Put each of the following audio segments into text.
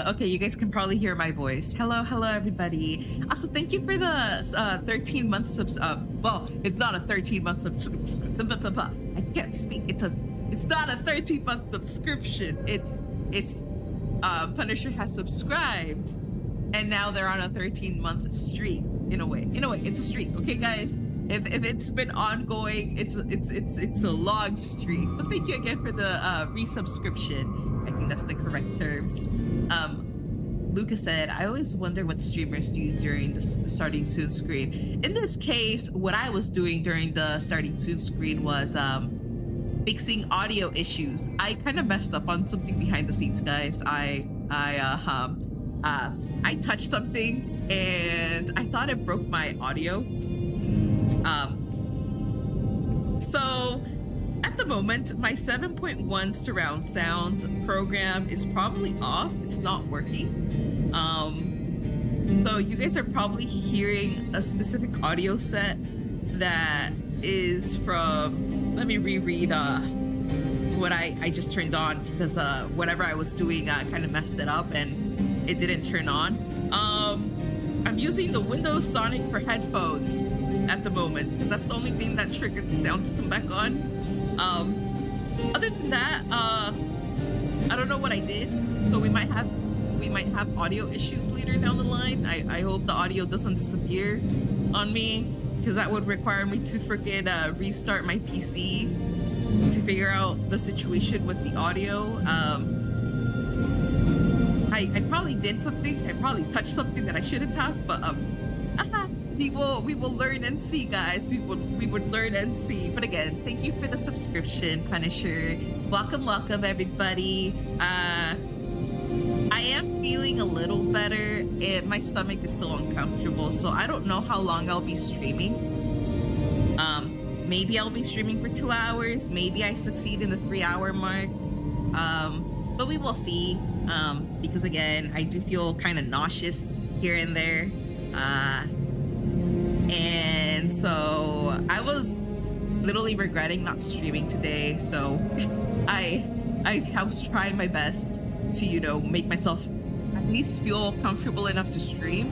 Okay, you guys can probably hear my voice. Hello, everybody. Also, thank you for the 13-month subs. Well, it's not a 13-month subscription. I can't speak. It's not a 13-month subscription. It's Punisher has subscribed, and now they're on a 13-month streak. In a way, it's a streak. Okay, guys. If it's been ongoing, it's a long streak. But thank you again for the resubscription. I think that's the correct terms. Lucas said, I always wonder what streamers do during the starting soon screen. In this case, what I was doing during the starting soon screen was fixing audio issues. I kind of messed up on something behind the scenes, guys. I touched something and I thought it broke my audio. So at the moment, my 7.1 surround sound program is probably off. It's not working. So you guys are probably hearing a specific audio set that is from, let me reread what I just turned on, because whatever I was doing kind of messed it up and it didn't turn on. I'm using the Windows Sonic for headphones at the moment because that's the only thing that triggered the sound to come back on. Other than that, I don't know what I did, so we might have audio issues later down the line. I hope the audio doesn't disappear on me, because that would require me to freaking restart my PC to figure out the situation with the audio. I probably did something. I probably touched something that I shouldn't have, but we will learn and see, guys. We would learn and see. But again, thank you for the subscription, Punisher. Welcome, everybody. I am feeling a little better. My stomach is still uncomfortable, so I don't know how long I'll be streaming. Maybe I'll be streaming for 2 hours. Maybe I succeed in the 3-hour mark. But we will see. Because again, I do feel kind of nauseous here and there. And so I was literally regretting not streaming today. So I was trying my best to, make myself at least feel comfortable enough to stream.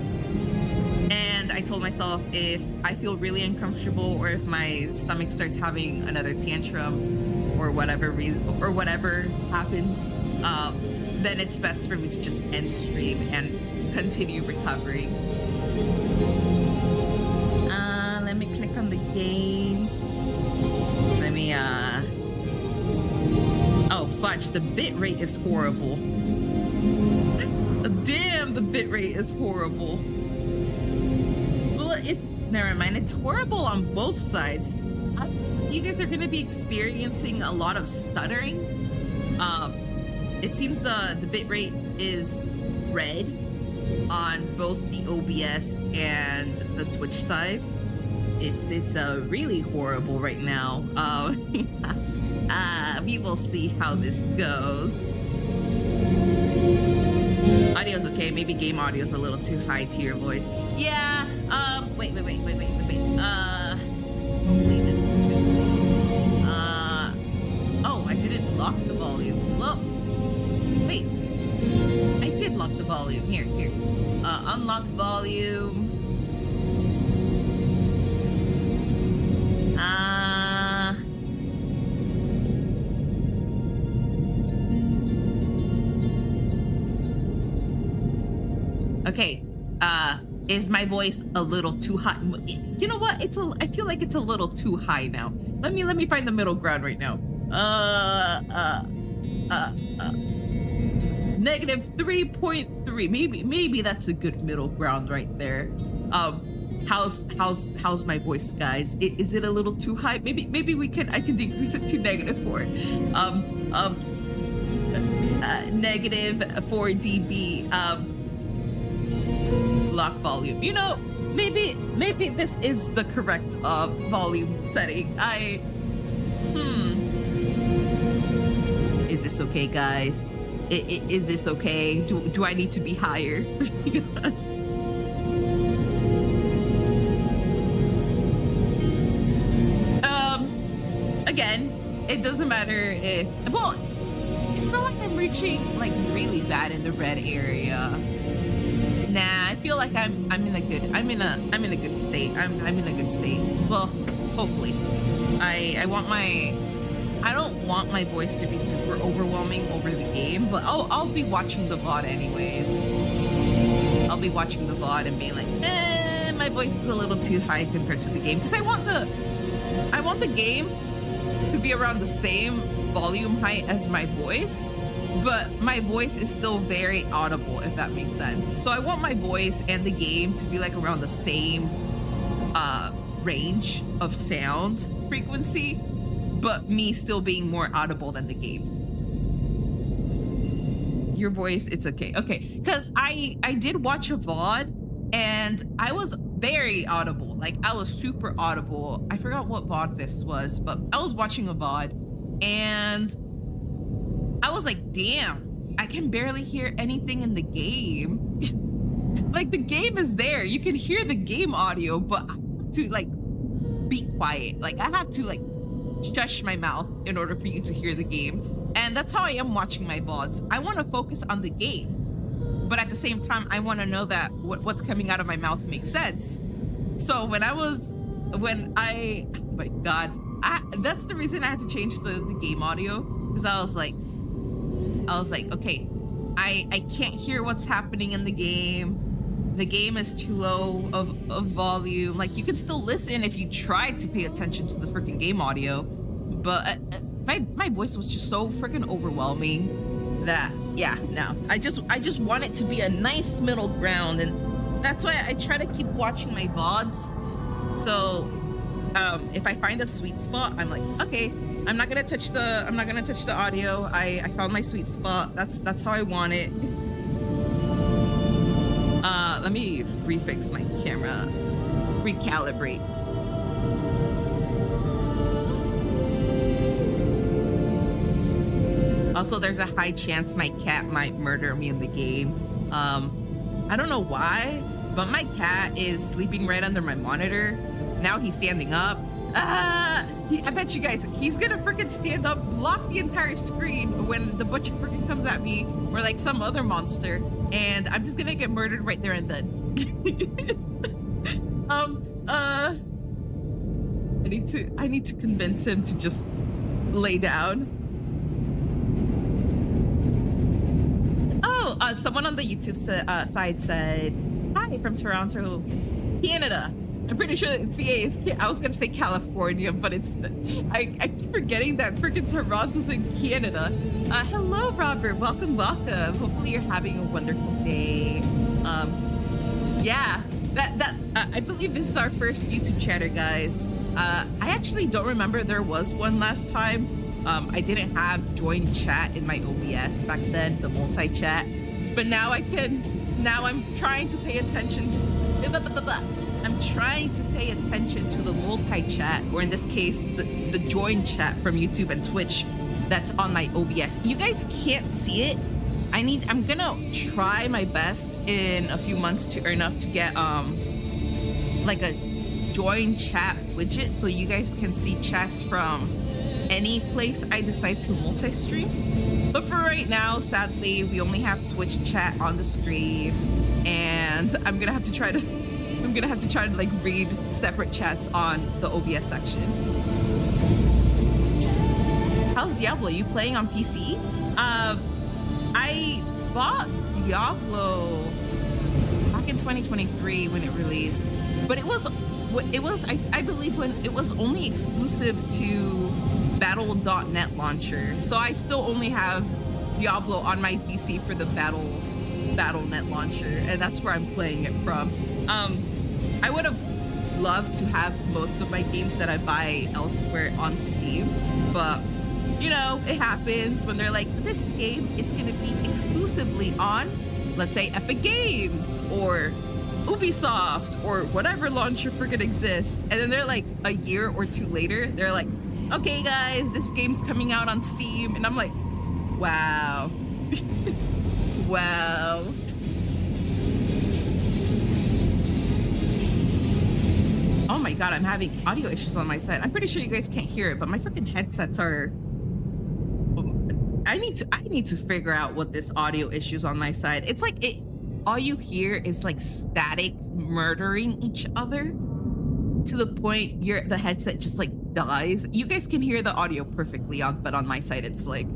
And I told myself, if I feel really uncomfortable or if my stomach starts having another tantrum or whatever happens, then it's best for me to just end stream and continue recovering. Let me click on the game. Let me, oh, fudge, the bitrate is horrible. Damn, the bitrate is horrible. Well, never mind, it's horrible on both sides. You guys are gonna be experiencing a lot of stuttering. It seems the bitrate is red on both the OBS and the Twitch side. It's really horrible right now. We will see how this goes. Audio's okay. Maybe game audio's a little too high to your voice. Yeah. Wait. Hopefully this will fix it. Oh, I didn't lock the volume. Well, wait. I did lock the volume. Here. Unlock volume. Okay. Is my voice a little too high? You know what? I feel like it's a little too high now. Let me find the middle ground right now. Negative 3.3. Maybe that's a good middle ground right there. How's my voice, guys? Is it a little too high? Maybe I can decrease it to -4. -4 dB. Lock volume. Maybe this is the correct volume setting. Is this okay, guys? Is this okay? Do I need to be higher? Again, it doesn't matter if, well, it's not like I'm reaching like really bad in the red area. Nah, I feel like I'm in a good state. I'm in a good state. Well, hopefully. I don't want my voice to be super overwhelming over the game, but I'll be watching the VOD anyways. I'll be watching the VOD and being like, my voice is a little too high compared to the game, because I want the game to be around the same volume height as my voice, but my voice is still very audible, if that makes sense. So I want my voice and the game to be like around the same range of sound frequency, but me still being more audible than the game. Your voice, it's okay. Okay, because I did watch a VOD and I was very audible. Like, I was super audible. I forgot what VOD this was, but I was watching a VOD and I was like, damn, I can barely hear anything in the game. Like, the game is there. You can hear the game audio, but I have to like be quiet. Like, I have to like shush my mouth in order for you to hear the game. And that's how I am watching my VODs. I want to focus on the game, but at the same time, I want to know that what's coming out of my mouth makes sense. So oh my God, that's the reason I had to change the game audio, because I was like, okay, I can't hear what's happening in the game. The game is too low of volume. Like, you can still listen if you tried to pay attention to the freaking game audio, but my voice was just so freaking overwhelming that, yeah, no. I just want it to be a nice middle ground, and that's why I try to keep watching my VODs. So if I find a sweet spot, I'm like, okay, I'm not gonna touch the audio. I found my sweet spot. That's how I want it. Let me refix my camera, recalibrate. Also, there's a high chance my cat might murder me in the game. I don't know why, but my cat is sleeping right under my monitor. Now he's standing up. I bet you guys, he's gonna freaking stand up, block the entire screen when the butcher freaking comes at me, or like some other monster, and I'm just gonna get murdered right there and then. I need to convince him to just lay down. Oh, someone on the YouTube side said, "Hi from Toronto, Canada." I'm pretty sure that CA is, I was gonna say California, but it's, I keep forgetting that freaking Toronto's in Canada. Hello, Robert, welcome. Hopefully you're having a wonderful day. Yeah, I believe this is our first YouTube chatter, guys. I actually don't remember there was one last time. I didn't have join chat in my OBS back then, the multi-chat, but now I can. Now I'm trying to pay attention. I'm trying to pay attention to the multi-chat, or in this case, the join chat from YouTube and Twitch that's on my OBS. You guys can't see it. I'm gonna try my best in a few months to earn up to get like a join chat widget, so you guys can see chats from any place I decide to multi-stream. But for right now, sadly, we only have Twitch chat on the screen, and I'm gonna have to try to like read separate chats on the OBS section. How's Diablo? You playing on PC? I bought Diablo back in 2023 when it released, but it was I believe when it was only exclusive to Battle.net launcher. So I still only have Diablo on my PC for the Battle.net launcher, and that's where I'm playing it from. I would have loved to have most of my games that I buy elsewhere on Steam, but you know, it happens when they're like, this game is gonna be exclusively on, let's say, Epic Games or Ubisoft or whatever launcher freaking exists, and then they're like a year or two later, they're like, okay guys, this game's coming out on Steam, and I'm like, wow. Wow. Oh my god, I'm having audio issues on my side. I'm pretty sure you guys can't hear it, but my freaking headsets are... I need to figure out what this audio issues on my side. It's like all you hear is like static murdering each other to the point the headset just like dies. You guys can hear the audio perfectly but on my side it's like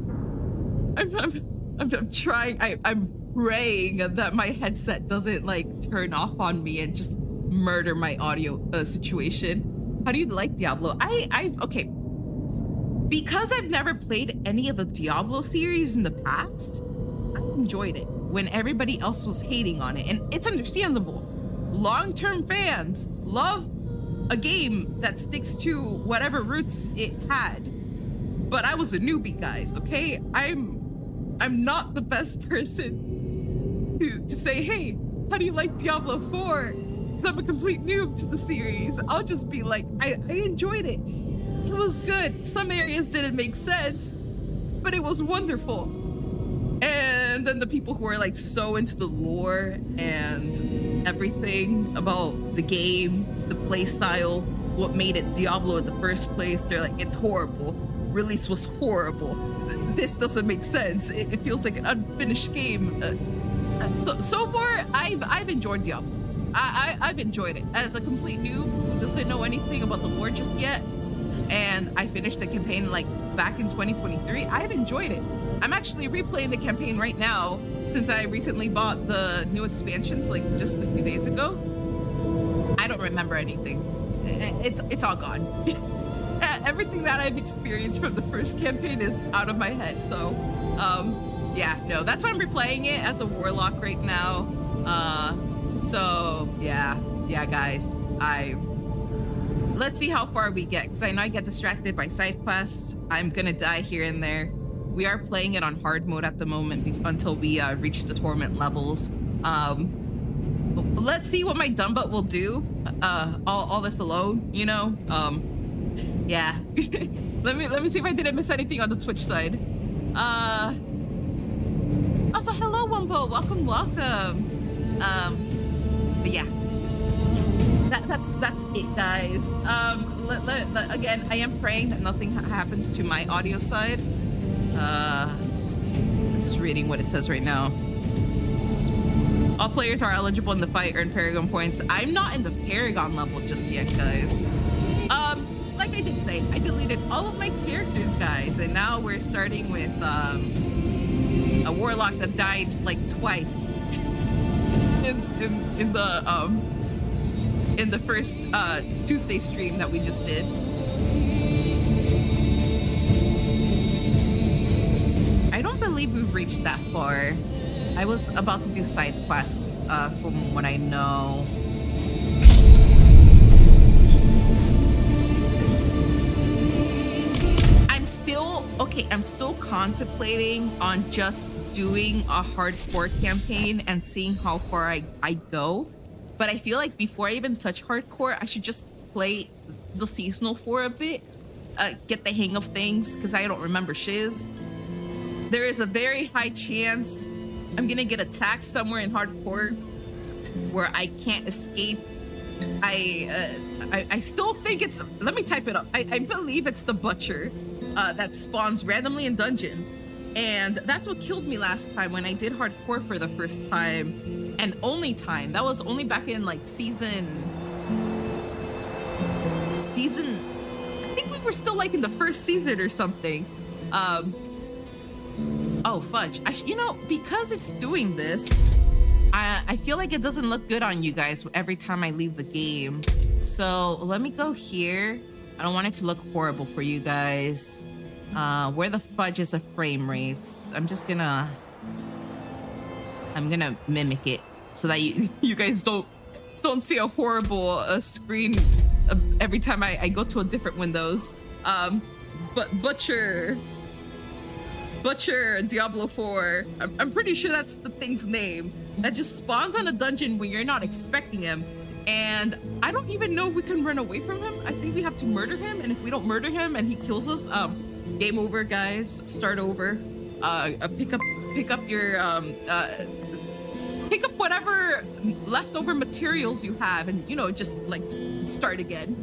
I'm trying. I'm praying that my headset doesn't like turn off on me and just murder my audio situation. How do you like Diablo? Okay. Because I've never played any of the Diablo series in the past, I enjoyed it when everybody else was hating on it, and it's understandable. Long-term fans love a game that sticks to whatever roots it had. But I was a newbie, guys, okay? I'm not the best person to say, hey, how do you like Diablo 4? Because I'm a complete noob to the series. I'll just be like, I enjoyed it. It was good. Some areas didn't make sense, but it was wonderful. And then the people who are like so into the lore and everything about the game, the play style, what made it Diablo in the first place, they're like, it's horrible. Release was horrible. This doesn't make sense. It feels like an unfinished game. So far, I've enjoyed Diablo. I've enjoyed it as a complete noob who doesn't know anything about the lore just yet. And I finished the campaign like back in 2023. I've enjoyed it. I'm actually replaying the campaign right now since I recently bought the new expansions like just a few days ago. I don't remember anything. It's all gone. Everything that I've experienced from the first campaign is out of my head. So, yeah, no, that's why I'm replaying it as a Warlock right now. So yeah, guys, let's see how far we get, because I know I get distracted by side quests. I'm gonna die here and there. We are playing it on hard mode at the moment until we reach the torment levels. Let's see what my dumb-butt will do. All this alone, you know. Yeah. let me see if I didn't miss anything on the Twitch side. Also, hello, Wumbo. Welcome. But yeah. That's it, guys. Again, I am praying that nothing happens to my audio side. I'm just reading what it says right now. All players are eligible in the fight, earn Paragon points. I'm not in the Paragon level just yet, guys. Like I did say, I deleted all of my characters, guys, and now we're starting with a Warlock that died like twice in the first Tuesday stream that we just did. I don't believe we've reached that far. I was about to do side quests from what I know. I'm still contemplating on just doing a hardcore campaign and seeing how far I go. But I feel like before I even touch hardcore, I should just play the seasonal for a bit, get the hang of things, because I don't remember shiz. There is a very high chance I'm gonna get attacked somewhere in hardcore where I can't escape. I still think it's, let me type it up. I believe it's the Butcher that spawns randomly in dungeons. And that's what killed me last time when I did hardcore for the first time and only time. That was only back in like season, I think we were still like in the first season or something. Oh, fudge. You know, because it's doing this, I feel like it doesn't look good on you guys every time I leave the game. So let me go here. I don't want it to look horrible for you guys. Where the fudge is a frame rates. I'm gonna mimic it so that you guys don't see a horrible screen every time I go to a different Windows. But Butcher Diablo 4. I'm pretty sure that's the thing's name. That just spawns on a dungeon when you're not expecting him. And I don't even know if we can run away from him. I think we have to murder him. And if we don't murder him and he kills us, game over, guys. Start over. Pick up your pick up whatever leftover materials you have, and you know, just like start again.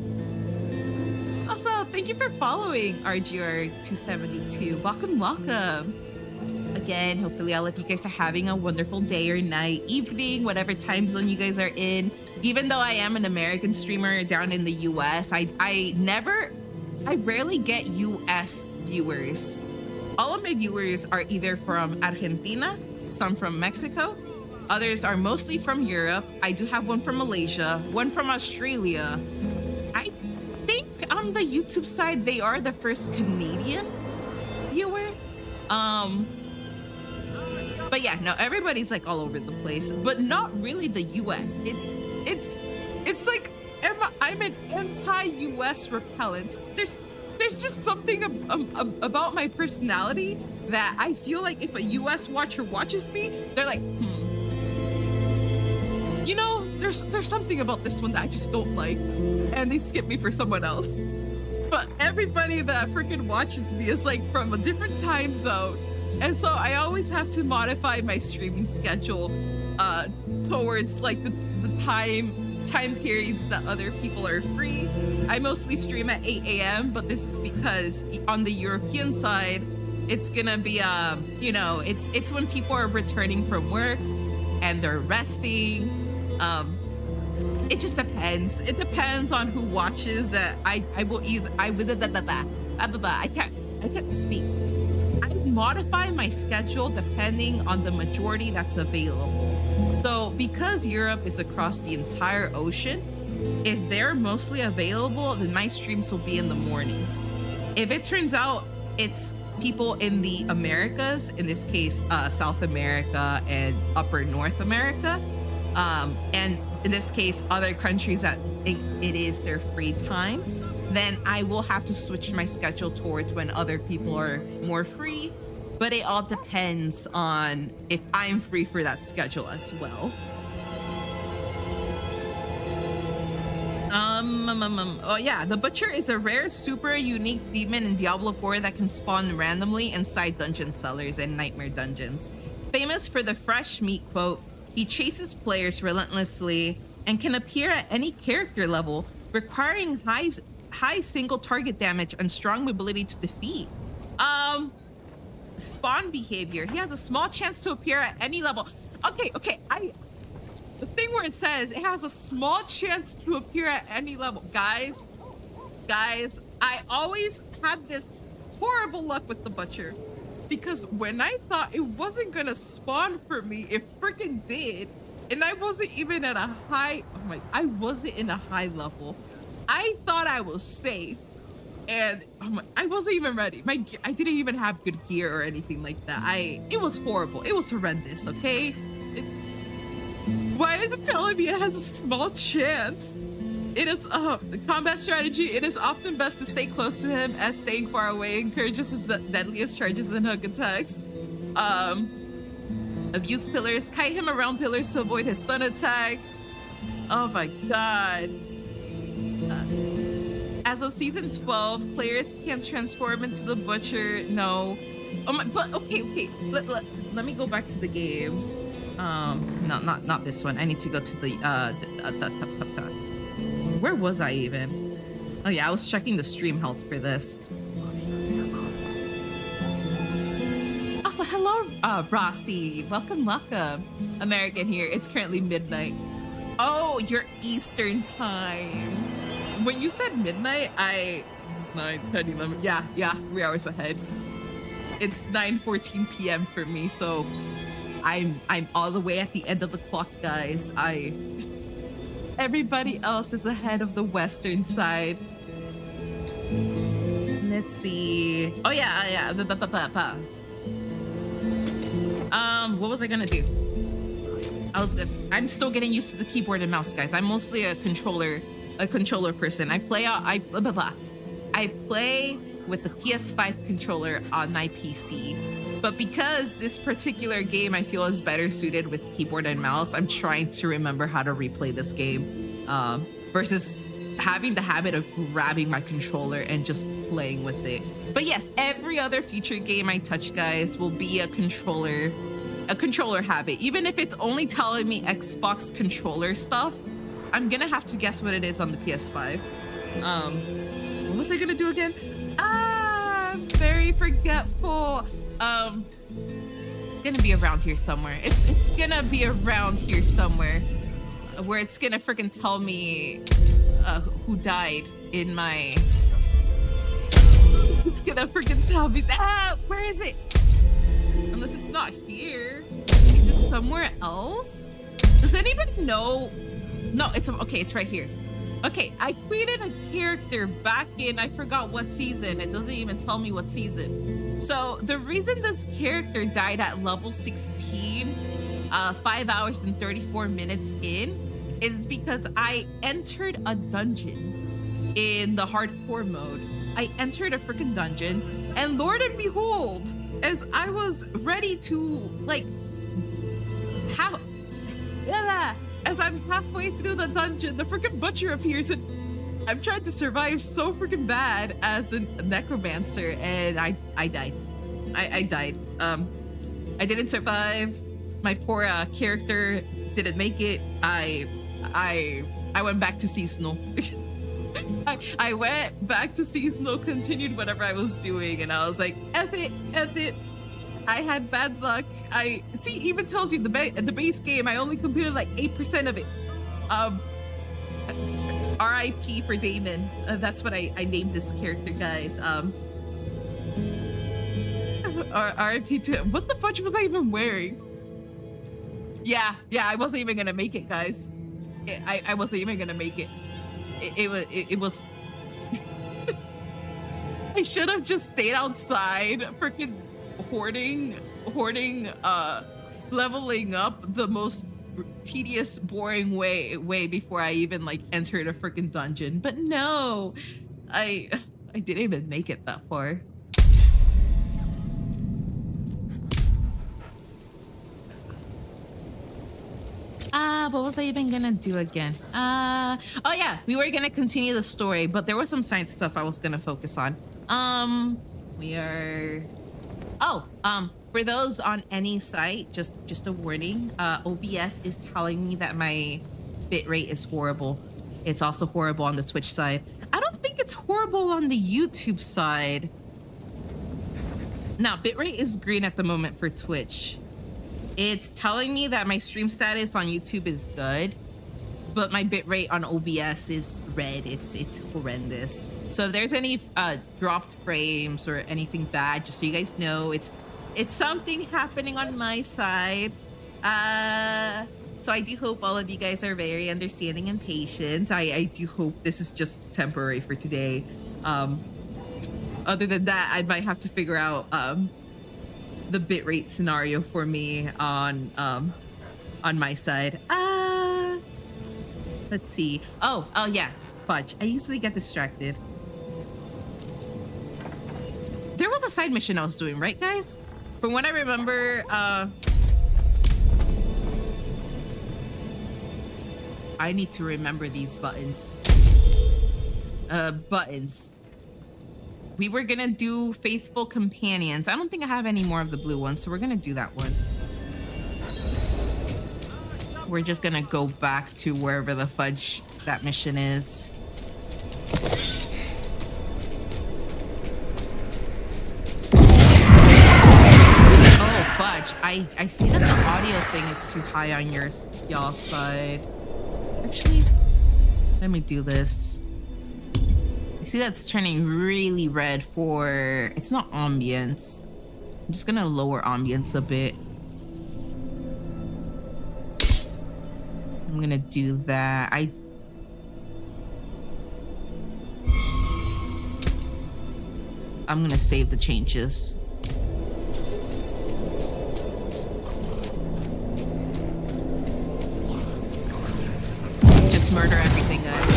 Also, thank you for following RGR272. Welcome. again. Hopefully all of you guys are having a wonderful day or night, evening, whatever time zone you guys are in. Even though I am an American streamer down in the US, I rarely get US viewers. All of my viewers are either from Argentina, some from Mexico, others are mostly from Europe. I do have one from Malaysia, one from Australia. I think on the YouTube side, they are the first Canadian viewer. But yeah, no, everybody's like all over the place, but not really the US. It's like I'm an anti-US repellent. There's just something about my personality that I feel like if a US watcher watches me, they're like, you know, there's something about this one that I just don't like, and they skip me for someone else. But everybody that freaking watches me is like from a different time zone, and so I always have to modify my streaming schedule towards like the time periods that other people are free. I mostly stream at 8 a.m., but this is because on the European side, it's gonna be you know, it's when people are returning from work and they're resting. It just depends. It depends on who watches. I can't speak. I modify my schedule depending on the majority that's available. So because Europe is across the entire ocean, if they're mostly available, then my streams will be in the mornings. If it turns out it's people in the Americas, in this case, South America and Upper North America, and in this case, other countries that it is their free time, then I will have to switch my schedule towards when other people are more free. But it all depends on if I'm free for that schedule as well. Oh yeah, the Butcher is a rare, super unique demon in Diablo 4 that can spawn randomly inside dungeon cellars and nightmare dungeons. Famous for the fresh meat quote, he chases players relentlessly and can appear at any character level, requiring high single target damage and strong mobility to defeat. Spawn behavior. He has a small chance to appear at any level. Okay, the thing where it says it has a small chance to appear at any level. Guys, I always had this horrible luck with the Butcher, because when I thought it wasn't gonna spawn for me, it freaking did. And I wasn't even at a high, I wasn't in a high level. I thought I was safe. And I wasn't even ready. I didn't even have good gear or anything like that. It was horrible. It was horrendous, okay? Why is it telling me it has a small chance? It is the combat strategy. It is often best to stay close to him, as staying far away encourages his deadliest charges and hook attacks. Abuse pillars, kite him around pillars to avoid his stun attacks. Oh my god. As of season 12, players can't transform into the Butcher. No. Oh my, but okay. Let me go back to the game. No, not this one. I need to go to the where was I even? Oh yeah, I was checking the stream health for this. Also, hello, Rossi. Welcome. American here. It's currently midnight. Oh, you're Eastern time. When you said midnight, 9, 10, 11. Yeah, 3 hours ahead. It's 9:14 p.m. for me, so I'm all the way at the end of the clock, guys. Everybody else is ahead of the Western side. Let's see. Oh yeah. What was I gonna do? I was good. I'm still getting used to the keyboard and mouse, guys. I'm mostly a controller person. I play with the PS5 controller on my PC. But because this particular game I feel is better suited with keyboard and mouse, I'm trying to remember how to replay this game versus having the habit of grabbing my controller and just playing with it. But yes, every other future game I touch, guys, will be a controller habit. Even if it's only telling me Xbox controller stuff, I'm gonna have to guess what it is on the PS5. What was I gonna do again? I'm very forgetful. gonna be around here somewhere. It's gonna be around here somewhere, where it's gonna freaking tell me who died in my. It's gonna freaking tell me that. Where is it? Unless it's not here. Is it somewhere else? Does anybody know? No, it's okay. It's right here. Okay, I created a character back in, I forgot what season. It doesn't even tell me what season. So the reason this character died at level 16, 5 hours and 34 minutes in, is because I entered a dungeon in the hardcore mode. I entered a freaking dungeon, and Lord and behold, as I was ready to like have, as I'm halfway through the dungeon, the freaking butcher appears, and I'm trying to survive so freaking bad as a necromancer, and I died. I died. I didn't survive. My poor character didn't make it. I went back to seasonal. I went back to seasonal, continued whatever I was doing, and I was like, F it. I had bad luck. See, it even tells you the base game, I only completed like 8% of it. RIP for Damon. That's what I named this character, guys. RIP to what the fudge was I even wearing? Yeah, I wasn't even gonna make it, guys. I wasn't even gonna make it. It was I should have just stayed outside, freaking hoarding, leveling up the most tedious, boring way before I even like entered a freaking dungeon. But no, I didn't even make it that far. What was I even gonna do again? Oh yeah, we were gonna continue the story, but there was some science stuff I was gonna focus on. For those on any site, just a warning, OBS is telling me that my bitrate is horrible. It's also horrible on the Twitch side. I don't think it's horrible on the YouTube side. Now, bitrate is green at the moment for Twitch. It's telling me that my stream status on YouTube is good, but my bitrate on OBS is red. It's horrendous. So if there's any dropped frames or anything bad, just so you guys know, it's something happening on my side. So I do hope all of you guys are very understanding and patient. I do hope this is just temporary for today. Other than that, I might have to figure out the bitrate scenario for me on my side. Let's see. Oh yeah, fudge. I easily get distracted. There was a side mission I was doing, right, guys? From what I remember, I need to remember these buttons. Buttons. We were gonna do Faithful Companions. I don't think I have any more of the blue ones, so we're gonna do that one. We're just gonna go back to wherever the fudge that mission is. Oh, fudge. I see that the audio thing is too high on y'all's side. Actually, let me do this. I see that's turning really red for, it's not ambience. I'm just gonna lower ambience a bit. I'm gonna do that. I'm gonna save the changes. Just murder everything, guys.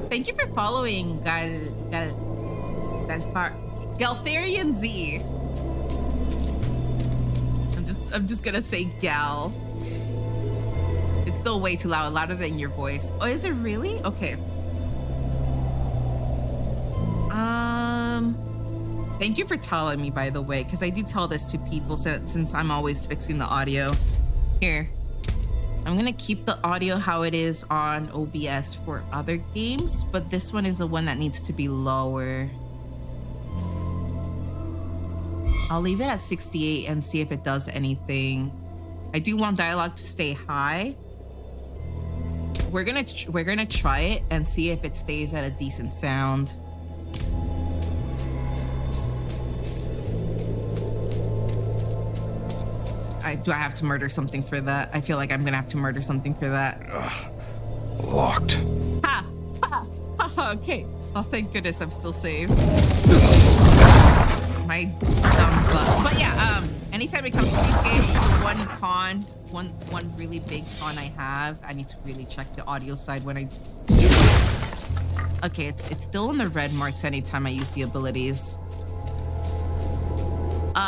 Thank you for following Galtharian Z. I'm just gonna say gal. It's still way too loud, louder than your voice. Oh, is it really? Okay. Thank you for telling me, by the way, because I do tell this to people since I'm always fixing the audio. Here, I'm gonna keep the audio how it is on OBS for other games, but this one is the one that needs to be lower. I'll leave it at 68 and see if it does anything. I do want dialogue to stay high. We're gonna try it and see if it stays at a decent sound. Do I have to murder something for that? I feel like I'm gonna have to murder something for that. Locked. Ha! Ha! Ha! Ha! Okay. Oh, thank goodness I'm still saved. My dumb butt. But yeah, anytime it comes to these games, one really big con I have, I need to really check the audio side when I... Okay, it's still in the red marks anytime I use the abilities.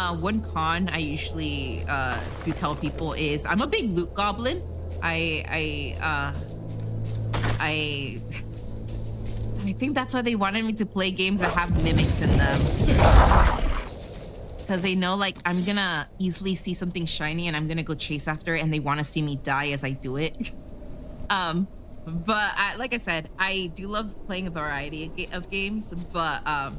One con I usually do tell people is I'm a big loot goblin. I think that's why they wanted me to play games that have mimics in them. Because they know like I'm gonna easily see something shiny and I'm gonna go chase after it and they want to see me die as I do it. But like I said, I do love playing a variety of games, but I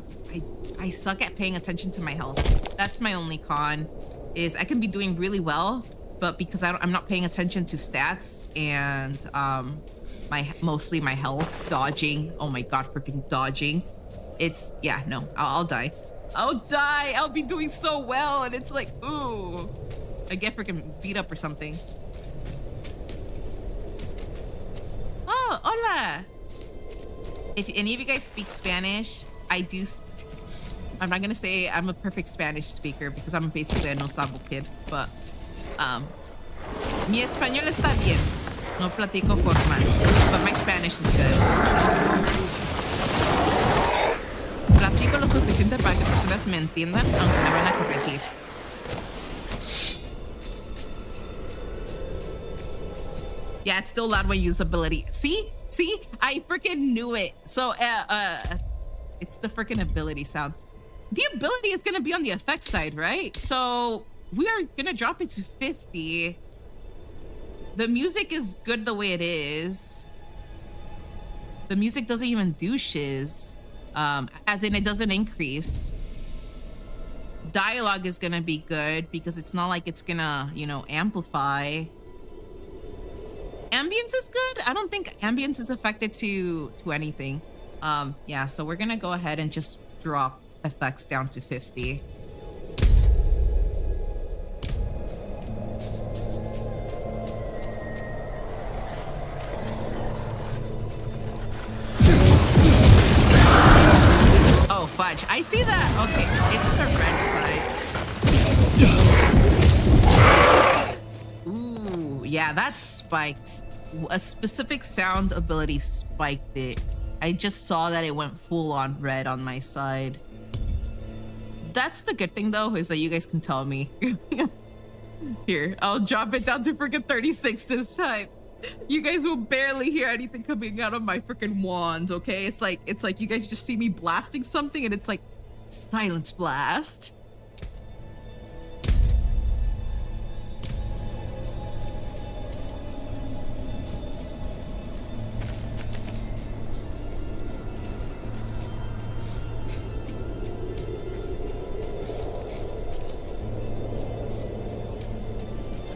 suck at paying attention to my health. That's my only con, is I can be doing really well, but because I'm not paying attention to stats and mostly my health, dodging. Oh my god, freaking dodging. It's, yeah, no, I'll die. I'll die. I'll be doing so well, and it's like, ooh, I get freaking beat up or something. Oh, hola. If any of you guys speak Spanish, I do. I'm not gonna say I'm a perfect Spanish speaker because I'm basically a no sabo kid, but mi español está bien. No platico formal, but my Spanish is good. Platico lo suficiente para que personas me entiendan, aunque me van a corregir. Yeah, it's still loud when usability. See? I freaking knew it. So, it's the freaking ability sound. The ability is gonna be on the effects side, right? So we are gonna drop it to 50. The music is good the way it is. The music doesn't even do shiz. As in, it doesn't increase. Dialogue is gonna be good because it's not like it's gonna, you know, amplify. Ambience is good. I don't think ambience is affected to anything. Yeah, so we're gonna go ahead and just drop effects down to 50. Oh, fudge. I see that. Okay, it's the red side. Ooh, yeah, that's spiked. A specific sound ability spiked it. I just saw that it went full on red on my side. That's the good thing though, is that you guys can tell me. Here, I'll drop it down to freaking 36 this time. You guys will barely hear anything coming out of my freaking wand, okay? It's like you guys just see me blasting something and it's like silence blast.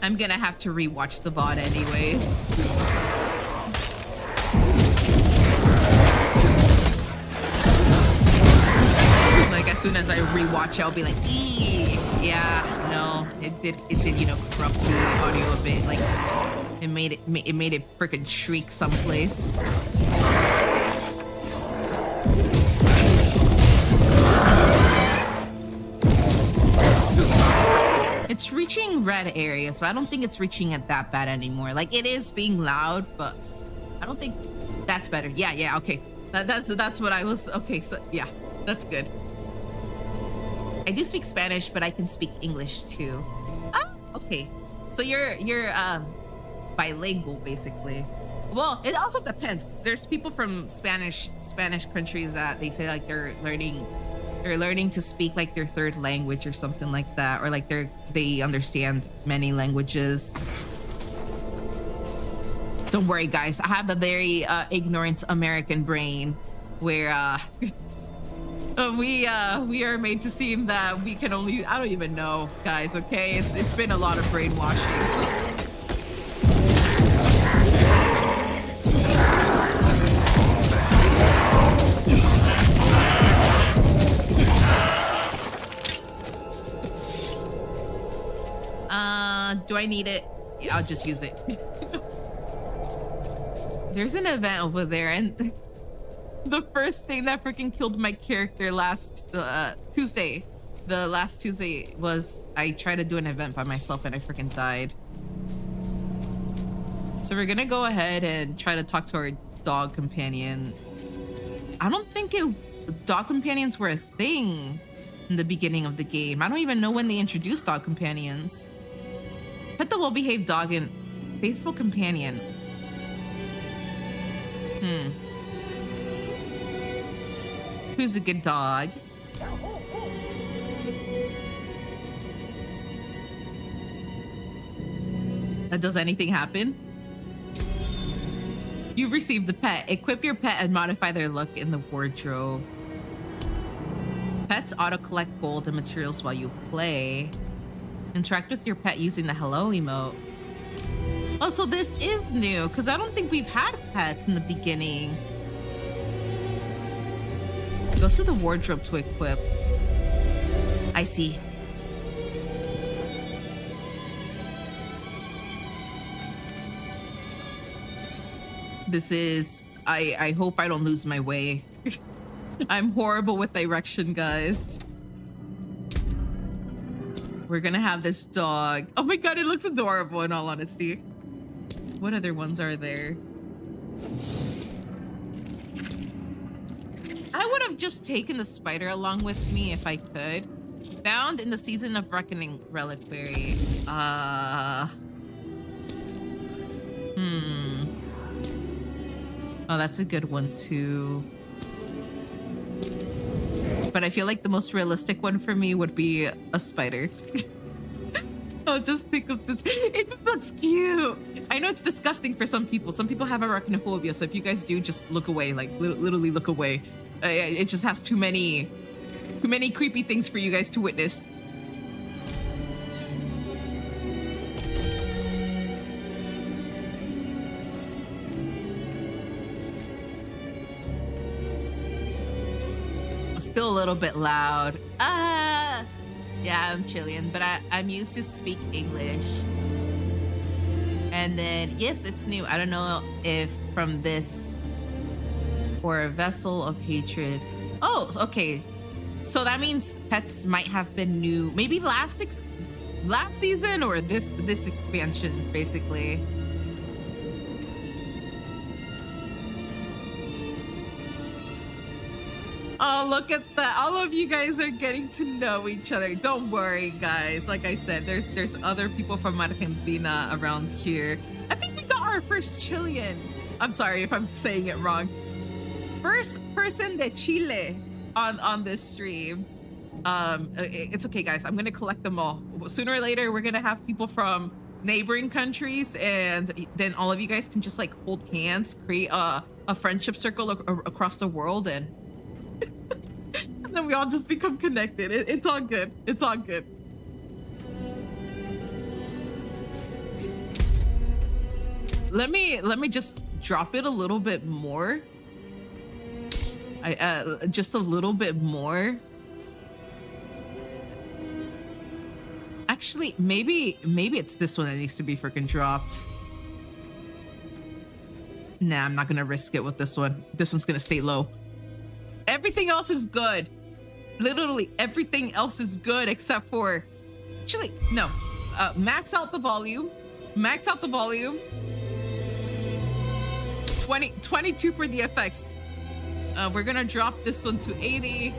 I'm gonna have to rewatch the VOD anyways. Like as soon as I rewatch it, I'll be like, eee, yeah, no, it did, you know, corrupt the audio a bit. Like it made it freaking shriek someplace. It's reaching red areas, so I don't think it's reaching it that bad anymore. Like it is being loud, but I don't think that's better. Yeah, okay. That's what I was. Okay, so yeah, that's good. I do speak Spanish, but I can speak English too. Okay. So you're bilingual basically. Well, it also depends. 'Cause there's people from Spanish countries that they say like they're learning to speak like their third language or something like that, or like they understand many languages. Don't worry, guys. I have a very ignorant American brain where we are made to seem that we can only, I don't even know, guys, okay? It's been a lot of brainwashing. Do I need it? Yeah, I'll just use it. There's an event over there, and the first thing that freaking killed my character last Tuesday, the last Tuesday, was I tried to do an event by myself and I freaking died. So we're gonna go ahead and try to talk to our dog companion. I don't think dog companions were a thing in the beginning of the game. I don't even know when they introduced dog companions. Pet the well-behaved dog and faithful companion. Who's a good dog? Does anything happen? You've received a pet. Equip your pet and modify their look in the wardrobe. Pets auto-collect gold and materials while you play. Interact with your pet using the hello emote. Oh, so this is new, because I don't think we've had pets in the beginning. Go to the wardrobe to equip. I see. This is... I hope I don't lose my way. I'm horrible with direction, guys. We're gonna have this dog. Oh my god, it looks adorable in all honesty. What other ones are there? I would have just taken the spider along with me if I could. Found in the Season of Reckoning reliquary. Oh, that's a good one too. But I feel like the most realistic one for me would be a spider. I'll just pick up this. It just looks cute. I know it's disgusting for some people. Some people have arachnophobia, so if you guys do, just look away. Like literally look away. It just has too many creepy things for you guys to witness. Still a little bit loud. Yeah, I'm Chilean, but I'm used to speak English. And then, yes, it's new. I don't know if from this or a vessel of hatred. Oh, okay. So that means pets might have been new, maybe last season or this expansion, basically. Oh, look at that. All of you guys are getting to know each other. Don't worry, guys. Like I said, there's other people from Argentina around here. I think we got our first Chilean. I'm sorry if I'm saying it wrong. First person de Chile on this stream. It's okay, guys. I'm gonna collect them all. Sooner or later, we're gonna have people from neighboring countries, and then all of you guys can just like hold hands, create a friendship circle across the world, and then we all just become connected. It's all good. It's all good. Let me just drop it a little bit more. Just a little bit more. Actually, maybe it's this one that needs to be freaking dropped. Nah, I'm not gonna risk it with this one. This one's gonna stay low. Everything else is good. Literally everything else is good except for... Actually, no. Max out the volume. Max out the volume. 22 for the effects. We're gonna drop this one to 80.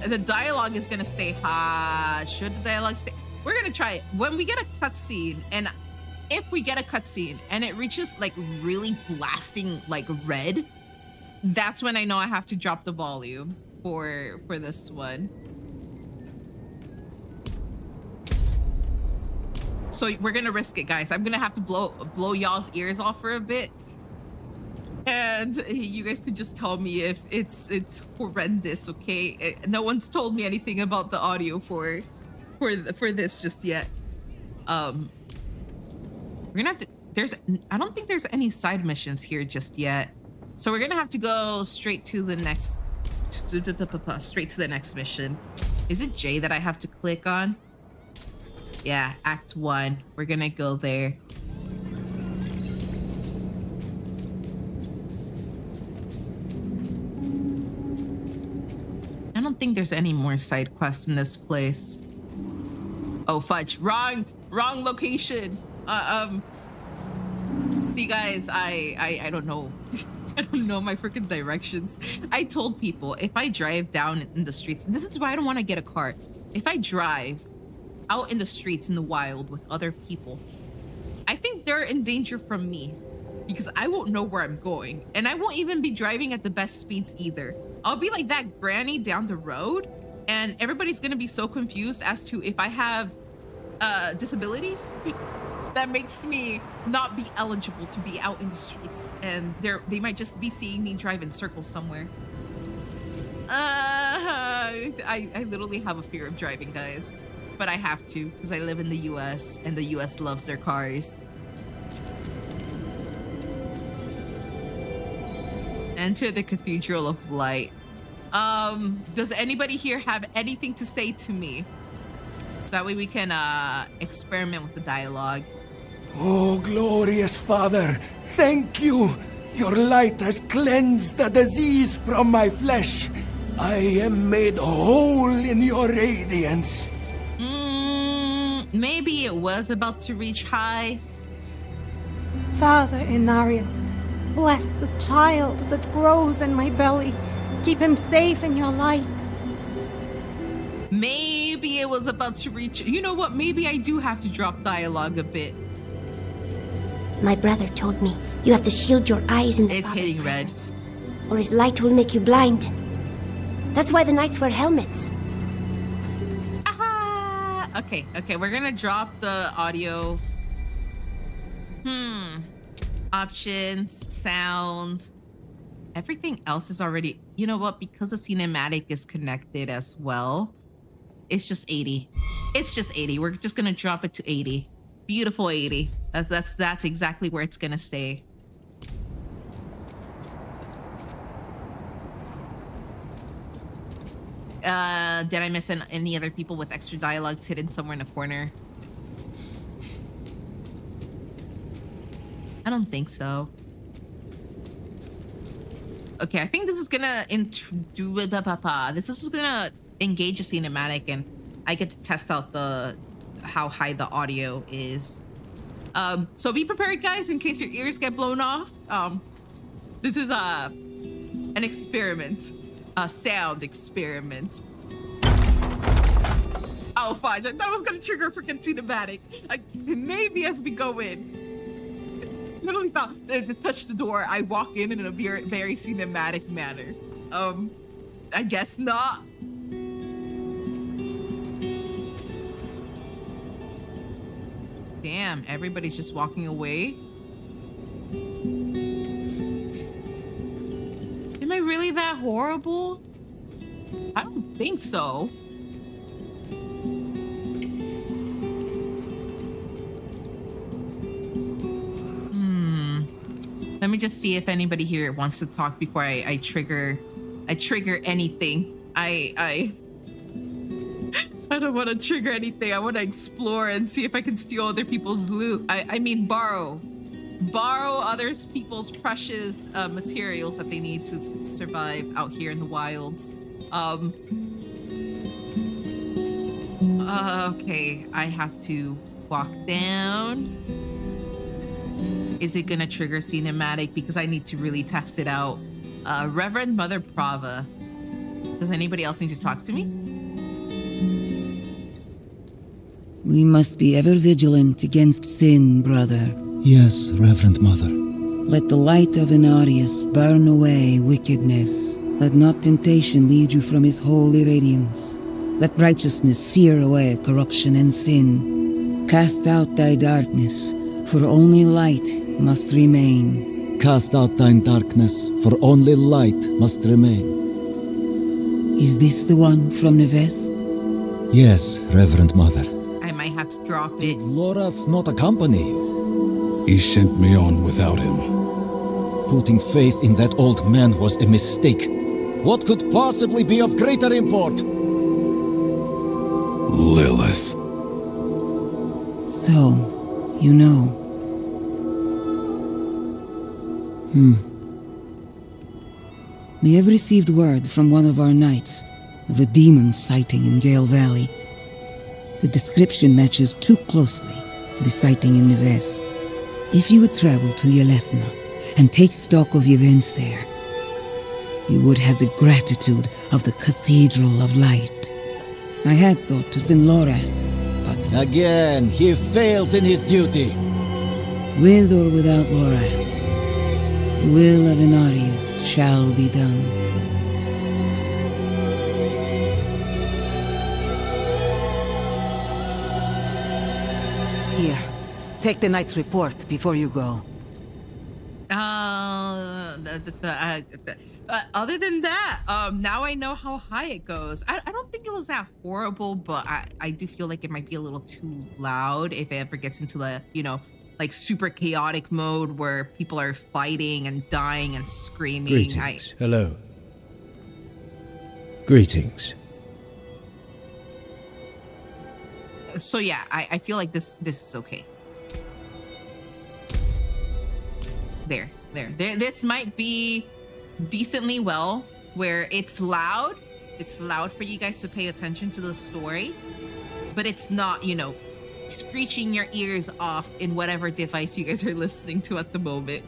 The dialogue is gonna stay high. Should the dialogue stay? we're gonna try it. When we get a cutscene, and if we get a cutscene and it reaches like really blasting like red, that's when I know I have to drop the volume for this one. So we're gonna risk it, guys. I'm gonna have to blow y'all's ears off for a bit, and you guys could just tell me if it's horrendous. Okay, no one's told me anything about the audio for this just yet. We're gonna have to. I don't think there's any side missions here just yet, so we're gonna have to go straight to the next mission. Is it J that I have to click on? Yeah, Act 1. We're gonna go there. I don't think there's any more side quests in this place. Oh fudge! Wrong location. See, guys, I don't know. I don't know my freaking directions. I told people if I drive down in the streets, this is why I don't want to get a car. If I drive out in the streets in the wild with other people, I think they're in danger from me because I won't know where I'm going, and I won't even be driving at the best speeds either. I'll be like that granny down the road, and everybody's gonna be so confused as to if I have disabilities that makes me not be eligible to be out in the streets, and they might just be seeing me drive in circles somewhere. I literally have a fear of driving, guys. But I have to because I live in the US and the US loves their cars. Enter the Cathedral of Light. Does anybody here have anything to say to me? So that way we can experiment with the dialogue. Oh, glorious Father, thank you. Your light has cleansed the disease from my flesh. I am made whole in your radiance. Maybe it was about to reach high. Father Inarius, bless the child that grows in my belly. Keep him safe in your light. Maybe it was about to reach. You know what? Maybe I do have to drop dialogue a bit. My brother told me you have to shield your eyes in the It's Father's hitting red. presence, or his light will make you blind. That's why the knights wear helmets. Okay, we're gonna drop the audio. Options, sound. Everything else is already, you know what? Because the cinematic is connected as well, it's just 80. It's just 80. We're just gonna drop it to 80. Beautiful 80. That's exactly where it's gonna stay. Did I miss any other people with extra dialogues hidden somewhere in a corner? I don't think so. Okay, I think this is gonna this is gonna engage a cinematic, and I get to test out how high the audio is. So be prepared, guys, in case your ears get blown off. This is an experiment, a sound experiment. Oh, fudge! I thought it was gonna trigger a freaking cinematic. Maybe as we go in. Literally thought to touch the door, I walk in a very, very cinematic manner. I guess not. Damn, everybody's just walking away. Am I really that horrible? I don't think so. Let me just see if anybody here wants to talk before I trigger anything. I don't want to trigger anything. I want to explore and see if I can steal other people's loot. I mean borrow other people's precious materials that they need to survive out here in the wilds. Okay, I have to walk down. Is it gonna trigger cinematic? Because I need to really test it out. Reverend Mother Prava. Does anybody else need to talk to me? We must be ever vigilant against sin, brother. Yes, Reverend Mother. Let the light of Inarius burn away wickedness. Let not temptation lead you from his holy radiance. Let righteousness sear away corruption and sin. Cast out thy darkness, for only light must remain. Cast out thine darkness, for only light must remain. Is this the one from the west? Yes, Reverend Mother. I might have to drop it. Lorath not accompany you? He sent me on without him. Putting faith in that old man was a mistake. What could possibly be of greater import? Lilith. So, you know. We have received word from one of our knights of a demon sighting in Gale Valley. The description matches too closely to the sighting in the west. If you would travel to Yelesna and take stock of the events there, you would have the gratitude of the Cathedral of Light. I had thought to send Lorath, but Again, he fails in his duty. with or without Lorath, the will of Inarius shall be done. Here, take the night's report before you go. Other than that, now I know how high it goes. I don't think it was that horrible, but I do feel like it might be a little too loud if it ever gets into the, like super chaotic mode where people are fighting and dying and screaming. Greetings. Hello. Greetings. So yeah, I feel like this is okay. There. This might be decently well, where it's loud. It's loud for you guys to pay attention to the story, but it's not, screeching your ears off in whatever device you guys are listening to at the moment.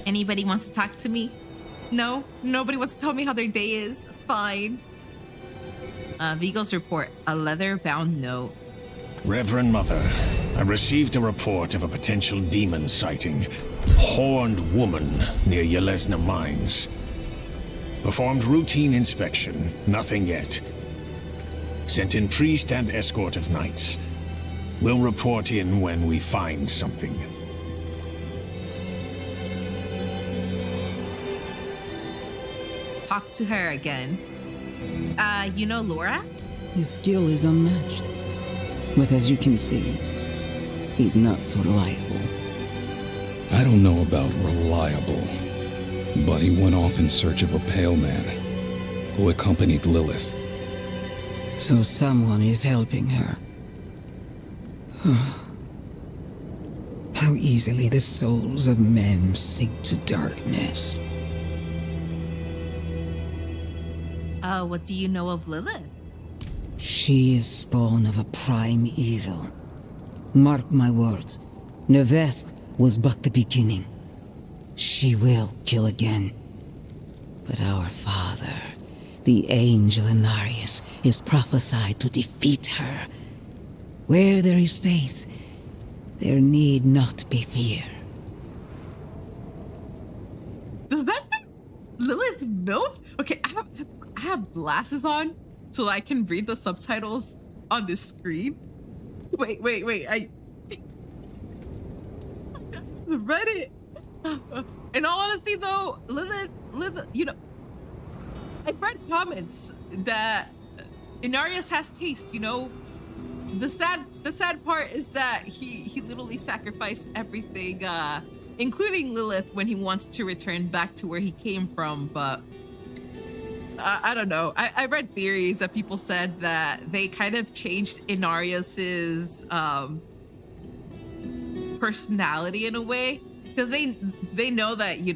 Anybody wants to talk to me? No? Nobody wants to tell me how their day is? Fine. Vigo's report. A leather-bound note. Reverend Mother, I received a report of a potential demon sighting. Horned woman near Yelesna Mines. Performed routine inspection. Nothing yet. Sent in priest and escort of knights. We'll report in when we find something. Talk to her again. You know Laura? His skill is unmatched. But as you can see, he's not so reliable. I don't know about reliable, but he went off in search of a pale man who accompanied Lilith. So someone is helping her. How easily the souls of men sink to darkness. What do you know of Lilith? She is spawn of a prime evil. Mark my words, Nevesk was but the beginning. She will kill again. But our father, the angel Inarius, is prophesied to defeat her. Where there is faith, there need not be fear. Does that thing Lilith Milf? Okay, I have glasses on so I can read the subtitles on this screen. Wait, I read it. In all honesty though, Lilith, I've read comments that Inarius has taste, The sad part is that he literally sacrificed everything, including Lilith, when he wants to return back to where he came from, but I don't know. I read theories that people said that they kind of changed Inarius's personality in a way, because they know that he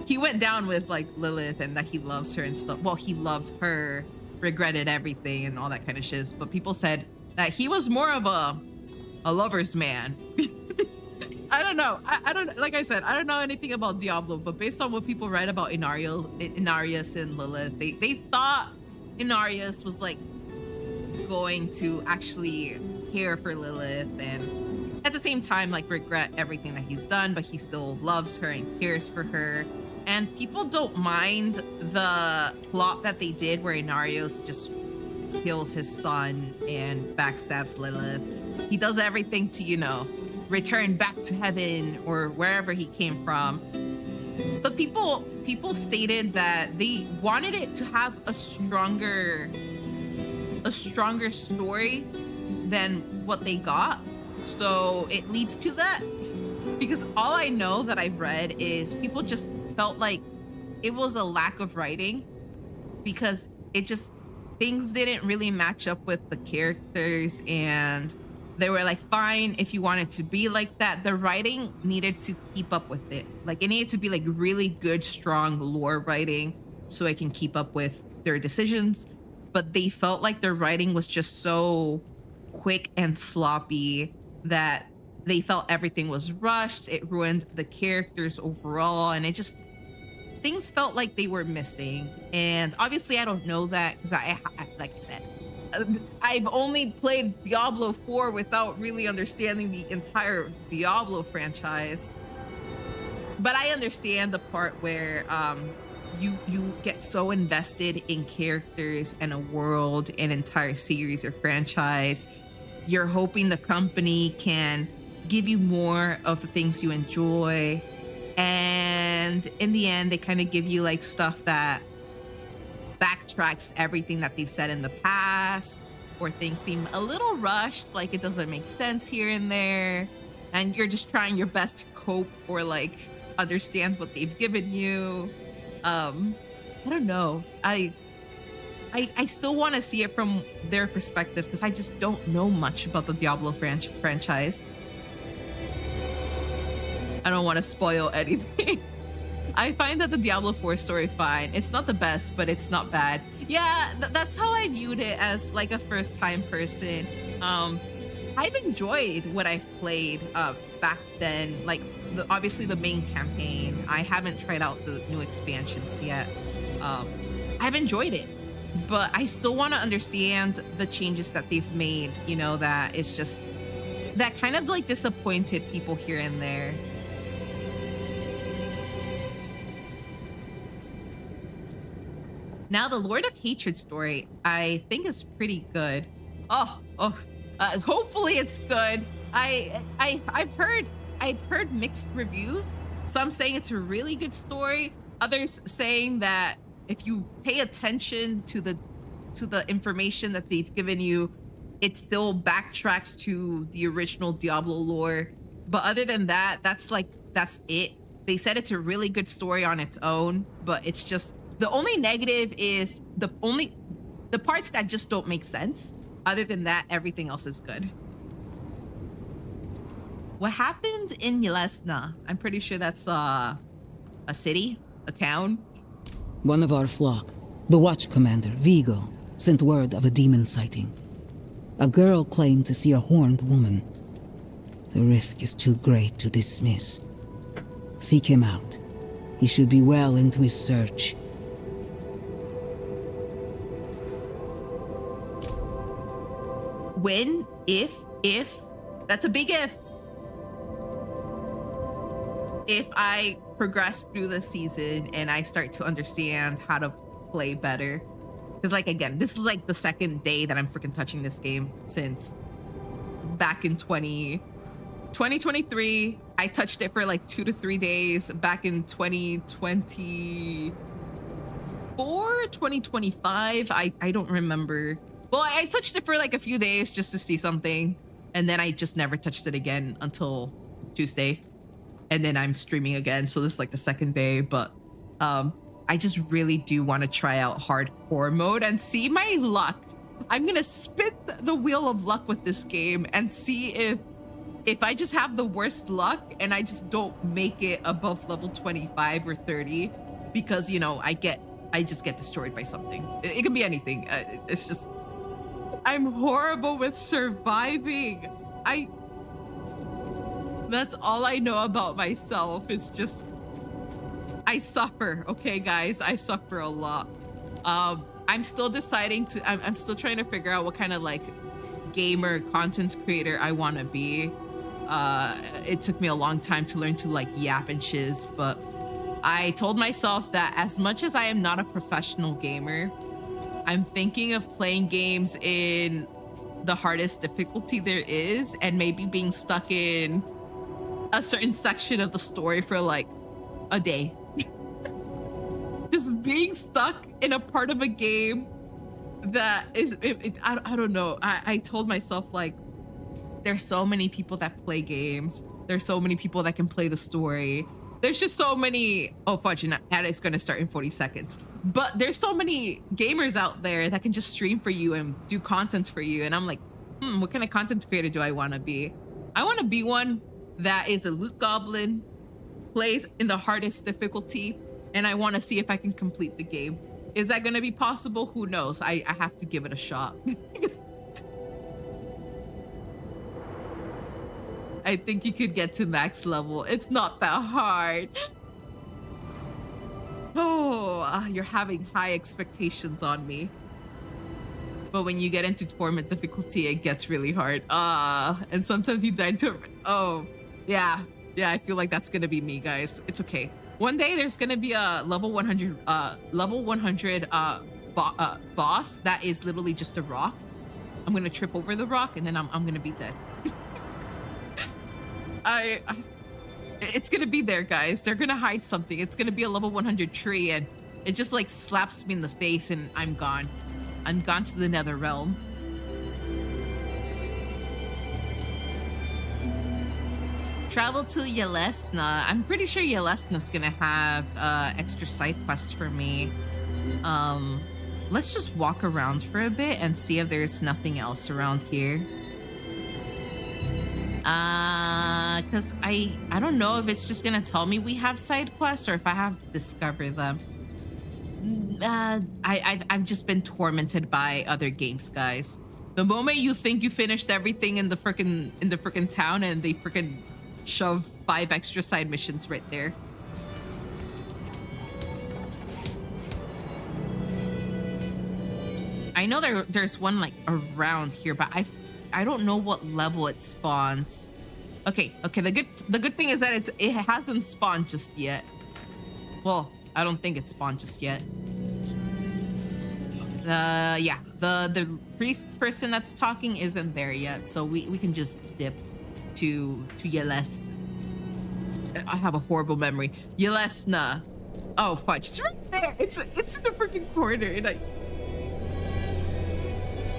he went down with like Lilith and that he loves her and stuff. Well, he loved her, regretted everything and all that kind of shiz. But people said that he was more of a lover's man. I don't know. I don't, like I said, I don't know anything about Diablo, but based on what people write about Inarius and Lilith, they thought Inarius was like going to actually care for Lilith and at the same time like regret everything that he's done, but he still loves her and cares for her. And people don't mind the plot that they did where Inarius just kills his son and backstabs Lilith. He does everything to, you know, return back to heaven or wherever he came from. But people stated that they wanted it to have a stronger story than what they got. So it leads to that. Because all I know that I've read is people just felt like it was a lack of writing because things didn't really match up with the characters, and they were like, fine, if you want it to be like that, the writing needed to keep up with it. Like it needed to be like really good, strong lore writing so it can keep up with their decisions. But they felt like their writing was just so quick and sloppy that they felt everything was rushed. It ruined the characters overall, and things felt like they were missing. And obviously I don't know that because I like I said, I've only played Diablo 4 without really understanding the entire Diablo franchise. But I understand the part where you get so invested in characters and a world, an entire series or franchise. You're hoping the company can give you more of the things you enjoy. And in the end, they kind of give you like stuff that backtracks everything that they've said in the past, or things seem a little rushed, like it doesn't make sense here and there. And you're just trying your best to cope or like understand what they've given you. I don't know. I still want to see it from their perspective because I just don't know much about the Diablo franchise. I don't want to spoil anything. I find that the Diablo 4 story fine. It's not the best, but it's not bad. Yeah, that's how I viewed it as like a first-time person. I've enjoyed what I've played back then. Like obviously the main campaign. I haven't tried out the new expansions yet. I've enjoyed it, but I still want to understand the changes that they've made. You know, that it's just that kind of like disappointed people here and there. Now, the Lord of Hatred story, I think is pretty good. Hopefully it's good. I've heard mixed reviews. Some saying it's a really good story. Others saying that if you pay attention to the information that they've given you, it still backtracks to the original Diablo lore. But other than that, that's it. They said it's a really good story on its own, but it's just the only negative is the parts that just don't make sense. Other than that, everything else is good. What happened in Yelesna? I'm pretty sure that's a city, a town. One of our flock, the watch commander, Vigo, sent word of a demon sighting. A girl claimed to see a horned woman. The risk is too great to dismiss. Seek him out. He should be well into his search. When, if, that's a big if. If I progress through the season and I start to understand how to play better. Because like, again, this is like the second day that I'm freaking touching this game since back in 2023. I touched it for like 2 to 3 days back in 2024, 2025. I don't remember. Well, I touched it for like a few days just to see something. And then I just never touched it again until Tuesday. And then I'm streaming again. So this is like the second day. But I just really do want to try out hardcore mode and see my luck. I'm going to spin the wheel of luck with this game and see if I just have the worst luck and I just don't make it above level 25 or 30 because, you know, I just get destroyed by something. It can be anything. It's just, That's all I know about myself. It's just I suffer, okay, guys? I suffer a lot. I'm still deciding to. I'm still trying to figure out what kind of like gamer content creator I want to be. It took me a long time to learn to like yap and shiz, but I told myself that as much as I am not a professional gamer, I'm thinking of playing games in the hardest difficulty there is, and maybe being stuck in a certain section of the story for like a day. Just being stuck in a part of a game that is, I don't know. I told myself, like, there's so many people that play games. There's so many people that can play the story. There's just so many. Oh, fudge, and that is going to start in 40 seconds. But there's so many gamers out there that can just stream for you and do content for you. And I'm like, what kind of content creator do I want to be? I want to be one that is a loot goblin, plays in the hardest difficulty, and I want to see if I can complete the game. Is that going to be possible? Who knows? I have to give it a shot. I think you could get to max level. It's not that hard. Oh, you're having high expectations on me. But when you get into torment difficulty, it gets really hard. And sometimes you die to... Oh, yeah. Yeah, I feel like that's going to be me, guys. It's okay. One day there's going to be a level 100 boss that is literally just a rock. I'm going to trip over the rock and then I'm going to be dead. It's going to be there, guys. They're going to hide something. It's going to be a level 100 tree and it just like slaps me in the face and I'm gone. I'm gone to the nether realm. Travel to Yelesna. I'm pretty sure Yelesna's gonna have extra side quests for me. Let's just walk around for a bit and see if there's nothing else around here. Cause I don't know if it's just gonna tell me we have side quests or if I have to discover them. I've just been tormented by other games, guys. The moment you think you finished everything in the frickin' town and they frickin' shove 5 extra side missions right there. I know there's one like around here, but I don't know what level it spawns. Okay. The good thing is that it hasn't spawned just yet. Well, I don't think it spawned just yet. Yeah, the priest person that's talking isn't there yet, so we can just dip to Yelesna. I have a horrible memory. Yelesna. Oh fudge! It's right there. It's in the freaking corner, and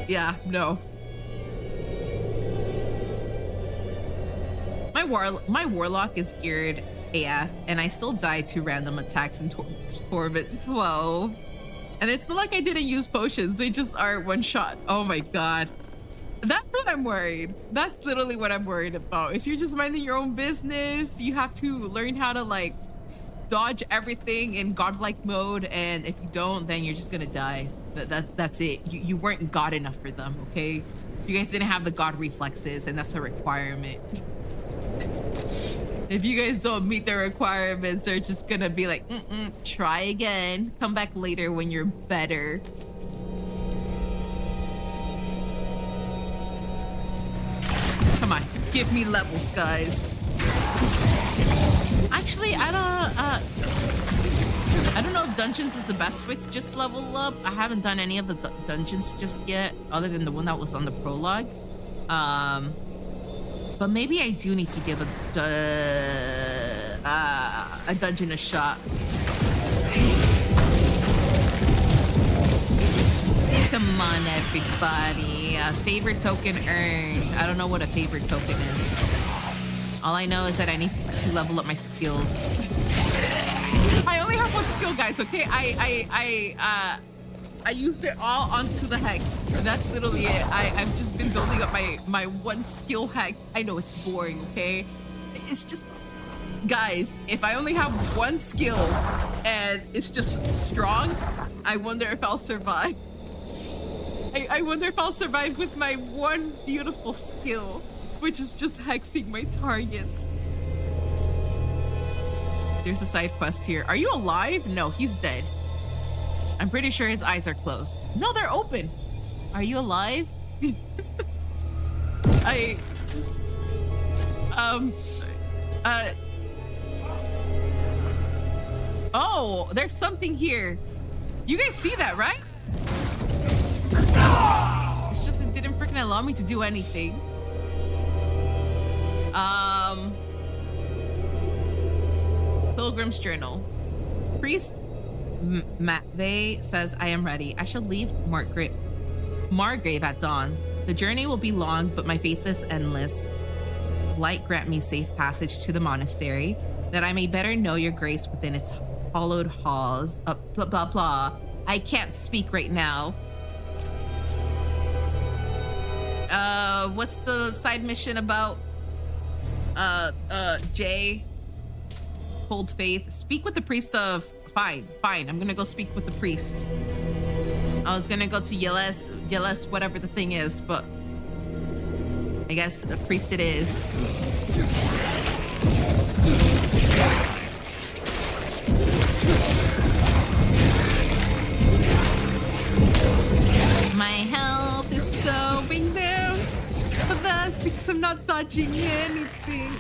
yeah, no. My warlock is geared AF, and I still die to random attacks in Torment 12. And it's not like I didn't use potions; they just are one shot. Oh my god. That's what I'm worried. That's literally what I'm worried about. Is you're just minding your own business. You have to learn how to like dodge everything in godlike mode, and if you don't, then you're just gonna die. That's it. You weren't god enough for them, okay? You guys didn't have the god reflexes, and that's a requirement. If you guys don't meet the requirements, they're just gonna be like, try again. Come back later when you're better. Come on, give me levels, guys. Actually, I don't know if dungeons is the best way to just level up. I haven't done any of the dungeons just yet, other than the one that was on the prologue. But maybe I do need to give a dungeon a shot. Come on, everybody. Favorite token earned. I don't know what a favorite token is. All I know is that I need to level up my skills. I only have one skill, guys, okay? I used it all onto the hex. That's literally it. I've just been building up my one skill hex. I know it's boring, okay? It's just, guys, if I only have one skill and it's just strong, I wonder if I'll survive. I wonder if I'll survive with my one beautiful skill, which is just hexing my targets. There's a side quest here. Are you alive? No, he's dead. I'm pretty sure his eyes are closed. No, they're open. Are you alive? Oh, there's something here. You guys see that, right? It's just it didn't freaking allow me to do anything. Pilgrim's Journal. Priest Matvey says, I am ready. I shall leave Margrave at dawn. The journey will be long, but my faith is endless. Light grant me safe passage to the monastery, that I may better know your grace within its hollowed halls. Blah, blah, blah. I can't speak right now. What's the side mission about? Jay. Hold faith. Speak with the priest of... Fine. I'm gonna go speak with the priest. I was gonna go to Yeles, whatever the thing is, but... I guess a priest it is. My health is going down, but that's because I'm not dodging anything.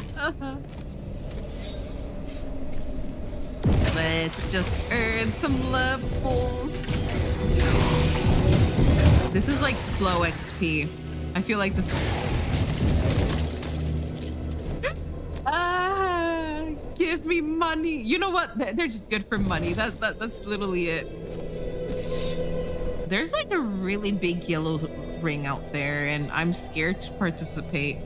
Let's just earn some levels. This is like slow XP. I feel like this. Give me money. You know what? They're just good for money. That's literally it. There's like a really big yellow ring out there, and I'm scared to participate.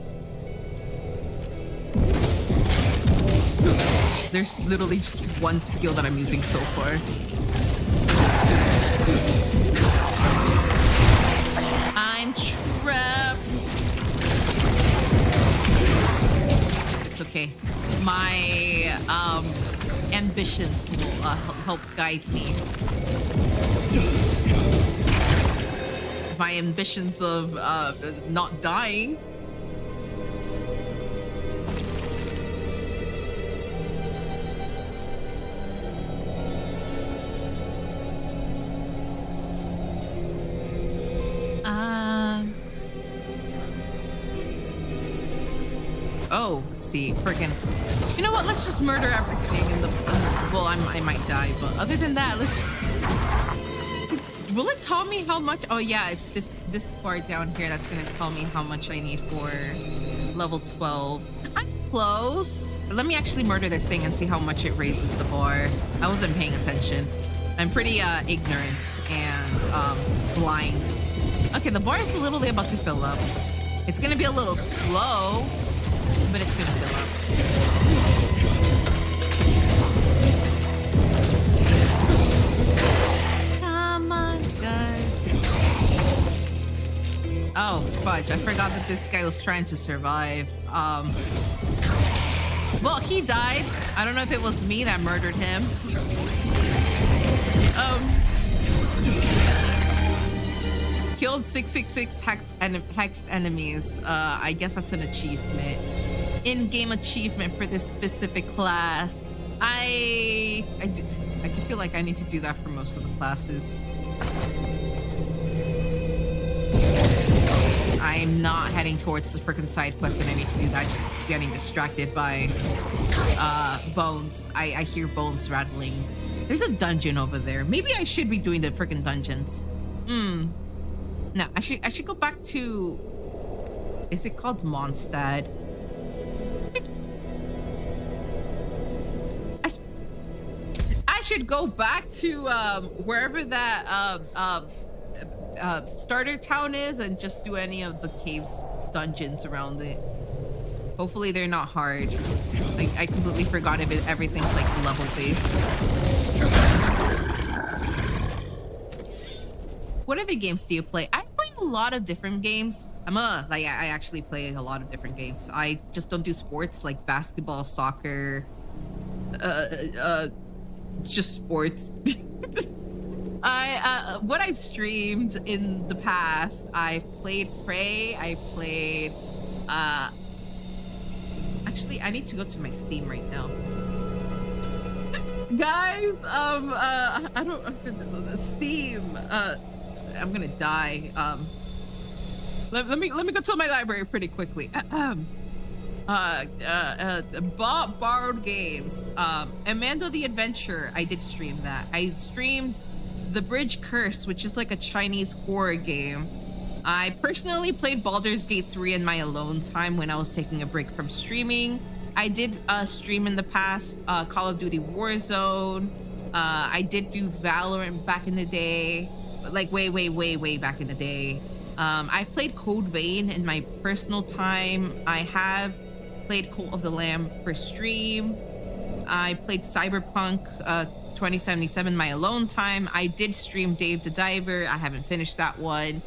There's literally just one skill that I'm using so far. I'm trapped. It's okay. My ambitions will help guide me. My ambitions of not dying. Oh, let's see, freaking. You know what? Let's just murder everything in the. Well, I might die, but other than that, let's. Will it tell me how much? Oh yeah, it's this far down here. That's gonna tell me how much I need for level 12. I'm close. Let me actually murder this thing and see how much it raises the bar. I wasn't paying attention. I'm pretty ignorant and blind. Okay, the bar is literally about to fill up. It's gonna be a little slow, but it's gonna fill up. Come on, guys. Oh, fudge. I forgot that this guy was trying to survive. Well, he died. I don't know if it was me that murdered him. Killed 666 hexed enemies. I guess that's an achievement. In-game achievement for this specific class. I do feel like I need to do that for most of the classes. I'm not heading towards the freaking side quest and I need to do that. Just getting distracted by bones. I hear bones rattling. There's a dungeon over there. Maybe I should be doing the freaking dungeons. No, I should go back to. Is it called Mondstadt? I should go back to wherever that starter town is and just do any of the caves dungeons around it. Hopefully they're not hard. Like I completely forgot if everything's like level based. What other games do you play? I play a lot of different games. I actually play a lot of different games. I just don't do sports like basketball, soccer, just sports. What I've streamed in the past, I've played Prey, I played, actually, I need to go to my Steam right now. Guys, I don't Steam. I'm gonna die. Let me go to my library pretty quickly. Borrowed games. Amanda the Adventure. I did stream that. I streamed The Bridge Curse, which is like a Chinese horror game. I personally played Baldur's Gate 3 in my alone time when I was taking a break from streaming. I did stream in the past Call of Duty Warzone. I did do Valorant back in the day, like way back in the day. I've played Code Vein in my personal time. I have played Cult of the Lamb for stream. I played Cyberpunk 2077 my alone time. I did stream Dave the Diver. I haven't finished that one.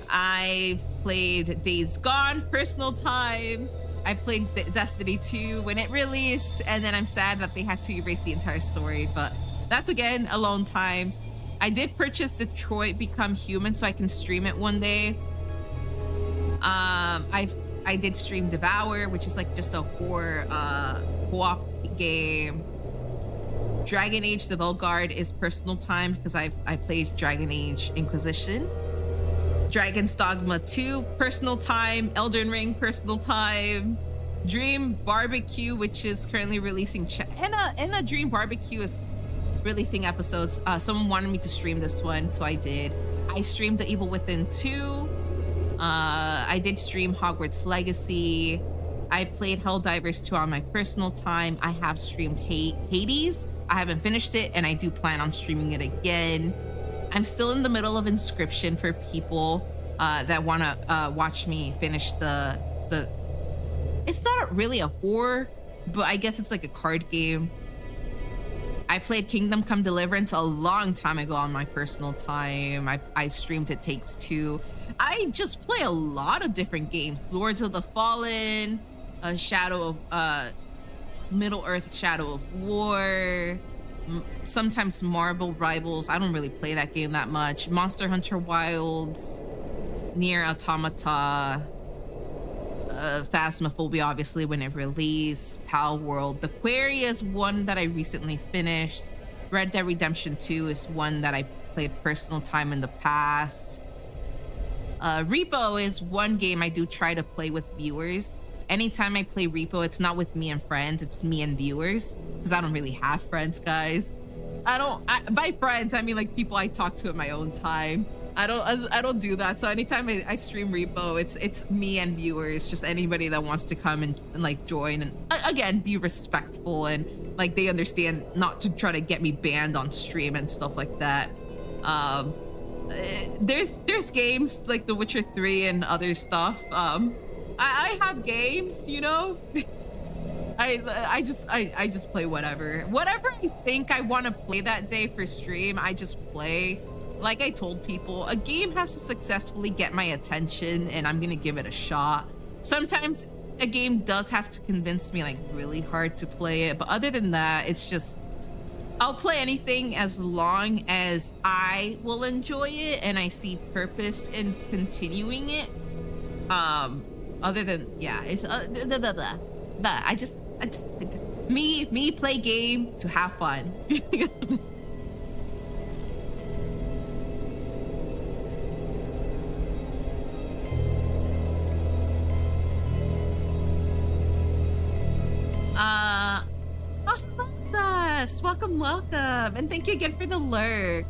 I played Days Gone personal time. I played Destiny 2 when it released, and then I'm sad that they had to erase the entire story, but that's again alone time. I did purchase Detroit Become Human so I can stream it one day. I did stream Devour, which is like just a horror co-op game. Dragon Age The Vanguard is personal time because I played Dragon Age Inquisition. Dragon's Dogma 2 personal time. Elden Ring personal time. Dream Barbecue, which is currently releasing Enna Dream Barbecue is releasing episodes. Someone wanted me to stream this one, so I did. I streamed The Evil Within 2. I did stream Hogwarts Legacy. I played Helldivers 2 on my personal time. I have streamed Hades. I haven't finished it, and I do plan on streaming it again. I'm still in the middle of Inscription for people that want to watch me finish the. It's not really a horror, but I guess it's like a card game. I played Kingdom Come Deliverance a long time ago on my personal time. I streamed It Takes Two. I just play a lot of different games. Lords of the Fallen, Shadow of Middle Earth, Shadow of War. Sometimes Marvel Rivals. I don't really play that game that much. Monster Hunter Wilds, Nier Automata, Phasmophobia, obviously, when it released, Pal World. The Quarry is one that I recently finished. Red Dead Redemption 2 is one that I played personal time in the past. Repo is one game I do try to play with viewers. Anytime I play Repo, it's not with me and friends, it's me and viewers, because I don't really have friends, guys. By friends, I mean like people I talk to in my own time. I don't do that. So anytime I stream Repo, it's me and viewers, just anybody that wants to come and like join and again be respectful and like they understand not to try to get me banned on stream and stuff like that. There's games like The Witcher 3 and other stuff. I have games, you know. I just play whatever I think I want to play that day for stream. I just play. Like I told people, a game has to successfully get my attention, and I'm gonna give it a shot. Sometimes a game does have to convince me like really hard to play it, but other than that, it's just I'll play anything as long as I will enjoy it and I see purpose in continuing it. Other than it's I just me play game to have fun. Welcome, and thank you again for the lurk.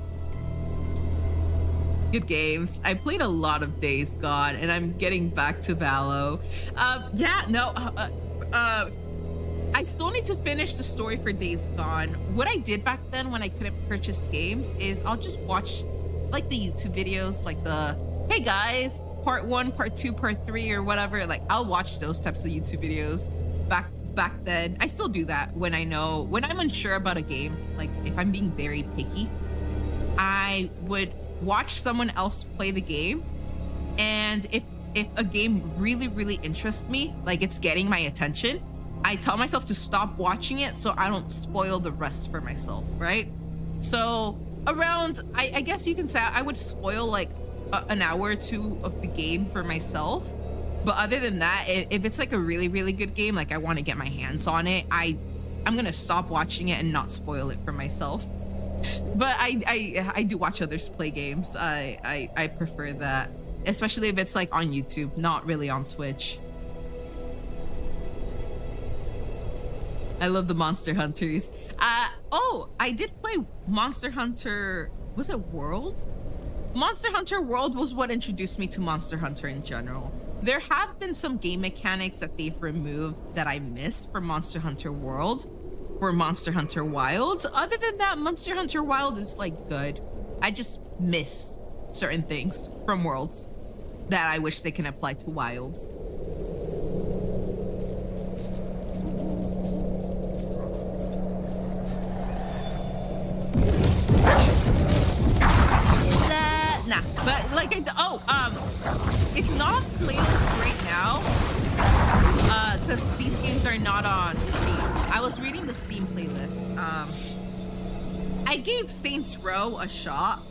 Good games. I played a lot of Days Gone, and I'm getting back to Valo. I still need to finish the story for Days Gone. What I did back then when I couldn't purchase games is I'll just watch like the YouTube videos, like the, hey guys, part 1, part 2, part 3, or whatever. Like I'll watch those types of YouTube videos back then. I still do that when I'm unsure about a game. Like if I'm being very picky, I would watch someone else play the game, and if a game really interests me, like it's getting my attention, I tell myself to stop watching it so I don't spoil the rest for myself, right? So around, I guess you can say I would spoil like an hour or two of the game for myself. But other than that, if it's like a really good game, like I want to get my hands on it, I I'm gonna stop watching it and not spoil it for myself. But I do watch others play games. I prefer that, especially if it's like on YouTube, not really on Twitch. I love the Monster Hunters. Oh, I did play Monster Hunter. Was it World? Monster Hunter World was what introduced me to Monster Hunter in general. There have been some game mechanics that they've removed that I missed from Monster Hunter World or Monster Hunter Wild. Other than that, Monster Hunter Wild is like good. I just miss certain things from Worlds that I wish they can apply to Wilds. Nah, but like it's not on the playlist right now because these games are not on Steam. I was reading the Steam playlist. I gave Saints Row a shot.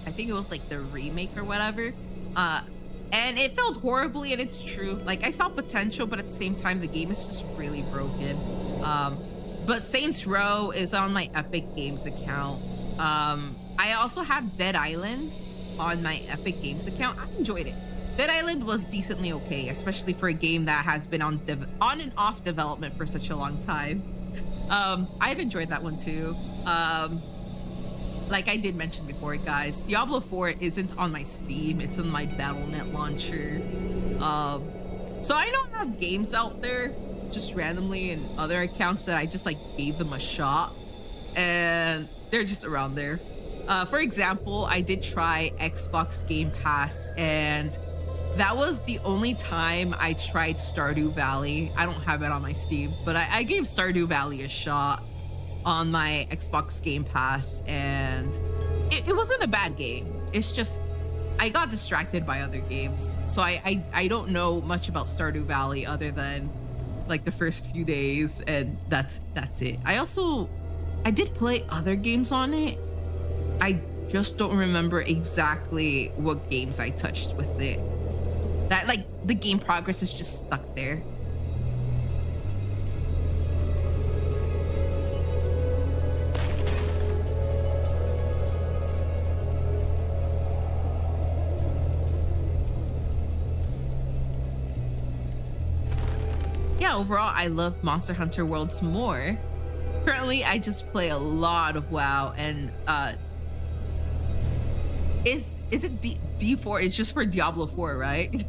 I think it was like the remake or whatever. And it felt horribly, and it's true. Like, I saw potential, but at the same time, the game is just really broken. But Saints Row is on my Epic Games account. I also have Dead Island on my Epic Games account. I enjoyed it. Dead Island was decently okay, especially for a game that has been on and off development for such a long time. I've enjoyed that one too. Like I did mention before, guys, Diablo 4 isn't on my Steam. It's on my Battle.net launcher. So I don't have games out there just randomly in other accounts that I just like gave them a shot, and they're just around there. For example, I did try Xbox Game Pass, and that was the only time I tried Stardew Valley. I don't have it on my Steam, but I gave Stardew Valley a shot on my Xbox Game Pass, and it wasn't a bad game. It's just I got distracted by other games, so I don't know much about Stardew Valley other than like the first few days, and that's it. I did play other games on it. I just don't remember exactly what games I touched with it. That like the game progress is just stuck there. Yeah, overall, I love Monster Hunter Worlds more. Currently, I just play a lot of WoW, and is it D4? It's just for Diablo 4, right?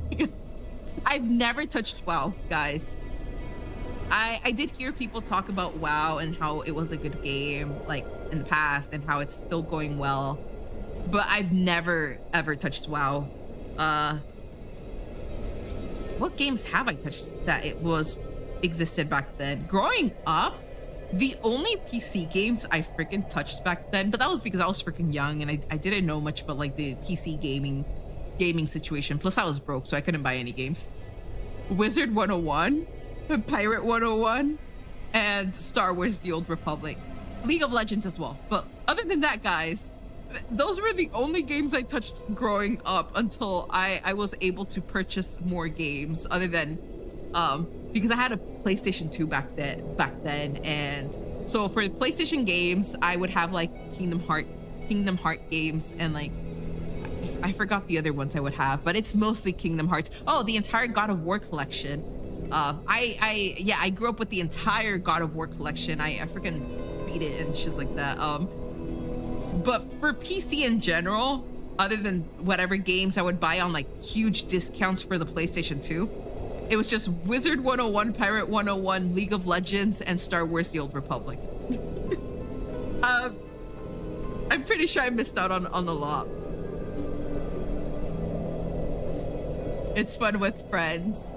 I've never touched WoW, guys. I did hear people talk about WoW and how it was a good game, like in the past, and how it's still going well, but I've never ever touched WoW. What games have I touched that existed back then? Growing up, the only PC games I freaking touched back then, but that was because I was freaking young and I didn't know much about like the PC gaming situation. Plus I was broke, so I couldn't buy any games. Wizard 101, Pirate 101, and Star Wars The Old Republic. League of Legends as well. But other than that, guys, those were the only games I touched growing up until I was able to purchase more games other than because I had a PlayStation 2 back then, and so for PlayStation games I would have like Kingdom Heart games, and like I forgot the other ones I would have, but it's mostly Kingdom Hearts. Oh, the entire God of War collection. I grew up with the entire God of War collection. I freaking beat it and shit like that. But for PC in general, other than whatever games I would buy on like huge discounts for the PlayStation 2, it was just Wizard 101, Pirate 101, League of Legends, and Star Wars The Old Republic. I'm pretty sure I missed out on a lot. It's fun with friends.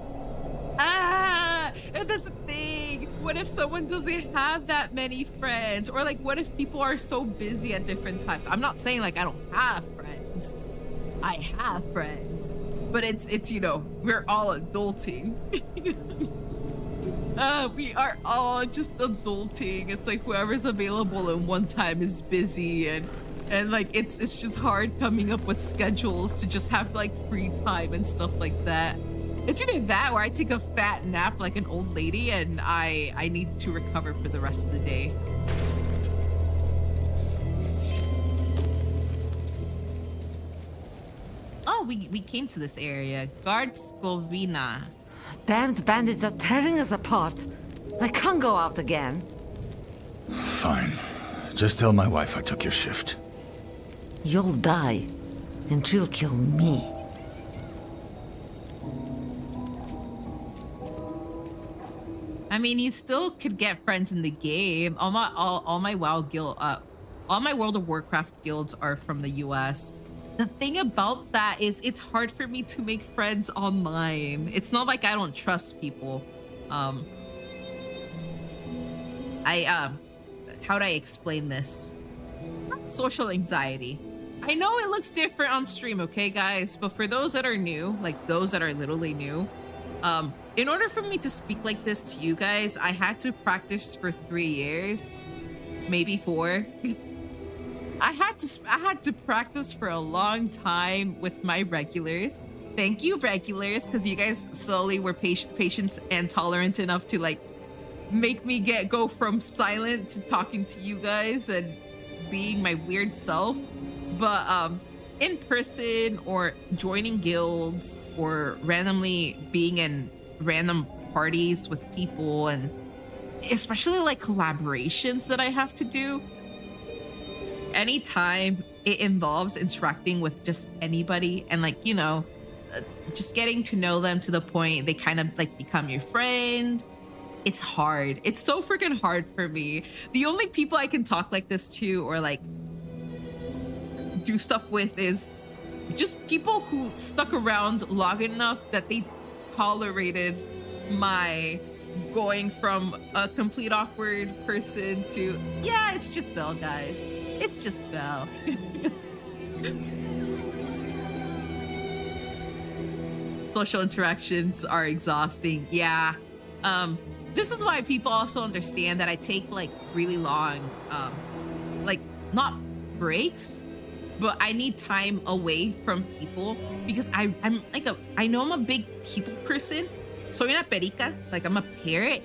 And that's the thing. What if someone doesn't have that many friends? Or like, what if people are so busy at different times? I'm not saying like I don't have friends. I have friends. But it's you know, we're all adulting. We are all just adulting. It's like whoever's available in one time is busy, and like it's just hard coming up with schedules to just have like free time and stuff like that. It's either that or I take a fat nap like an old lady and I need to recover for the rest of the day. Oh, we came to this area. Guard Skovina. Damned bandits are tearing us apart. I can't go out again. Fine. Just tell my wife I took your shift. You'll die, and she'll kill me. I mean, you still could get friends in the game. All my WoW guild, all my World of Warcraft guilds are from the US. The thing about that is it's hard for me to make friends online. It's not like I don't trust people. How do I explain this? Social anxiety. I know it looks different on stream, okay, guys? But for those that are new, like those that are literally new, in order for me to speak like this to you guys, I had to practice for 3 years, maybe 4. I had to practice for a long time with my regulars. Thank you, regulars, because you guys slowly were patient and tolerant enough to like make me go from silent to talking to you guys and being my weird self. But in person or joining guilds or randomly being in random parties with people, and especially like collaborations that I have to do, anytime it involves interacting with just anybody and like, you know, just getting to know them to the point they kind of like become your friend, it's hard. It's so freaking hard for me. The only people I can talk like this to or like do stuff with is just people who stuck around long enough that they tolerated my going from a complete awkward person to, yeah, it's just Belle, guys. It's just Belle. Social interactions are exhausting. Yeah. This is why people also understand that I take like really long, like not breaks, but I need time away from people because I'm like I know I'm a big people person. Soy una perica, like I'm a parrot.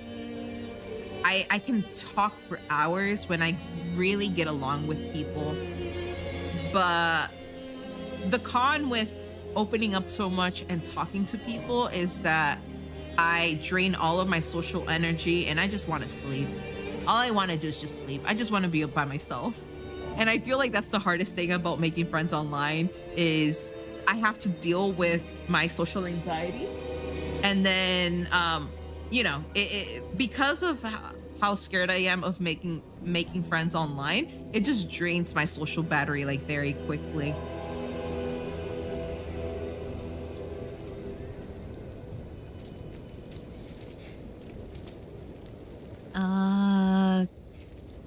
I can talk for hours when I really get along with people. But the con with opening up so much and talking to people is that I drain all of my social energy and I just want to sleep. All I want to do is just sleep. I just want to be by myself. And I feel like that's the hardest thing about making friends online is I have to deal with my social anxiety. And then, you know, because of how scared I am of making friends online, it just drains my social battery like very quickly.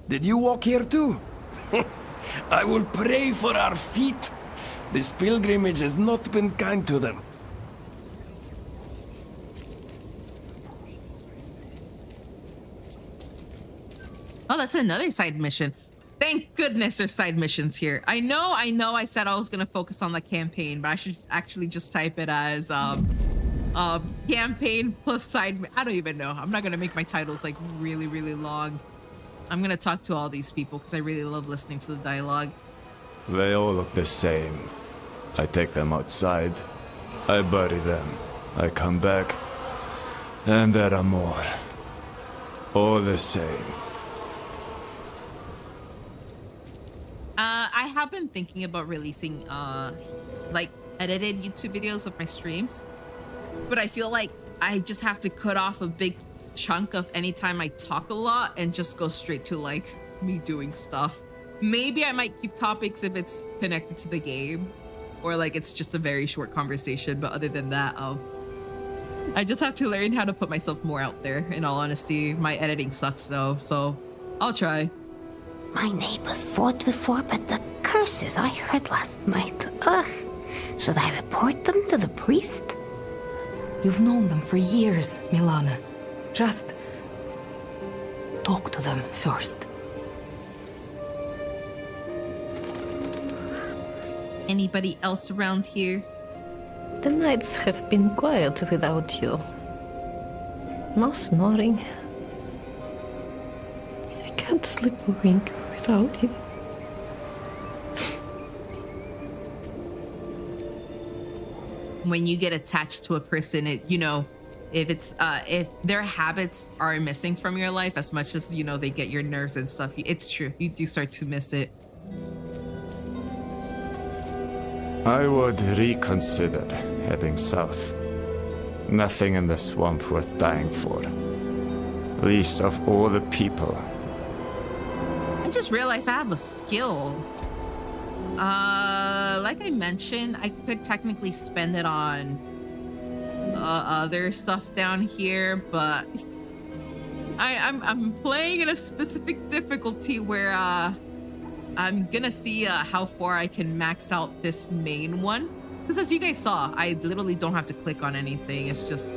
Did you walk here too? I will pray for our feet. This pilgrimage has not been kind to them. Oh, that's another side mission. Thank goodness there's side missions here. I know I said I was gonna focus on the campaign, but I should actually just type it as campaign plus side. I don't even know. I'm not gonna make my titles like really, really long. I'm gonna talk to all these people because I really love listening to the dialogue. They all look the same. I take them outside. I bury them. I come back. And there are more. All the same. I have been thinking about releasing like edited YouTube videos of my streams, but I feel like I just have to cut off a big chunk of any time I talk a lot and just go straight to like me doing stuff. Maybe I might keep topics if it's connected to the game or like it's just a very short conversation, but other than that, I just have to learn how to put myself more out there. In all honesty, my editing sucks though, so I'll try. My neighbors fought before, but the curses I heard last night. Ugh. Should I report them to the priest? You've known them for years, Milana. Just talk to them first. Anybody else around here? The nights have been quiet without you. No snoring. I can't sleep a wink without him. When you get attached to a person, if their habits are missing from your life as much as they get your nerves and stuff, it's true, you do start to miss it. I would reconsider heading south. Nothing in the swamp worth dying for. Least of all the people. I just realized I have a skill. Like I mentioned, I could technically spend it on other stuff down here, but I'm playing in a specific difficulty where I'm gonna see how far I can max out this main one, because as you guys saw, I literally don't have to click on anything. It's just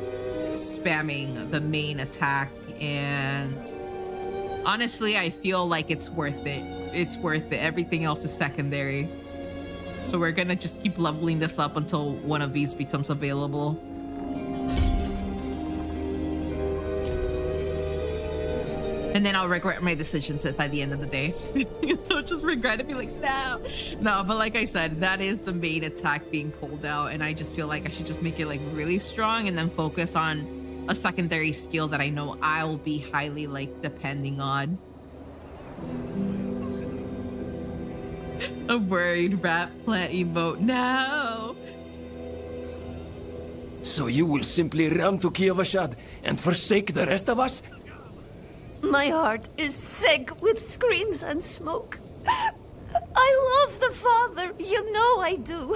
spamming the main attack, and honestly I feel like it's worth it. It's worth it. Everything else is secondary. So we're gonna just keep leveling this up until one of these becomes available. And then I'll regret my decisions by the end of the day. I'll just regret it, be like, no. But like I said, that is the main attack being pulled out, and I just feel like I should just make it like really strong and then focus on a secondary skill that I know I'll be highly like depending on. A worried rat plant emote. No. So you will simply run to Kievashad and forsake the rest of us? My heart is sick with screams and smoke. I love the father, you know I do.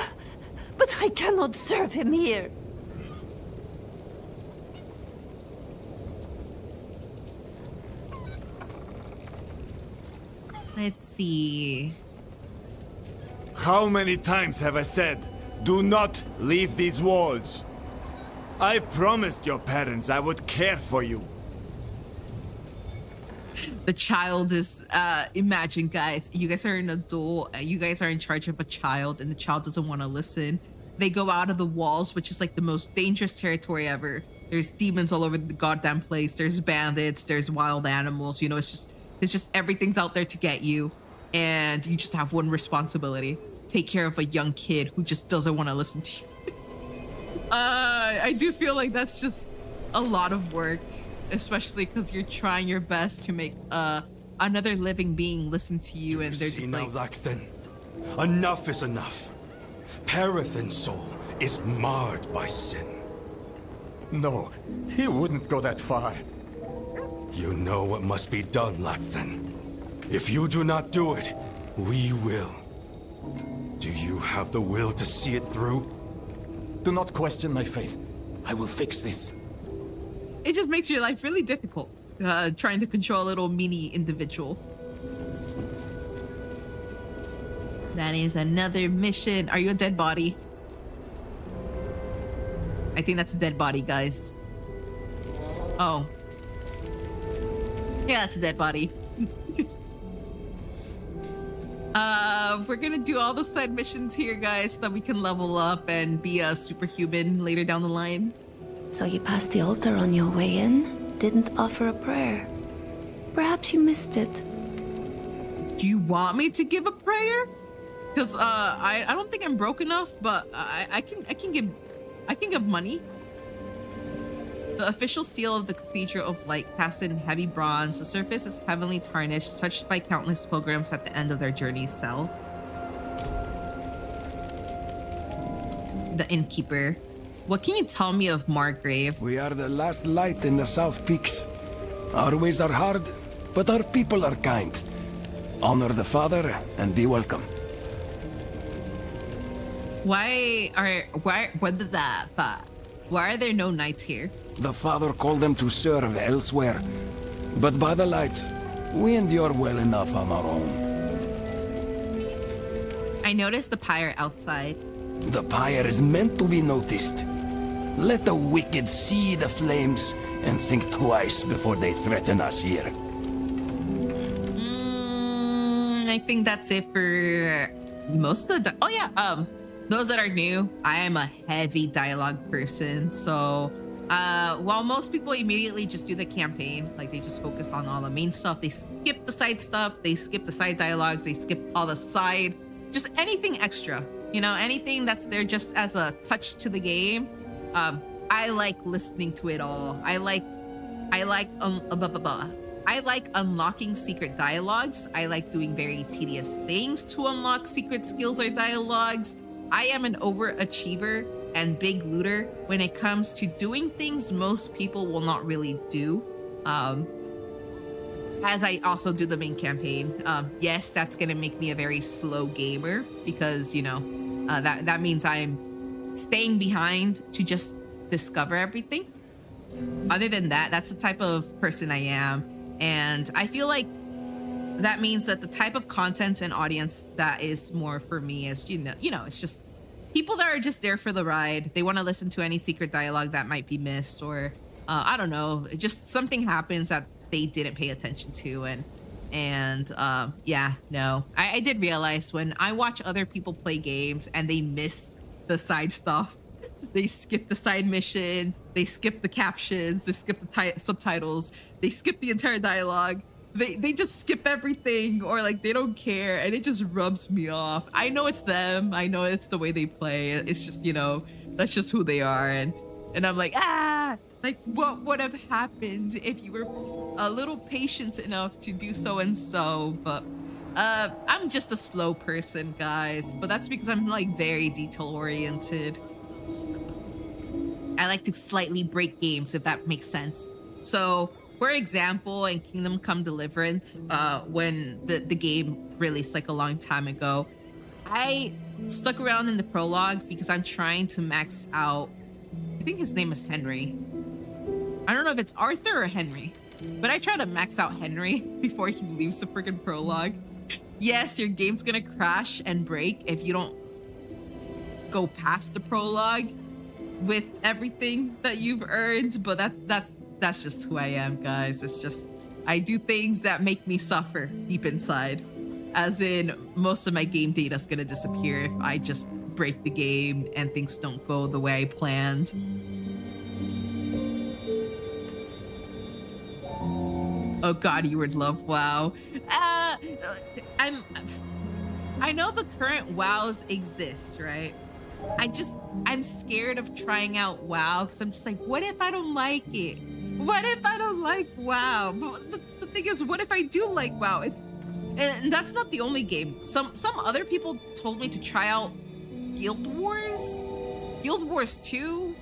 But I cannot serve him here. Let's see. How many times have I said, do not leave these walls? I promised your parents I would care for you. The child is, imagine guys, you guys are an adult, you guys are in charge of a child, and the child doesn't want to listen. They go out of the walls, which is like the most dangerous territory ever. There's demons all over the goddamn place. There's bandits, there's wild animals, it's just everything's out there to get you. And you just have one responsibility: take care of a young kid who just doesn't want to listen to you. I do feel like that's just a lot of work, especially because you're trying your best to make another living being listen to you, and they're just like, Lakthan, enough is enough. Parathin's soul is marred by sin. No, he wouldn't go that far. You know what must be done, Lakthan. If you do not do it, we will. Do you have the will to see it through? Do not question my faith. I will fix this. it just makes your life really difficult, trying to control a little mini individual. That is another mission. Are you a dead body? I think that's a dead body, guys. Oh. Yeah, that's a dead body. We're gonna do all those side missions here, guys, so that we can level up and be a superhuman later down the line. So you passed the altar on your way in? Didn't offer a prayer? Perhaps you missed it. Do you want me to give a prayer? Because I don't think I'm broke enough, but I can give money. The official seal of the Cathedral of Light, cast in heavy bronze. The surface is heavily tarnished, touched by countless pilgrims at the end of their journey south. The innkeeper. What can you tell me of Margrave? We are the last light in the South Peaks. Our ways are hard, but our people are kind. Honor the Father and be welcome. Why are there no knights here? The Father called them to serve elsewhere. But by the light, we endure well enough on our own. I noticed the pyre outside. The pyre is meant to be noticed. Let the wicked see the flames and think twice before they threaten us here. I think that's it for most of the... Oh yeah, those that are new, I am a heavy dialogue person. So while most people immediately just do the campaign, like they just focus on all the main stuff, they skip the side stuff, they skip the side dialogues, they skip all the side, just anything extra, you know, anything that's there just as a touch to the game. I like listening to it all. I like unlocking secret dialogues. I like doing very tedious things to unlock secret skills or dialogues. I am an overachiever and big looter when it comes to doing things most people will not really do. As I also do the main campaign. Yes, that's gonna make me a very slow gamer because, you know, that means I'm staying behind to just discover everything. Other than that, that's the type of person I am. And I feel like that means that the type of content and audience that is more for me is, you know, it's just people that are just there for the ride. They want to listen to any secret dialogue that might be missed, or I don't know, just something happens that they didn't pay attention to. And yeah, no, I did realize when I watch other people play games and they miss the side stuff, they skip the side mission, they skip the captions, they skip the subtitles, they skip the entire dialogue. They just skip everything, or like they don't care, and it just rubs me off. I know it's them. I know it's the way they play. It's just, you know, that's just who they are. And I'm like, like what would have happened if you were a little patient enough to do so and so. But I'm just a slow person, guys. But that's because I'm like very detail oriented. I like to slightly break games, if that makes sense. So, for example, in Kingdom Come Deliverance, when the game released like a long time ago, I stuck around in the prologue because I'm trying to max out, I think his name is Henry. I don't know if it's Arthur or Henry, but I try to max out Henry before he leaves the freaking prologue. Yes, your game's gonna crash and break if you don't go past the prologue with everything that you've earned, but that's just who I am, guys. It's just, I do things that make me suffer deep inside. As in, most of my game data is gonna disappear if I just break the game and things don't go the way I planned. Oh god, you would love WoW. I know the current WoWs exist, right? I'm scared of trying out WoW because I'm just like, what if I don't like it? What if I don't like WoW? But the thing is, what if I do like WoW? And that's not the only game. Some other people told me to try out Guild Wars 2.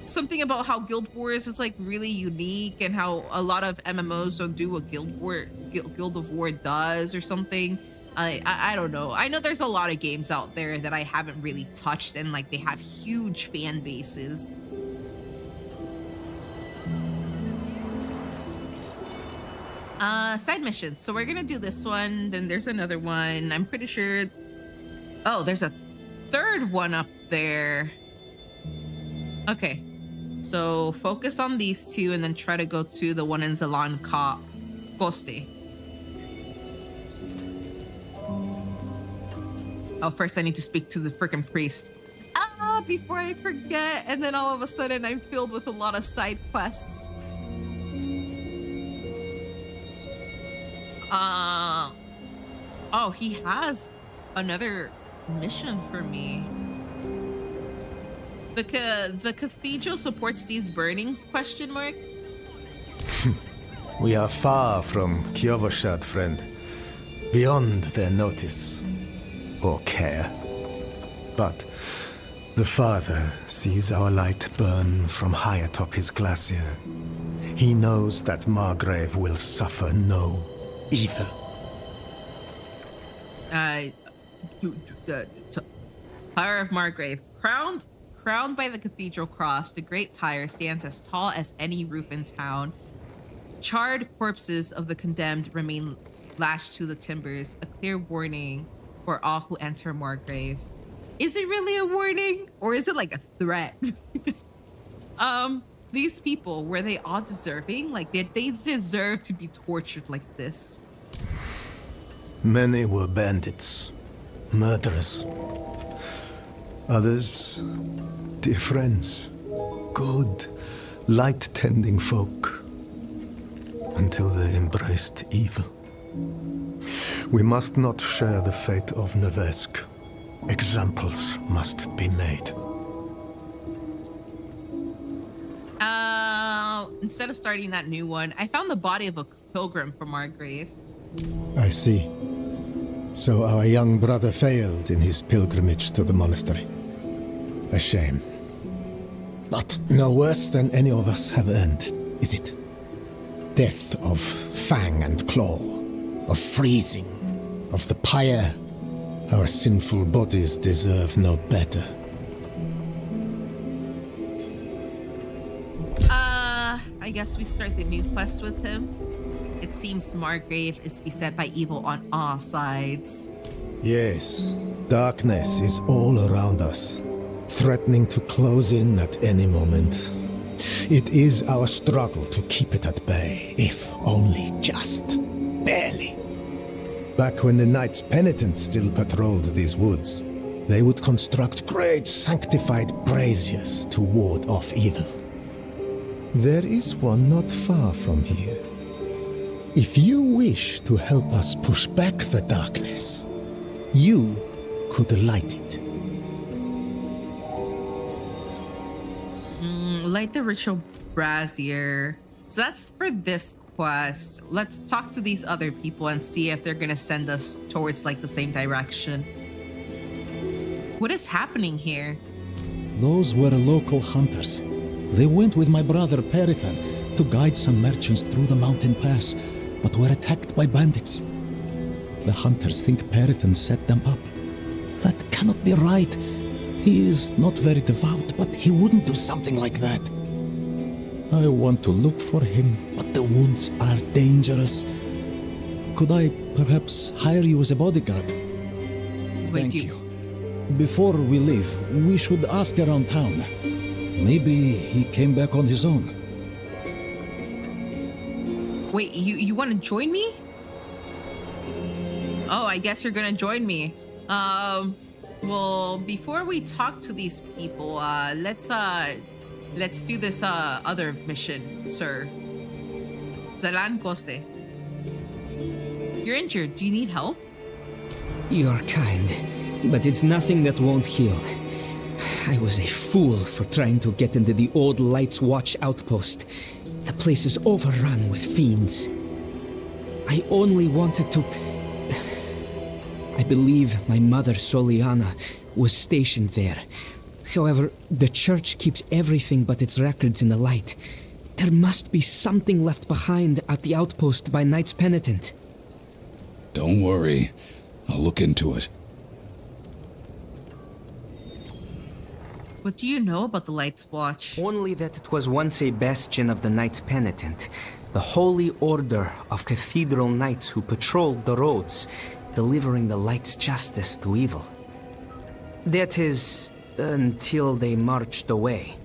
Something about how Guild Wars is like really unique and how a lot of MMOs don't do what Guild of War does or something. I don't know. I know there's a lot of games out there that I haven't really touched, and like they have huge fan bases. Side missions. So we're gonna do this one, then there's another one. I'm pretty sure. Oh, there's a third one up there. Okay. So focus on these two and then try to go to the one in Zelan Coste. Oh, first I need to speak to the freaking priest. Before I forget, and then all of a sudden I'm filled with a lot of side quests. Oh, he has another mission for me. The cathedral supports these burnings, question mark? We are far from Kyovoshad, friend. Beyond their notice. Or care. But the Father sees our light burn from high atop his glacier. He knows that Margrave will suffer no evil. Pyre of Margrave. Crowned by the cathedral cross, the great pyre stands as tall as any roof in town. Charred corpses of the condemned remain lashed to the timbers, a clear warning for all who enter Margrave. Is it really a warning, or is it like a threat? These people, were they all deserving? Like, they deserve to be tortured like this. Many were bandits, murderers. Others, dear friends, good, light-tending folk, until they embraced evil. We must not share the fate of Nevesk. Examples must be made. Instead of starting that new one, I found the body of a pilgrim from our grave. I see. So our young brother failed in his pilgrimage to the monastery. A shame. But no worse than any of us have earned, is it? Death of fang and claw, of freezing, of the pyre. Our sinful bodies deserve no better. I guess we start the new quest with him. It seems Margrave is beset by evil on all sides. Yes, darkness is all around us, threatening to close in at any moment. It is our struggle to keep it at bay, if only just barely. Back when the Knights Penitent still patrolled these woods, they would construct great sanctified braziers to ward off evil. There is one not far from here. If you wish to help us push back the darkness, you could light it. Light the ritual brazier. So that's for this quest. Let's talk to these other people and see if they're gonna send us towards like the same direction. What is happening here? Those were local hunters. They went with my brother Perithan to guide some merchants through the mountain pass, but were attacked by bandits. The hunters think Perithan set them up. That cannot be right. He is not very devout, but he wouldn't do something like that. I want to look for him, but the woods are dangerous. Could I perhaps hire you as a bodyguard? Thank you. Before we leave, we should ask around town. Maybe he came back on his own. Wait, you want to join me? Oh, I guess you're gonna join me. Well, before we talk to these people, let's do this other mission, sir. Zalan Coste. You're injured. Do you need help? You're kind, but it's nothing that won't heal. I was a fool for trying to get into the old Lights Watch outpost. The place is overrun with fiends. I only wanted to... I believe my mother, Soliana, was stationed there. However, the church keeps everything but its records in the light. There must be something left behind at the outpost by Knights Penitent. Don't worry. I'll look into it. What do you know about the Lights Watch? Only that it was once a bastion of the Knights Penitent, the holy order of cathedral knights who patrolled the roads, delivering the light's justice to evil. That is, until they marched away.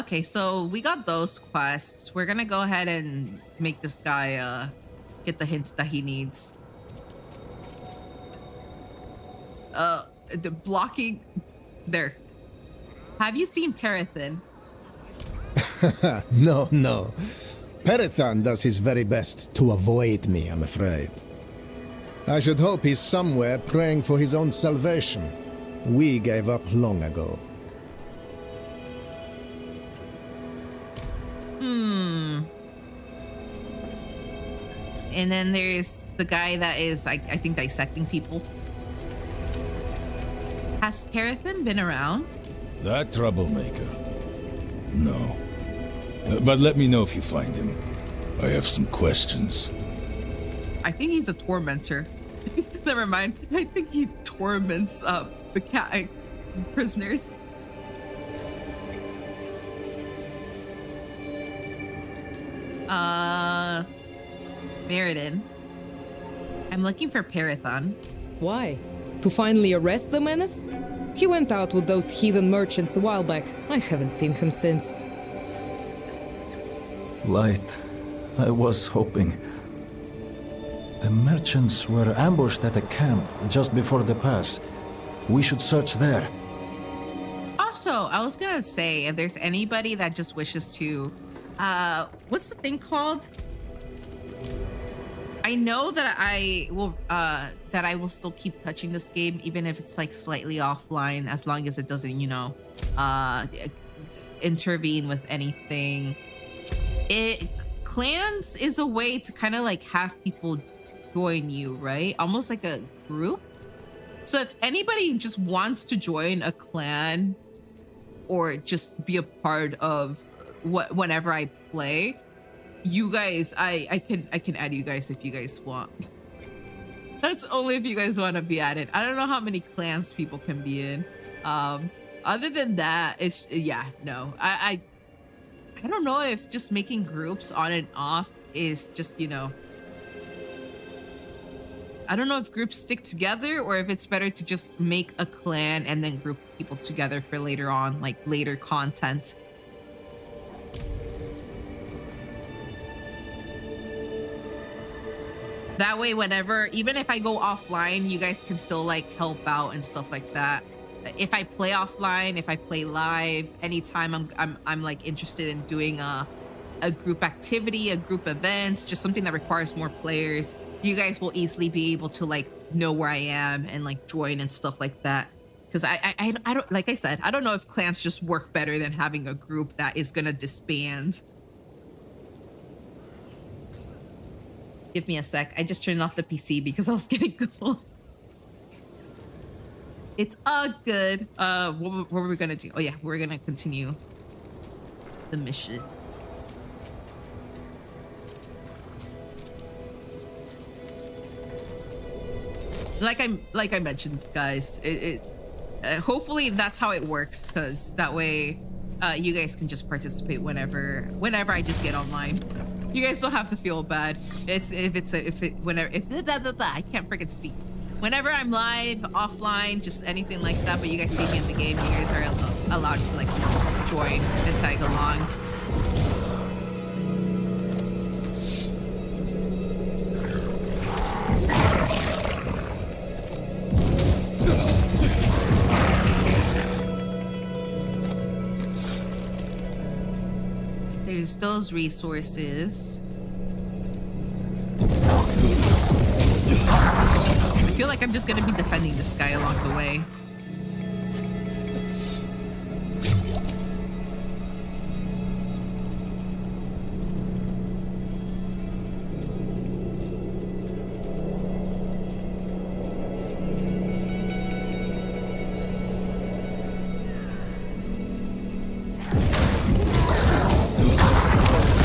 Okay, so we got those quests. We're gonna go ahead and make this guy get the hints that he needs. The blocking there. Have you seen Perithan? No. Perithan does his very best to avoid me, I'm afraid. I should hope he's somewhere praying for his own salvation. We gave up long ago. And then there's the guy that is, I think, dissecting people. Has Perithan been around? That troublemaker? No. But let me know if you find him. I have some questions. I think he's a tormentor. Never mind. I think he torments the cat prisoners. Meriden. I'm looking for Perithan. Why? To finally arrest the menace? He went out with those heathen merchants a while back. I haven't seen him since. Light. I was hoping. The merchants were ambushed at a camp just before the pass. We should search there. Also, I was gonna say, if there's anybody that just wishes to, what's the thing called? I know that I will still keep touching this game, even if it's like slightly offline, as long as it doesn't, you know, intervene with anything. Clans is a way to kind of like have people join you, right? Almost like a group. So if anybody just wants to join a clan or just be a part of whenever I play, you guys, I can add you guys if you guys want. That's only if you guys want to be added. I don't know how many clans people can be in. Other than that, it's no. I don't know if just making groups on and off is just, you know, I don't know if groups stick together or if it's better to just make a clan and then group people together for later on, like later content. That way, whenever, even if I go offline, you guys can still like help out and stuff like that. If I play offline, if I play live, anytime I'm like interested in doing a group activity, a group event, just something that requires more players, you guys will easily be able to like know where I am and like join and stuff like that. Because I don't, like I said, I don't know if clans just work better than having a group that is gonna disband. Give me a sec. I just turned off the PC because I was getting cold. It's all good. What were we gonna do? Oh yeah, we're gonna continue the mission. Like I mentioned, guys, hopefully that's how it works, because that way you guys can just participate whenever I just get online. You guys don't have to feel bad. I can't freaking speak. Whenever I'm live, offline, just anything like that, but you guys see me in the game, you guys are allowed to like just join and tag along. There's those resources. I feel like I'm just gonna be defending this guy along the way.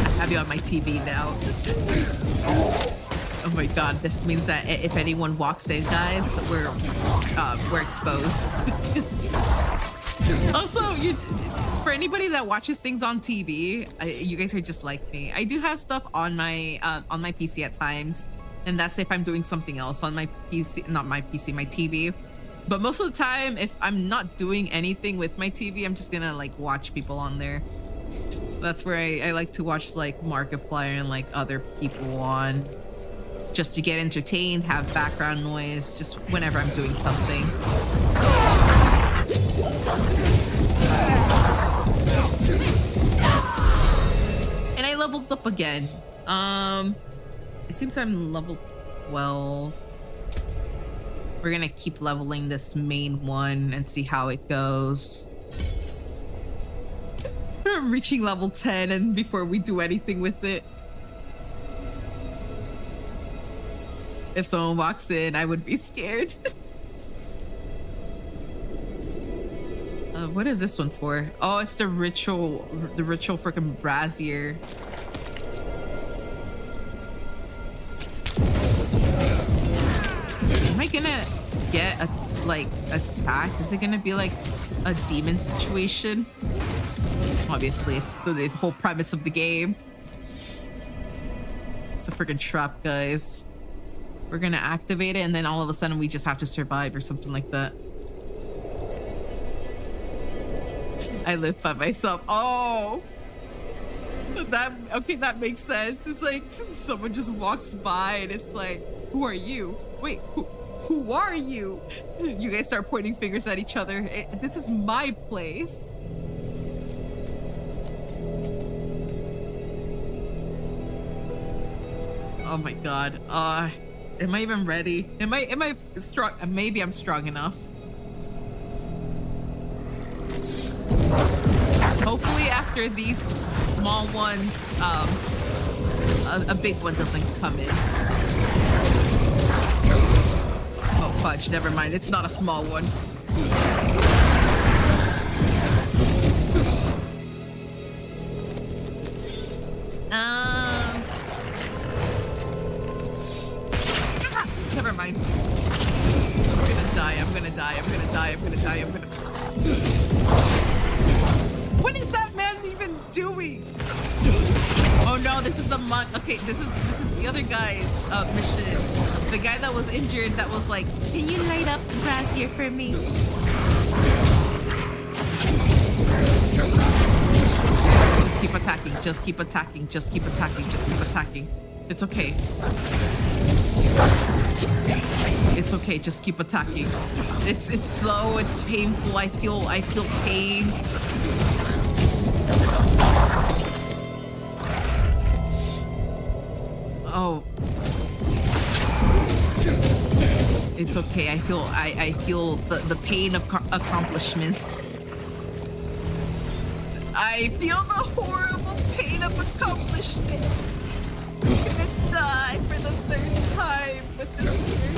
I have you on my TV now. Oh my god, this means that if anyone walks in, guys, we're exposed. Also, for anybody that watches things on TV, you guys are just like me. I do have stuff on my PC at times, and that's if I'm doing something else on my PC, not my PC, my TV. But most of the time, if I'm not doing anything with my TV, I'm just gonna like watch people on there. That's where I like to watch like Markiplier and like other people on, just to get entertained, have background noise, just whenever I'm doing something. And I leveled up again. It seems I'm level 12. We're gonna keep leveling this main one and see how it goes. I'm reaching level 10 and before we do anything with it. If someone walks in, I would be scared. What is this one for? Oh, it's the ritual freaking brazier. Am I gonna get attacked? Is it gonna be like a demon situation? Obviously, it's the whole premise of the game. It's a freaking trap, guys. We're gonna activate it and then all of a sudden we just have to survive or something like that. I live by myself. Oh, that makes sense. It's like someone just walks by and it's like, who are you? Wait, Who are you? You guys start pointing fingers at each other. This is my place. Oh my god. Am I even ready? Am I strong? Maybe I'm strong enough. Hopefully after these small ones, a big one doesn't come in. Oh fudge, never mind. It's not a small one. Never mind. I'm gonna die, I'm gonna die, I'm gonna die, I'm gonna die, I'm gonna... What is that man even doing? Oh no, this is the okay, this is the other guy's mission. The guy that was injured that was like, can you light up the grass here for me? Just keep attacking, just keep attacking, just keep attacking, just keep attacking. It's okay. It's okay, just keep attacking. It's slow, it's painful. I feel pain. Oh. It's okay. I feel the pain of accomplishment. I feel the horrible pain of accomplishment. I'm gonna die for the third time with this character.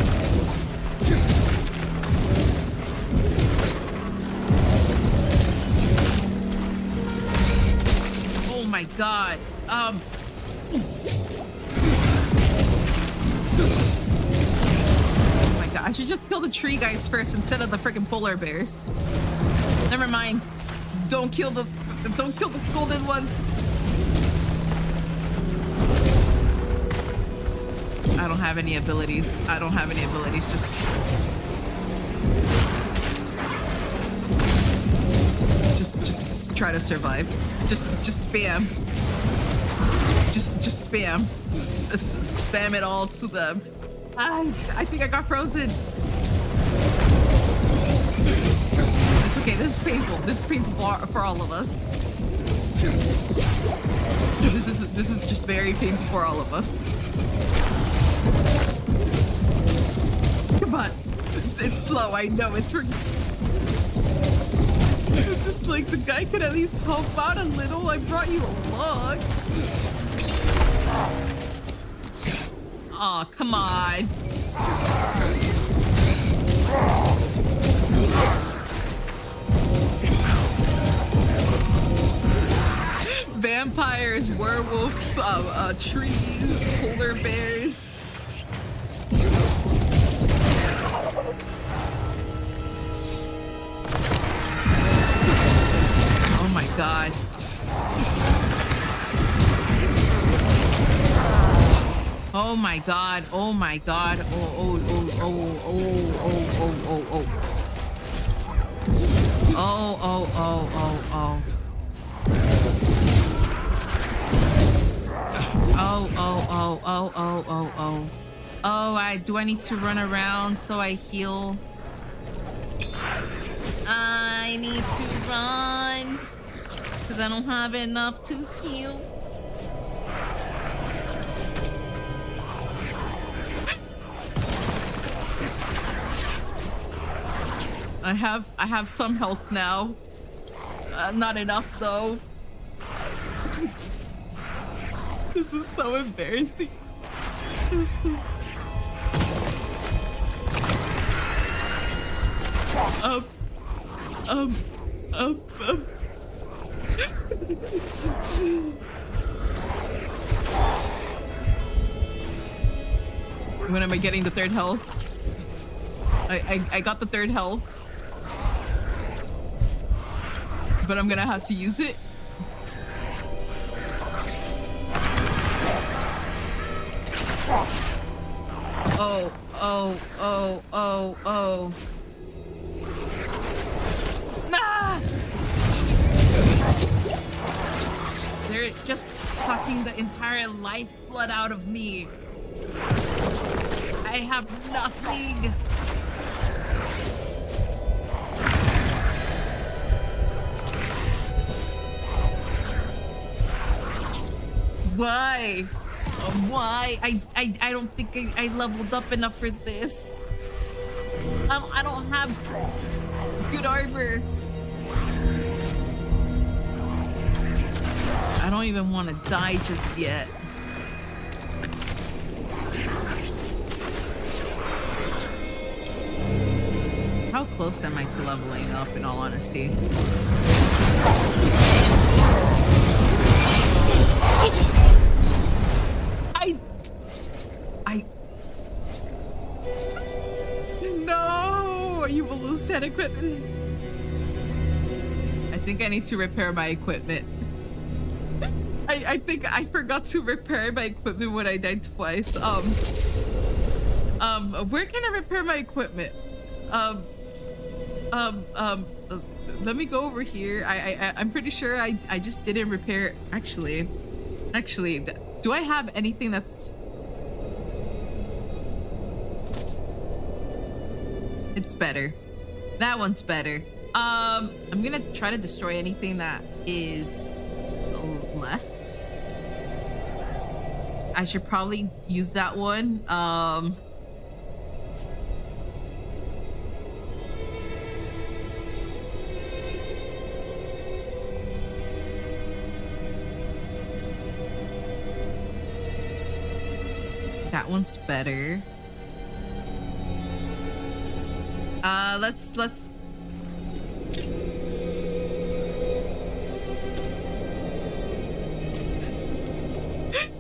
Oh my god. Oh my god. I should just kill the tree guys first instead of the freaking polar bears. Never mind. Don't kill the golden ones. I don't have any abilities. I don't have any abilities. Just try to survive. Just spam. Just spam. Spam it all to them. I think I got frozen. It's okay. This is painful. This is painful for all of us. This is just very painful for all of us. Come on. It's slow. I know it's just like the guy could at least help out a little. I brought you along. Oh, come on. Vampires, werewolves, trees, polar bears. Oh my god. Oh my god. Oh my god. Oh. Do I need to run around so I heal? I need to run because I don't have enough to heal. I have some health now. Not enough though. This is so embarrassing. When am I getting the third health? I got the third health. But I'm gonna have to use it. Oh. Nah! They're just sucking the entire lifeblood out of me. I have nothing. Why? Why? I don't think I leveled up enough for this. I don't have good armor. I don't even want to die just yet. How close am I to leveling up, in all honesty? No! You will lose 10 equipment. I think I need to repair my equipment. I think I forgot to repair my equipment when I died twice. Where can I repair my equipment? Let me go over here. I'm pretty sure I just didn't repair. Actually, do I have anything that's... It's better. That one's better. I'm gonna try to destroy anything that is less. I should probably use that one. That one's better. Let's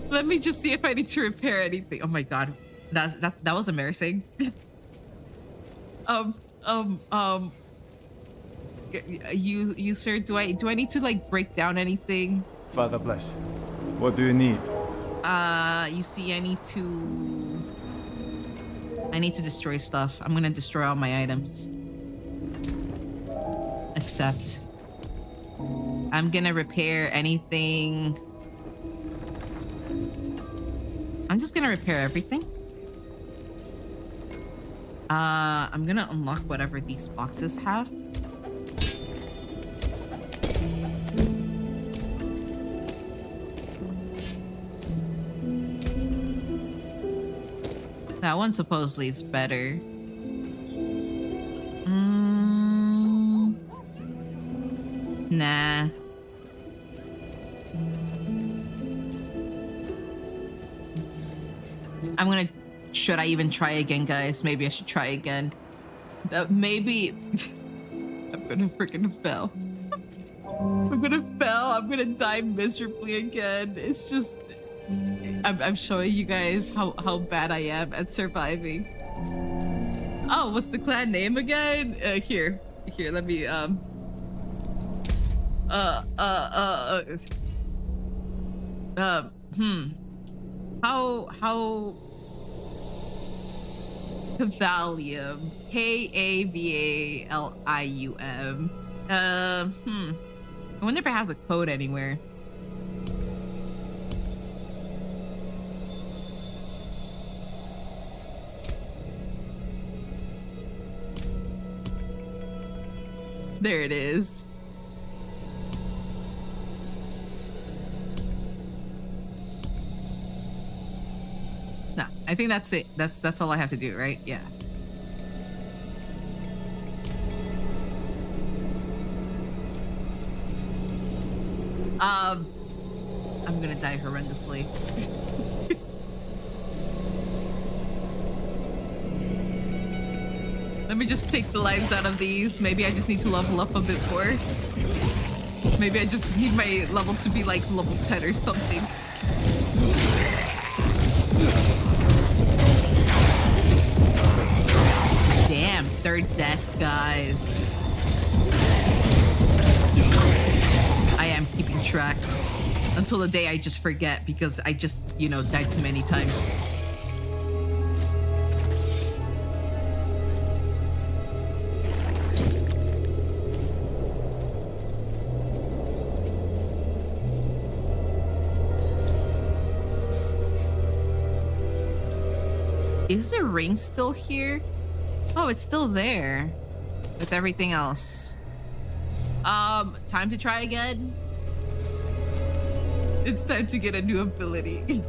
let me just see if I need to repair anything. Oh my god. That was embarrassing. You sir, do I need to like break down anything? Father bless. What do you need? You see, I need to destroy stuff. I'm gonna destroy all my items. Except I'm gonna repair anything. I'm just gonna repair everything. I'm gonna unlock whatever these boxes have. That one supposedly is better. Nah. I'm gonna... Should I even try again, guys? Maybe I should try again. Maybe... I'm gonna freaking fail. I'm gonna fail. I'm gonna die miserably again. It's just... I'm showing you guys how bad I am at surviving. Oh, what's the clan name again? Here, let me, how Kavalium. K-A-V-A-L-I-U-M. I wonder if it has a code anywhere. There it is. No, I think that's it. That's all I have to do, right? Yeah. I'm gonna die horrendously. Let me just take the lives out of these. Maybe I just need to level up a bit more. Maybe I just need my level to be like level 10 or something. Damn, third death, guys. I am keeping track until the day I just forget because I just, you know, died too many times. Is the ring still here? Oh, it's still there with everything else. Time to try again. It's time to get a new ability.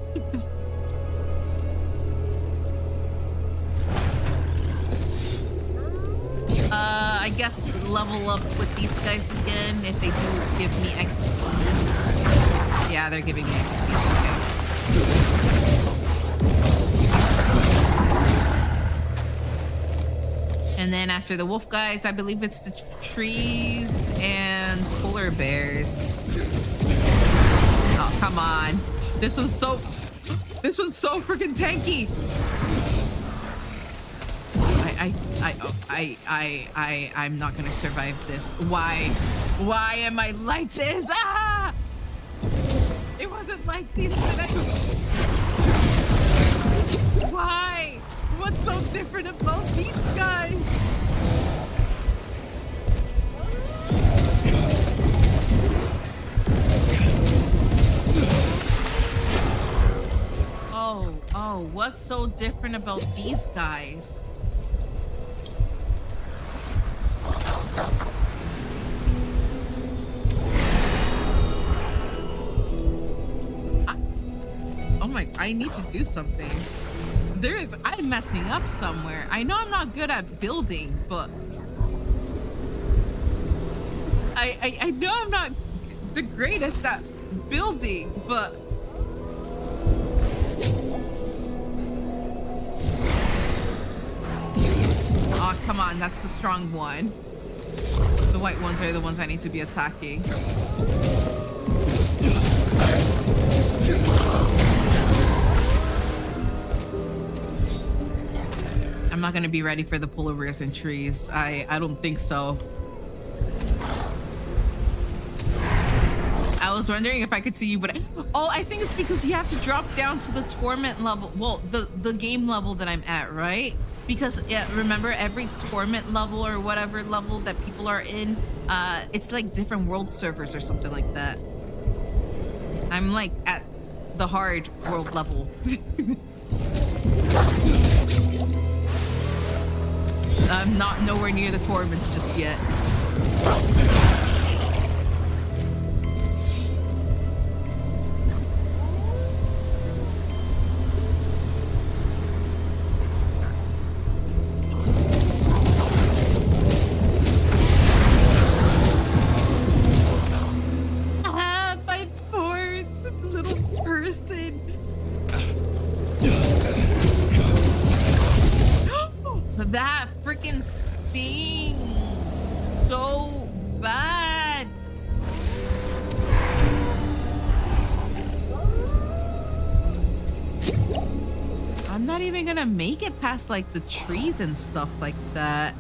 I guess level up with these guys again if they do give me XP. Yeah, they're giving me XP. Okay. And then after the wolf guys, I believe it's the trees and polar bears. Oh, come on. This one's so freaking tanky. I'm not gonna survive this. Why am I like this? Ah! It wasn't like this today. Why? What's so different about these guys? Oh, what's so different about these guys? I need to do something. I'm messing up somewhere. I know I'm not good at building, but I know I'm not the greatest at building, but oh, come on, that's the strong one. The white ones are the ones I need to be attacking. I'm not gonna be ready for the polar bears and trees. I don't think so. I was wondering if I could see you, but I think it's because you have to drop down to the torment level. Well, the game level that I'm at, right? Because remember, every torment level or whatever level that people are in, it's like different world servers or something like that. I'm like at the hard world level. I'm not nowhere near the torments just yet. My poor little person. That freaking stings so bad. I'm not even gonna make it past like the trees and stuff like that.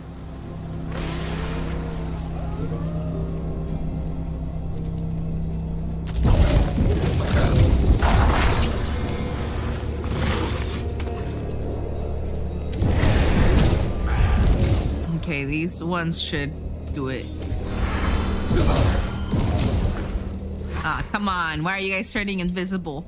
Okay, these ones should do it. Ah, come on. Why are you guys turning invisible?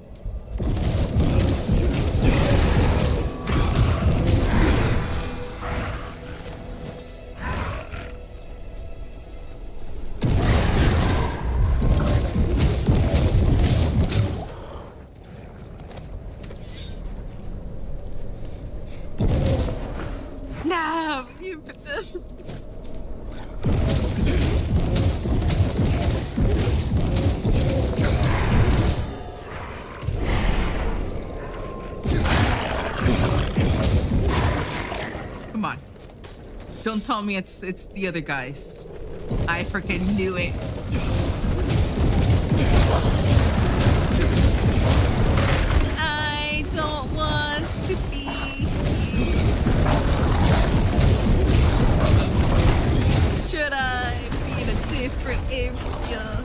No, you. Come on. Don't tell me it's the other guys. I freaking knew it. I don't want to be here. Should I be in a different area?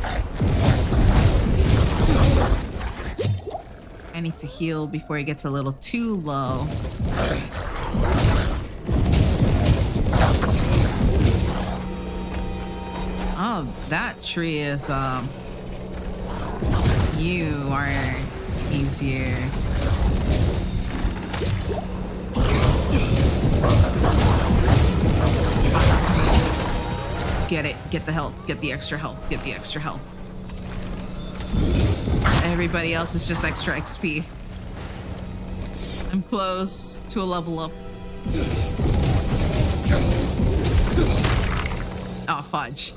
I need to heal before it gets a little too low. Oh, that tree is, you are easier. Get it. Get the health. Get the extra health. Get the extra health. Everybody else is just extra XP. I'm close to a level up. Oh, fudge.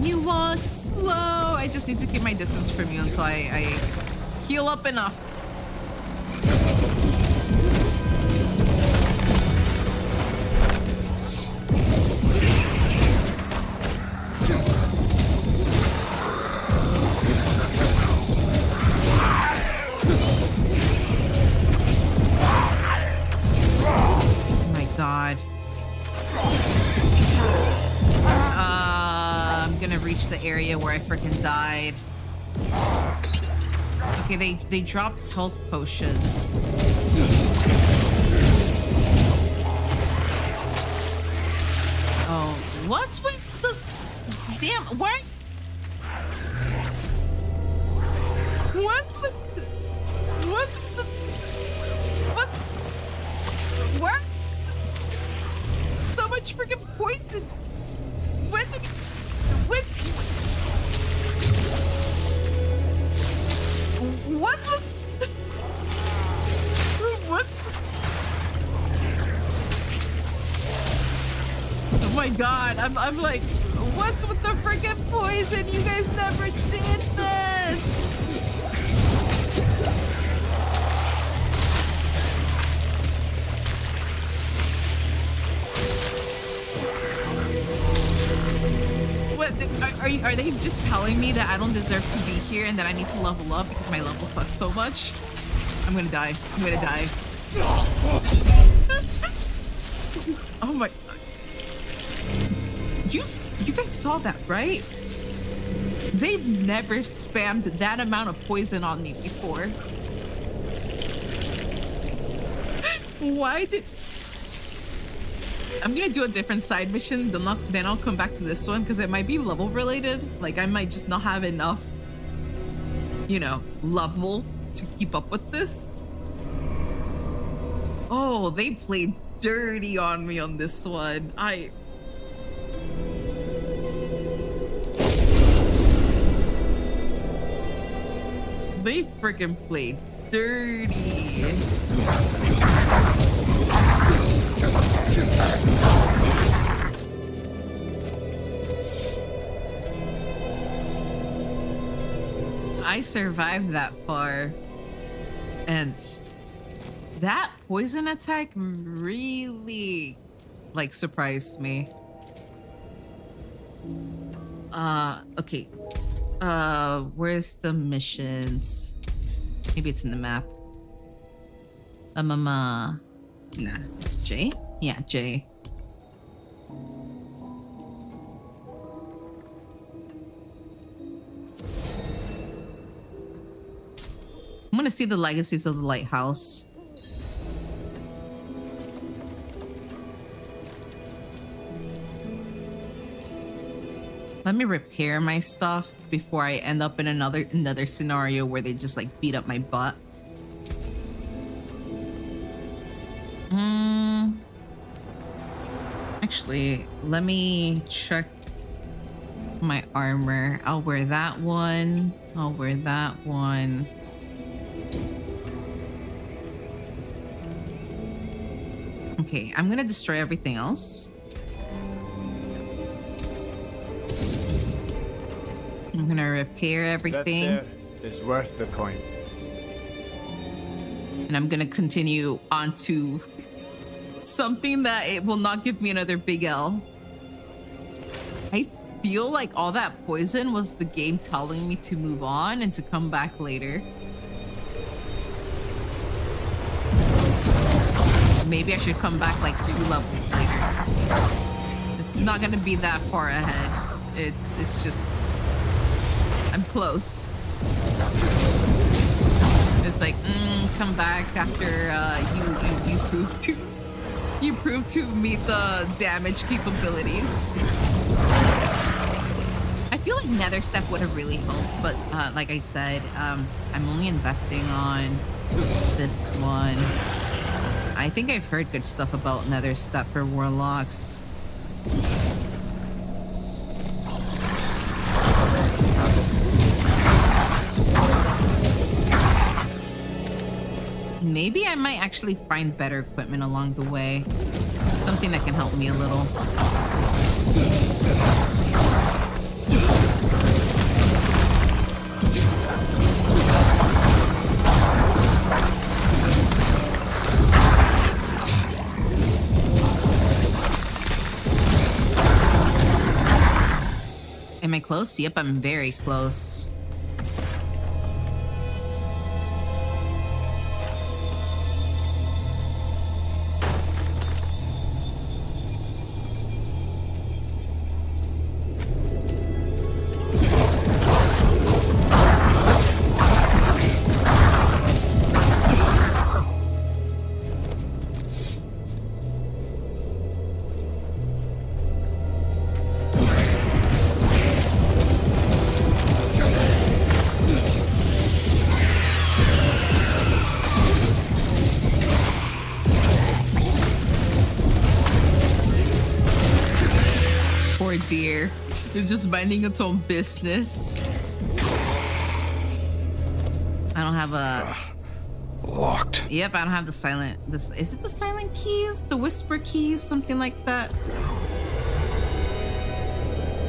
You walk slow. I just need to keep my distance from you until I heal up enough. God. I'm gonna reach the area where I freaking died. Okay, they dropped health potions. Oh, what's with this? Damn, where? What's with the? What? Where? So much freaking poison. When did what's with what's oh my god, I'm like, what's with the freaking poison? You guys never did this. What, are they just telling me that I don't deserve to be here and that I need to level up because my level sucks so much? I'm gonna die. I'm gonna die. Oh my. You guys saw that, right? They've never spammed that amount of poison on me before. Why did... I'm gonna do a different side mission, then I'll come back to this one because it might be level related. Like I might just not have enough, you know, level to keep up with this. Oh, they played dirty on me on this one. They freaking played dirty. I survived that far, and that poison attack really like surprised me. Okay. Where's the missions? Maybe it's in the map. Nah, it's J? Yeah, J. I'm gonna see the legacies of the lighthouse. Let me repair my stuff before I end up in another scenario where they just like beat up my butt. Actually, let me check my armor. I'll wear that one. I'll wear that one. Okay, I'm gonna destroy everything else. I'm gonna repair everything. That there is worth the coin. And I'm gonna continue on to something that it will not give me another big L. I feel like all that poison was the game telling me to move on and to come back later. Maybe I should come back like 2 levels later. It's not gonna be that far ahead. It's just I'm close. It's like come back after You proved to meet the damage capabilities. I feel like Nether Step would have really helped, but like I said, I'm only investing on this one. I think I've heard good stuff about Nether Step for Warlocks. Maybe I might actually find better equipment along the way. Something that can help me a little. Am I close? Yep, I'm very close. Deer is just minding its own business. I don't have a locked. Yep, I don't have the silent. This is it. The silent keys, the whisper keys, something like that.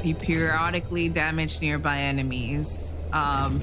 You periodically damage nearby enemies. Oh.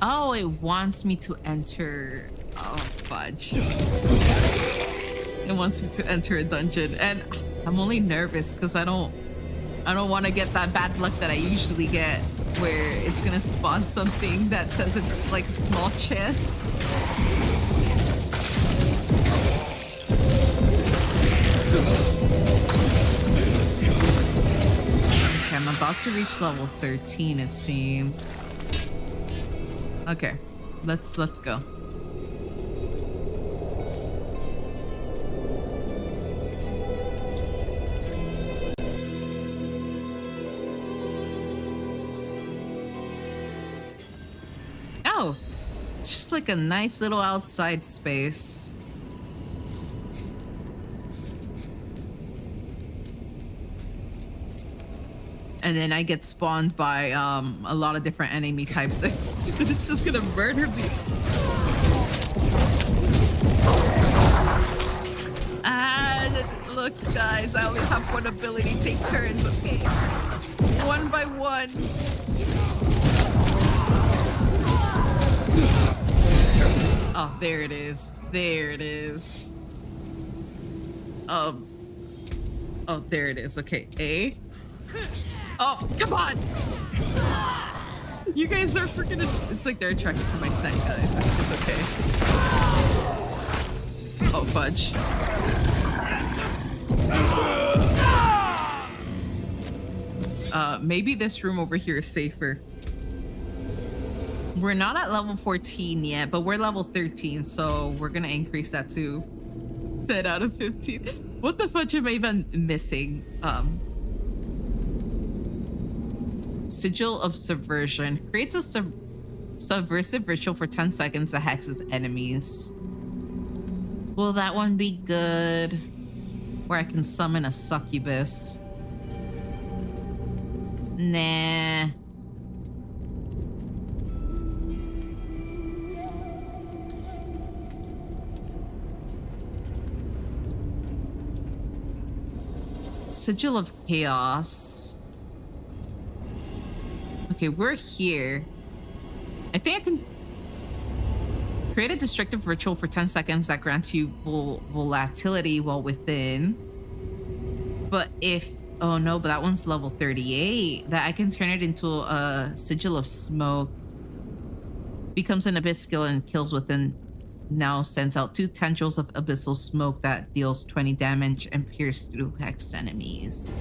Oh, it wants me to enter. Oh, fudge. It wants me to enter a dungeon, and I'm only nervous because I don't want to get that bad luck that I usually get, where it's gonna spawn something that says it's like a small chance. Okay, I'm about to reach level 13, it seems. Okay, let's go. Oh, it's just like a nice little outside space. And then I get spawned by a lot of different enemy types. It's just gonna murder me. Look, guys, I only have one ability. Take turns, okay? One by one. Oh, there it is. There it is. Oh, there it is. Okay, A. Oh, come on! You guys are freaking... It's like they're attracted to my scent, guys. It's okay. Oh, fudge. Maybe this room over here is safer. We're not at level 14 yet, but we're level 13, so we're gonna increase that to 10 out of 15. What the fudge am I even missing? Sigil of Subversion. Creates a subversive ritual for 10 seconds that hexes enemies. Will that one be good? Where I can summon a succubus. Nah. Sigil of Chaos. Okay, we're here. I think I can create a destructive ritual for 10 seconds that grants you volatility while within. But if, oh no, but that one's level 38. That I can turn it into a sigil of smoke. Becomes an abyss skill and kills within. Now sends out 2 tendrils of abyssal smoke that deals 20 damage and pierce through hexed enemies.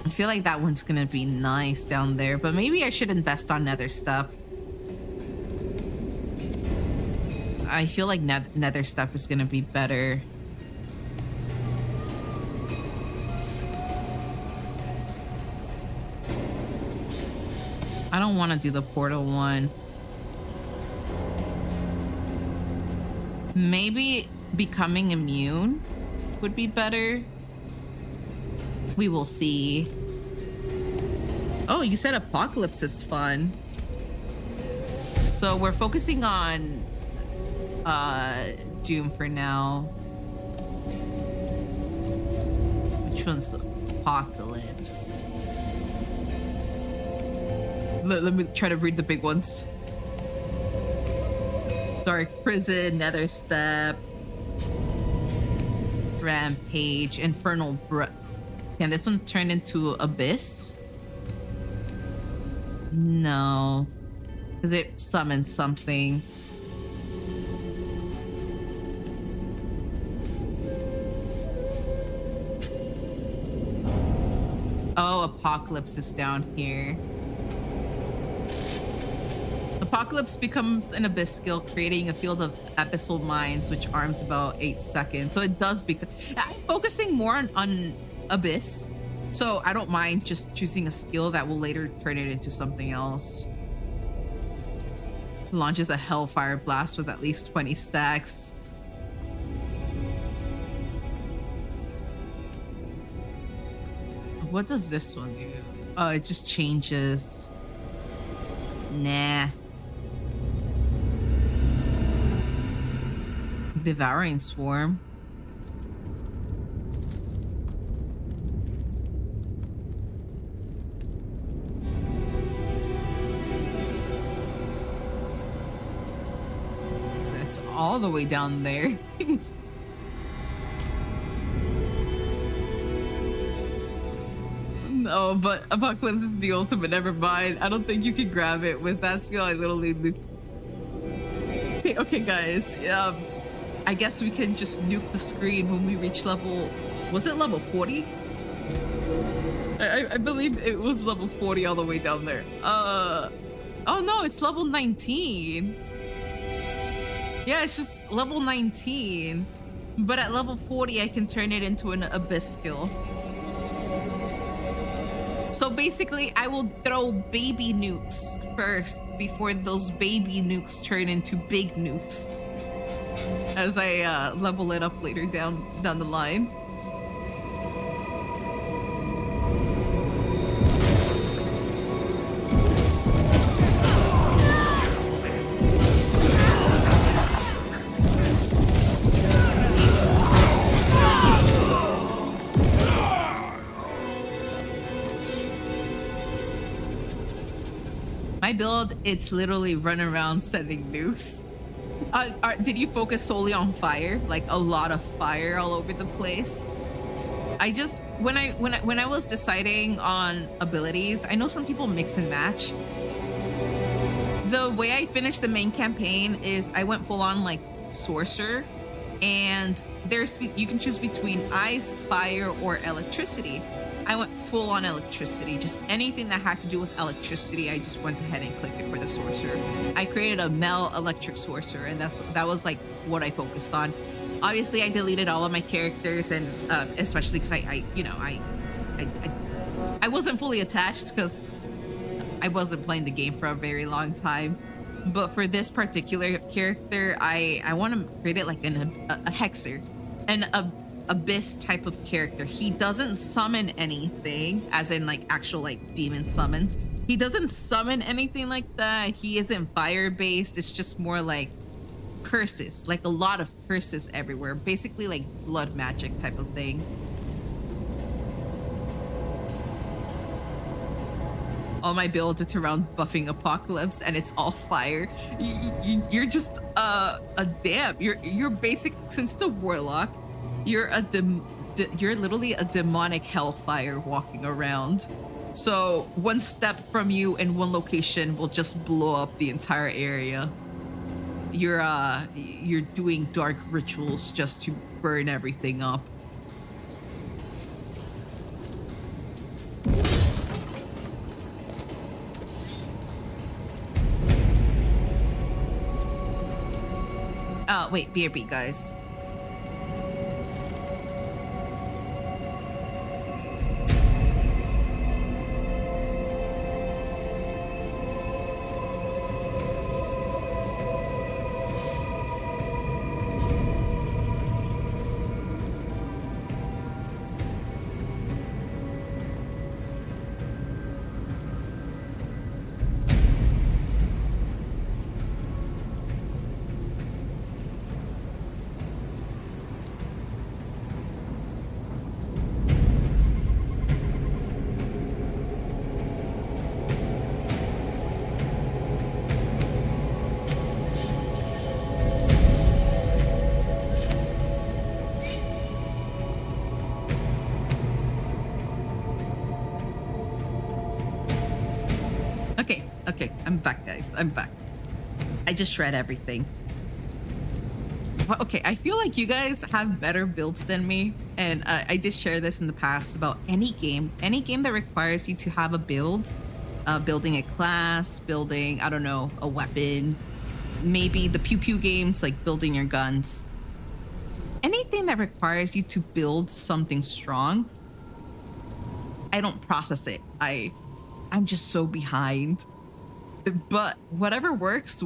I feel like that one's gonna be nice down there, but maybe I should invest on nether stuff. I feel like nether stuff is gonna be better. I don't want to do the portal one. Maybe becoming immune would be better. We will see. Oh, you said Apocalypse is fun. So we're focusing on Doom for now. Which one's Apocalypse? Let me try to read the big ones. Dark Prison, Nether Step, Rampage, Infernal Can this one turn into Abyss? No. Because it summons something. Oh, Apocalypse is down here. Apocalypse becomes an abyss skill, creating a field of abyssal mines, which arms about 8 seconds. So it does become. I'm focusing more on abyss, so I don't mind just choosing a skill that will later turn it into something else. Launches a Hellfire Blast with at least 20 stacks. What does this one do? Oh, it just changes. Nah. Devouring Swarm. It's all the way down there. No, but Apocalypse is the ultimate. Never mind. I don't think you can grab it with that skill. I literally okay, guys. I guess we can just nuke the screen when we reach level. Was it level 40? I believe it was level 40 all the way down there. Oh no, it's level 19. Yeah, it's just level 19. But at level 40, I can turn it into an abyss skill. So basically, I will throw baby nukes first before those baby nukes turn into big nukes. As I level it up later down the line. My build, it's literally run around sending nukes. Did you focus solely on fire? Like a lot of fire all over the place? I just when I was deciding on abilities, I know some people mix and match. The way I finished the main campaign is I went full on like sorcerer, and you can choose between ice, fire, or electricity. I went full on electricity. Just anything that had to do with electricity, I just went ahead and clicked it for the sorcerer. I created a Mel electric sorcerer, and that was like what I focused on. Obviously, I deleted all of my characters, and especially because I wasn't fully attached because I wasn't playing the game for a very long time. But for this particular character, I want to create it like a hexer, and a abyss type of character. He doesn't summon anything, as in like actual like demon summons. He doesn't summon anything like that. He isn't fire based. It's just more like curses, like a lot of curses everywhere. Basically like blood magic type of thing. All my build is around buffing Apocalypse, and it's all fire. You're just a damn. You're basic, since it's a Warlock. you're literally a demonic hellfire walking around. So one step from you in one location will just blow up the entire area. You're doing dark rituals just to burn everything up. Wait, BRB, guys. Okay, I'm back, guys. I'm back. I just shred everything. Well, okay, I feel like you guys have better builds than me, and I did share this in the past about any game that requires you to have a build, building a class, building, I don't know, a weapon, maybe the pew pew games like building your guns. Anything that requires you to build something strong, I don't process it. I'm just so behind. But whatever works,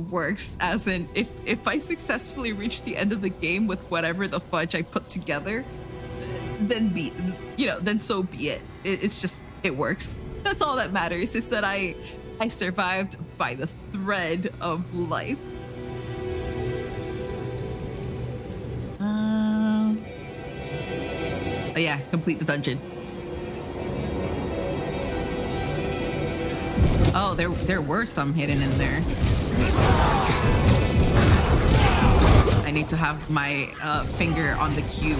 as in if I successfully reach the end of the game with whatever the fudge I put together, then then so be it. It's just, it works. That's all that matters, is that I survived by the thread of life. Oh yeah, complete the dungeon. Oh, there were some hidden in there. I need to have my finger on the cue.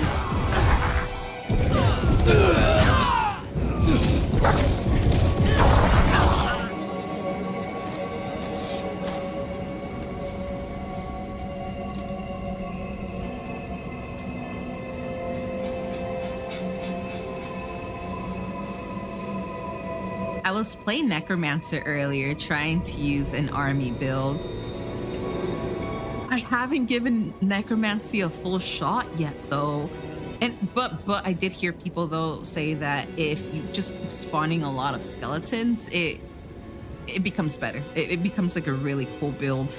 I was playing Necromancer earlier, trying to use an army build. I haven't given Necromancy a full shot yet, though. But I did hear people though say that if you just keep spawning a lot of skeletons, it becomes better. It becomes like a really cool build.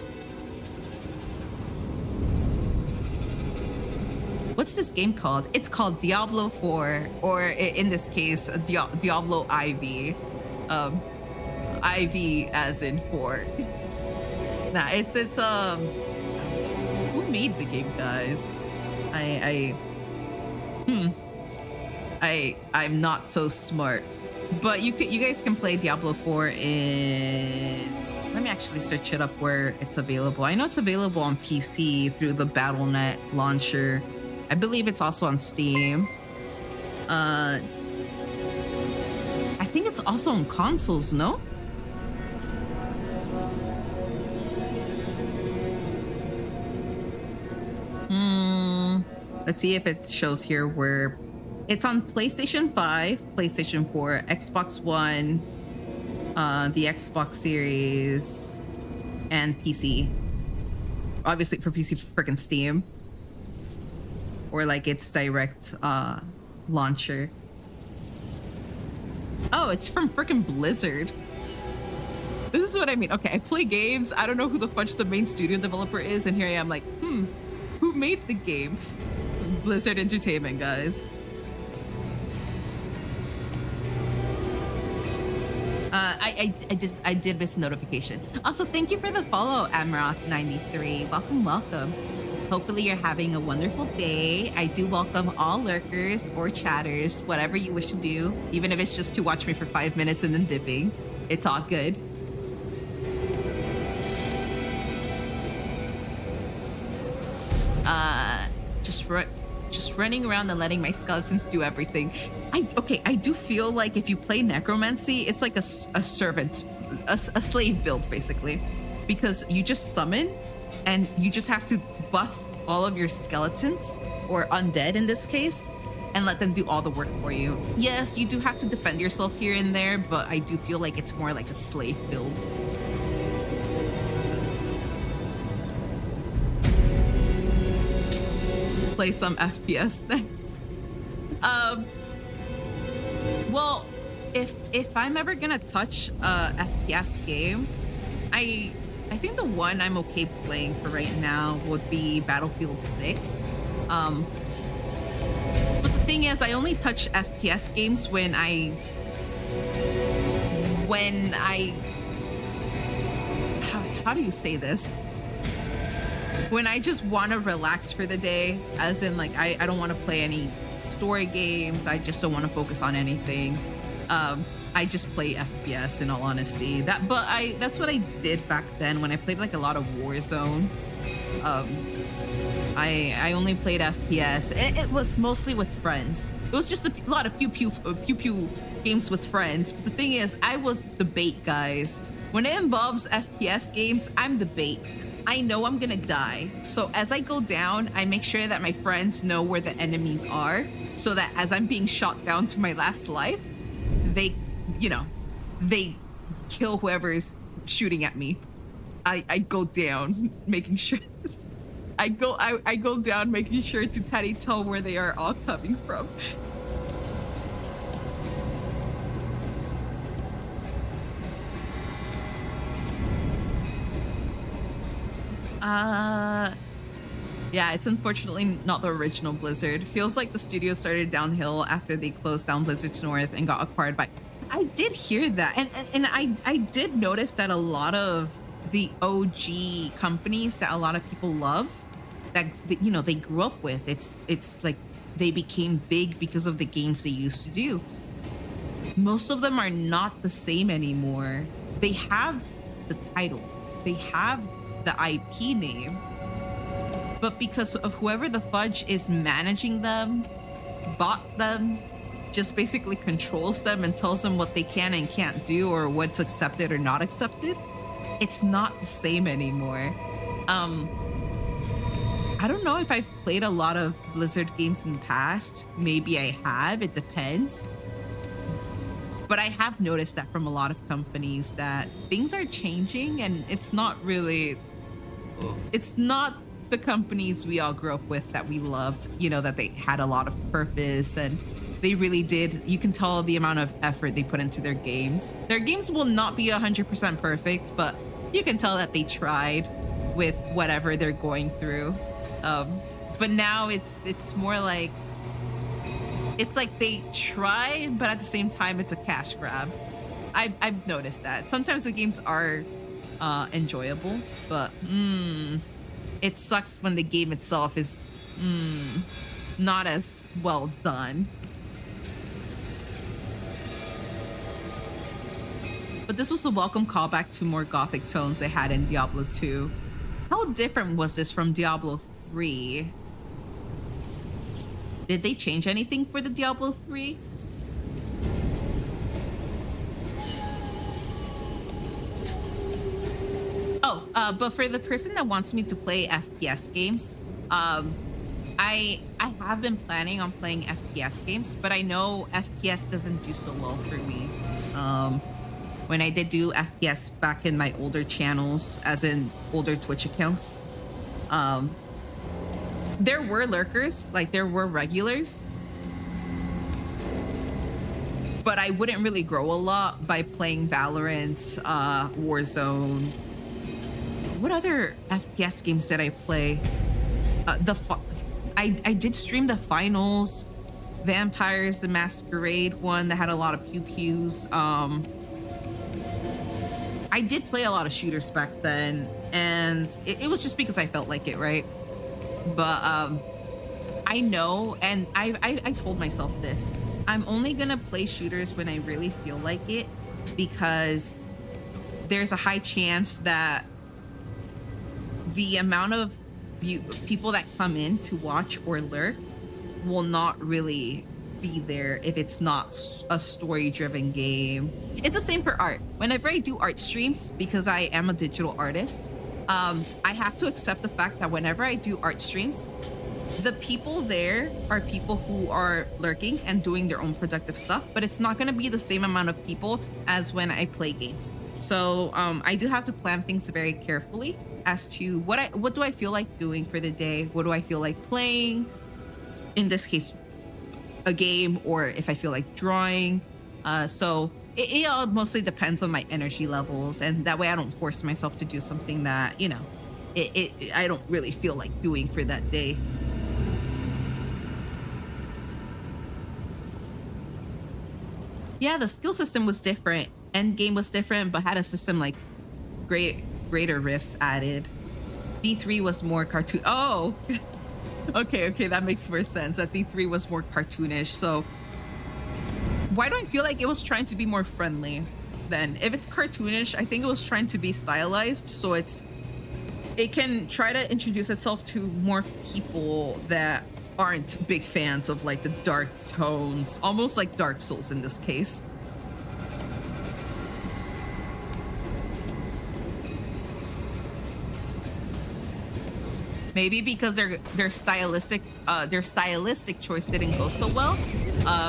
What's this game called? It's called Diablo 4, or in this case, Diablo IV. IV as in 4. Nah, it's who made the game, guys? I'm not so smart. But you guys can play Diablo 4 in, let me actually search it up where it's available. I know it's available on PC through the Battle.net launcher. I believe it's also on Steam. I think it's also on consoles, no? Let's see if it shows here where it's on PlayStation 5, PlayStation 4, Xbox One, the Xbox Series, and PC. Obviously for PC, freaking Steam. Or like its direct launcher. Oh, it's from freaking Blizzard. This is what I mean. Okay, I play games. I don't know who the fudge the main studio developer is, and here I am like, who made the game? Blizzard Entertainment, guys. I did miss a notification. Also, thank you for the follow, Amroth93. Welcome. Hopefully you're having a wonderful day. I do welcome all lurkers or chatters, whatever you wish to do, even if it's just to watch me for 5 minutes and then dipping. It's all good. just running around and letting my skeletons do everything. I do feel like if you play necromancy, it's like a slave build basically, because you just summon and you just have to buff all of your skeletons, or undead in this case, and let them do all the work for you. Yes, you do have to defend yourself here and there, but I do feel like it's more like a slave build. Play some FPS next. Well, if I'm ever gonna touch a FPS game, I think the one I'm okay playing for right now would be Battlefield 6. But the thing is, I only touch FPS games when how do you say this? When I just want to relax for the day, as in like I don't want to play any story games. I just don't want to focus on anything. I just play FPS in all honesty. That's what I did back then when I played like a lot of Warzone. I only played FPS. It was mostly with friends. It was just a lot of pew pew games with friends. But the thing is, I was the bait, guys. When it involves FPS games, I'm the bait. I know I'm gonna die. So as I go down, I make sure that my friends know where the enemies are, so that as I'm being shot down to my last life, they kill whoever is shooting at me. I go down, making sure I go down, making sure to tell where they are all coming from. Yeah, it's unfortunately not the original Blizzard. Feels like the studio started downhill after they closed down Blizzard's North and got acquired by... I did hear that, and I did notice that a lot of the OG companies that a lot of people love, that they grew up with, it's like they became big because of the games they used to do. Most of them are not the same anymore. They have the title, they have the IP name, but because of whoever the fudge is managing them, bought them, just basically controls them and tells them what they can and can't do, or what's accepted or not accepted, it's not the same anymore. I don't know if I've played a lot of Blizzard games in the past. Maybe I have, it depends. But I have noticed that from a lot of companies that things are changing, and it's not the companies we all grew up with that we loved, that they had a lot of purpose, and they really did. You can tell the amount of effort they put into their games. Their games will not be 100% perfect, but you can tell that they tried with whatever they're going through. But now it's more like, it's like they try, but at the same time, it's a cash grab. I've noticed that. Sometimes the games are enjoyable, but it sucks when the game itself is not as well done. But this was a welcome callback to more gothic tones they had in Diablo 2. How different was this from Diablo 3? Did they change anything for the Diablo 3? But for the person that wants me to play FPS games, I have been planning on playing FPS games, but I know FPS doesn't do so well for me. When I did do FPS back in my older channels, as in older Twitch accounts, there were lurkers, like there were regulars, but I wouldn't really grow a lot by playing Valorant, Warzone. What other FPS games did I play? I did stream the finals, Vampires the Masquerade one that had a lot of pew-pews. I did play a lot of shooters back then, and it was just because I felt like it, right? But I know, and I told myself this, I'm only gonna play shooters when I really feel like it, because there's a high chance that the amount of people that come in to watch or lurk will not really be there if it's not a story-driven game. It's the same for art. Whenever I do art streams, because I am a digital artist, I have to accept the fact that whenever I do art streams, the people there are people who are lurking and doing their own productive stuff, but it's not going to be the same amount of people as when I play games. So I do have to plan things very carefully as to what do I feel like doing for the day? What do I feel like playing? In this case, a game, or if I feel like drawing. So it all mostly depends on my energy levels, and that way I don't force myself to do something that, you know, I don't really feel like doing for that day. Yeah, the skill system was different. Endgame was different, but had a system like greater rifts added. D3 was more cartoon. Oh, okay, that makes more sense. That D3 was more cartoonish. So why do I feel like it was trying to be more friendly then? If it's cartoonish, I think it was trying to be stylized, so it can try to introduce itself to more people that aren't big fans of like the dark tones, almost like Dark Souls in this case. Maybe because their stylistic choice didn't go so well.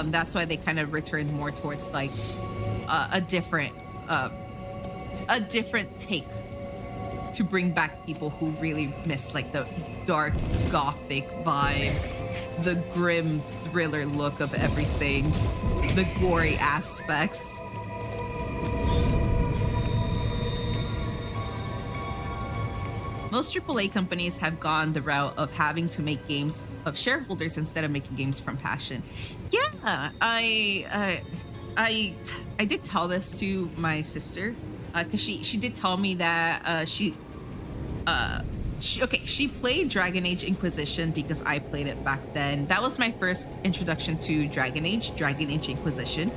That's why they kind of returned more towards like a different take to bring back people who really miss like the dark gothic vibes, the grim thriller look of everything, the gory aspects. Most AAA companies have gone the route of having to make games of shareholders instead of making games from passion. Yeah, I did tell this to my sister because she did tell me that she played Dragon Age Inquisition because I played it back then. That was my first introduction to Dragon Age Inquisition.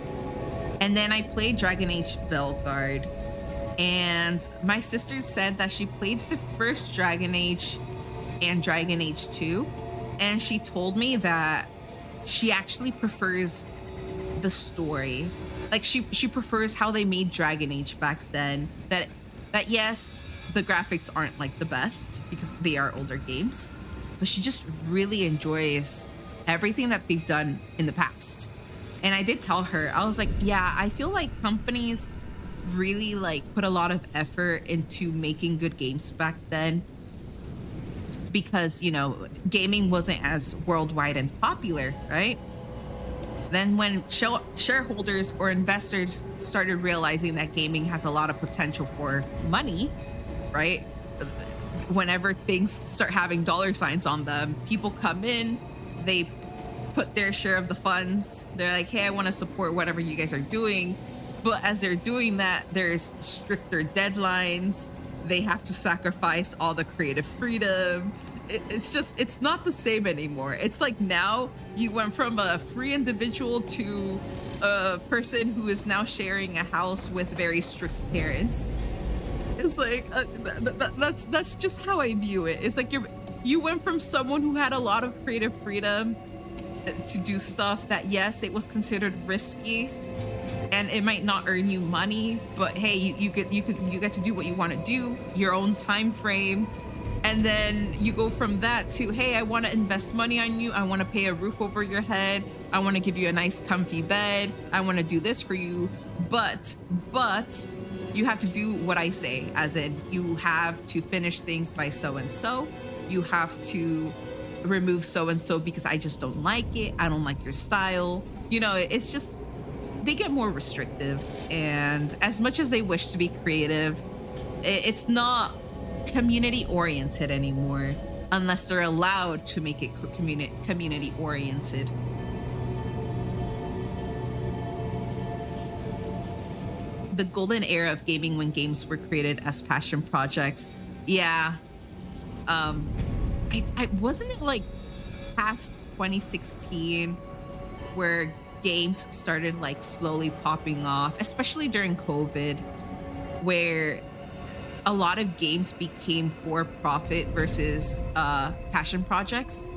And then I played Dragon Age Belguard. And my sister said that she played the first Dragon Age and Dragon Age 2. And she told me that she actually prefers the story. Like she prefers how they made Dragon Age back then. That yes, the graphics aren't like the best because they are older games, but she just really enjoys everything that they've done in the past. And I did tell her, I was like, yeah, I feel like companies really like put a lot of effort into making good games back then because, you know, gaming wasn't as worldwide and popular, right? Then when shareholders or investors started realizing that gaming has a lot of potential for money, right? Whenever things start having dollar signs on them, people come in, they put their share of the funds. They're like, hey, I want to support whatever you guys are doing. But as they're doing that, there's stricter deadlines. They have to sacrifice all the creative freedom. It's not the same anymore. It's like now you went from a free individual to a person who is now sharing a house with very strict parents. It's like, that's just how I view it. It's like you went from someone who had a lot of creative freedom to do stuff that, yes, it was considered risky, and it might not earn you money, but hey, you get to do what you want to do, your own time frame. And then you go from that to, hey, I want to invest money on you. I want to pay a roof over your head. I want to give you a nice comfy bed. I want to do this for you. But you have to do what I say, as in you have to finish things by so-and-so. You have to remove so-and-so because I just don't like it. I don't like your style. You know, it's just, they get more restrictive, and as much as they wish to be creative, it's not community oriented anymore unless they're allowed to make it community oriented. The golden era of gaming when games were created as passion projects. Yeah. I wasn't it like past 2016 where games started like slowly popping off, especially during COVID, where a lot of games became for profit versus passion projects.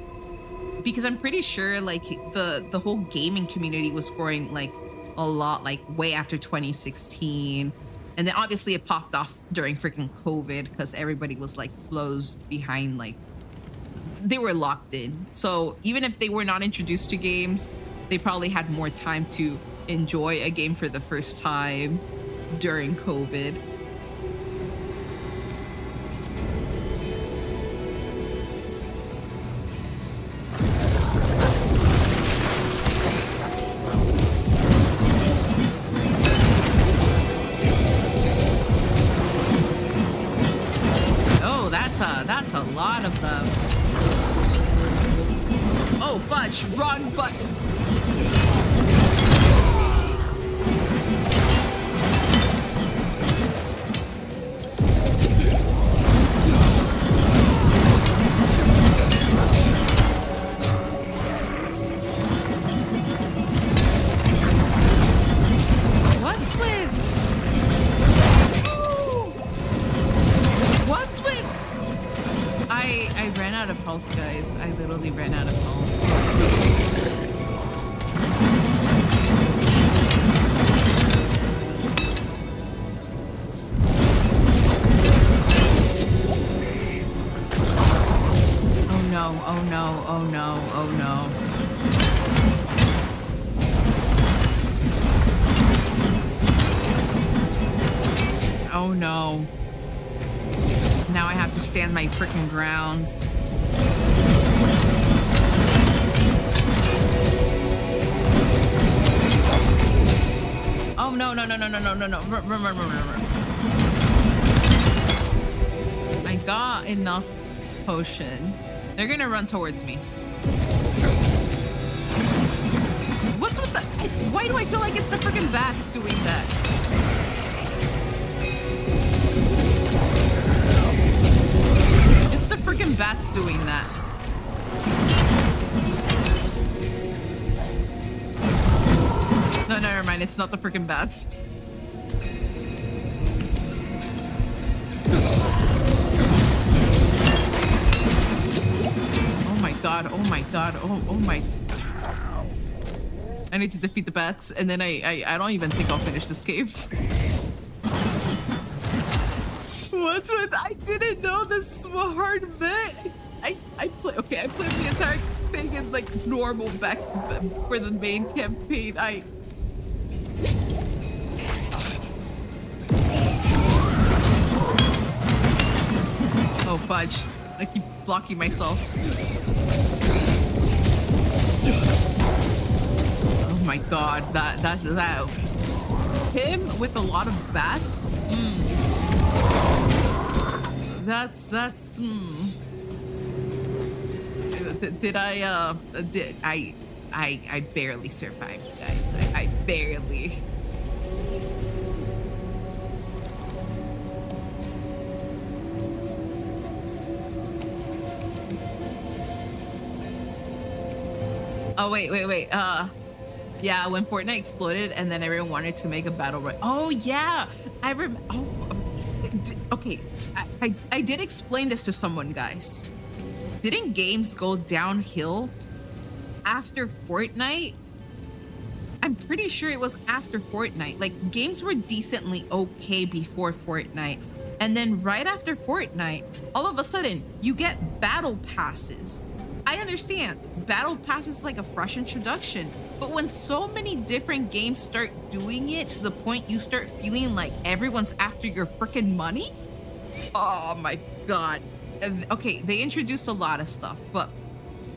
because I'm pretty sure like the whole gaming community was growing like a lot, like way after 2016. And then obviously it popped off during freaking COVID because everybody was like closed behind, like they were locked in. So even if they were not introduced to games, they probably had more time to enjoy a game for the first time during COVID. Oh, that's a lot of them. Oh, fudge, wrong button. I ran out of health, guys. I literally ran out of health. Oh no, oh no, oh no, oh no. Oh no. Now I have to stand my freaking ground. Oh no, no, no, no, no, no, no, no. Run. I got enough potion. They're gonna run towards me. What's with the... Why do I feel like it's the freaking bats doing that? It's the freaking bats doing that. No, never mind. It's not the freaking bats. Oh my god. Oh my god. Oh my. I need to defeat the bats, and then I don't even think I'll finish this cave. What's with... I didn't know this was a hard bit. I played the entire thing in like normal back for the main campaign. Oh fudge. I keep blocking myself. Oh my god, that's him with a lot of bats? That's Did I barely survived, guys. I barely. Oh wait. Yeah, when Fortnite exploded and then everyone wanted to make a battle royale. Oh yeah, I remember. Oh, okay. I did explain this to someone, guys. Didn't games go downhill after Fortnite? I'm pretty sure it was after Fortnite. Like, games were decently okay before Fortnite. And then right after Fortnite, all of a sudden, you get battle passes. I understand, battle pass is like a fresh introduction. But when so many different games start doing it to the point you start feeling like everyone's after your freaking money? Oh my god. Okay, they introduced a lot of stuff, but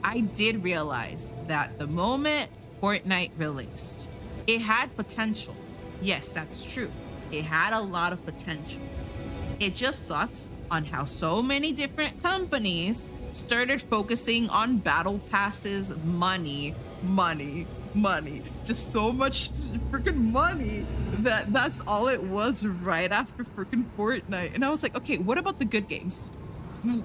I did realize that the moment Fortnite released, it had potential. Yes, that's true. It had a lot of potential. It just sucks on how so many different companies started focusing on battle passes, money. Just so much freaking money that's all it was right after freaking Fortnite. And I was like, okay, what about the good games?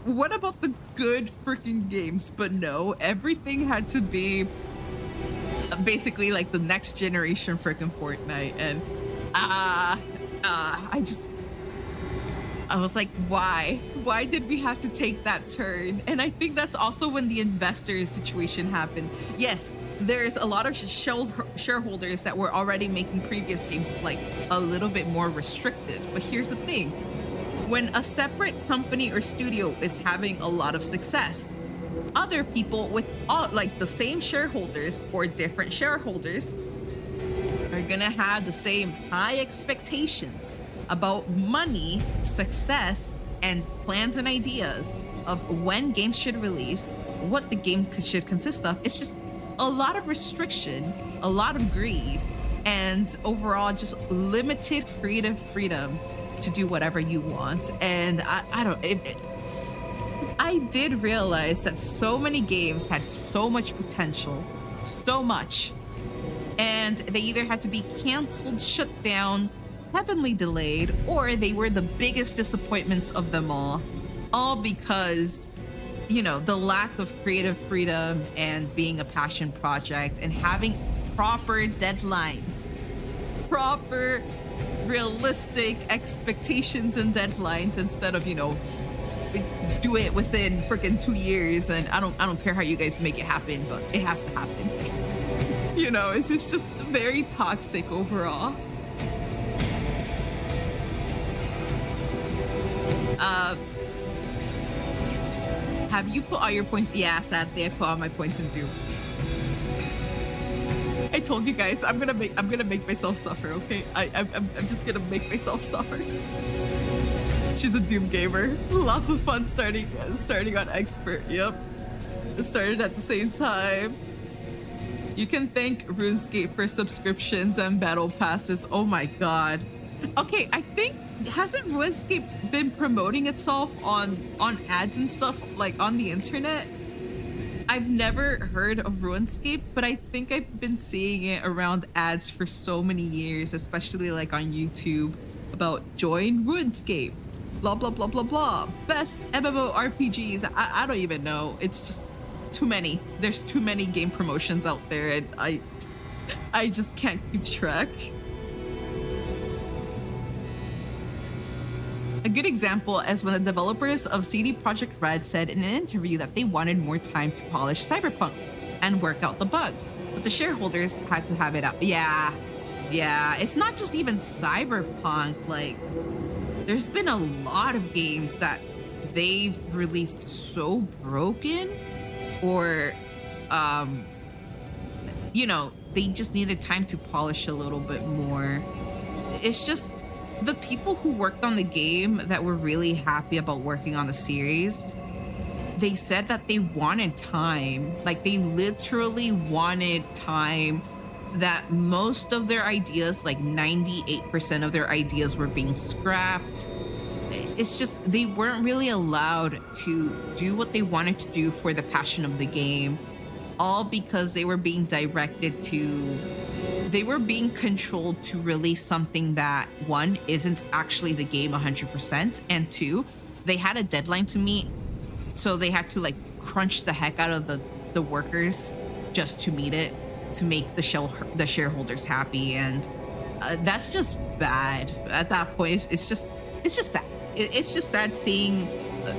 What about the good freaking games? But no, everything had to be basically like the next generation freaking Fortnite. And I was like, why? Why did we have to take that turn? And I think that's also when the investor situation happened. Yes, there's a lot of shareholders that were already making previous games like a little bit more restrictive. But here's the thing. When a separate company or studio is having a lot of success, other people with all like the same shareholders or different shareholders are gonna have the same high expectations about money, success, and plans and ideas of when games should release, what the game should consist of. It's just a lot of restriction, a lot of greed, and overall just limited creative freedom to do whatever you want. And I did realize that so many games had so much potential, so much, and they either had to be canceled, shut down, heavily delayed, or they were the biggest disappointments of them all because, you know, the lack of creative freedom and being a passion project and having proper deadlines, proper realistic expectations and deadlines instead of, you know, do it within freaking 2 years and I don't care how you guys make it happen, but it has to happen. You know, it's just very toxic overall. Have you put all your points? Yeah, sadly I put all my points in Doom. I told you guys I'm gonna make myself suffer, okay? I'm just gonna make myself suffer. She's a Doom gamer. Lots of fun starting on expert. Yep. It started at the same time. You can thank RuneScape for subscriptions and battle passes. Oh my god. Okay, I think hasn't RuneScape been promoting itself on ads and stuff like on the internet? I've never heard of RuneScape, but I think I've been seeing it around ads for so many years, especially like on YouTube about join RuneScape. Blah, blah, blah, blah, blah. Best MMORPGs. I don't even know. It's just too many. There's too many game promotions out there and I just can't keep track. A good example is when the developers of CD Projekt Red said in an interview that they wanted more time to polish Cyberpunk and work out the bugs, but the shareholders had to have it out. Yeah, it's not just even Cyberpunk. Like, there's been a lot of games that they've released so broken or, you know, they just needed time to polish a little bit more. It's just the people who worked on the game that were really happy about working on the series, they said that they wanted time. Like, they literally wanted time, that most of their ideas, like 98% of their ideas, were being scrapped. It's just they weren't really allowed to do what they wanted to do for the passion of the game, all because they were being controlled to release something that, one, isn't actually the game 100%, and two, they had a deadline to meet, so they had to like crunch the heck out of the workers just to meet it, to make the shareholders happy. And that's just bad. At that point, it's just sad. It's just sad seeing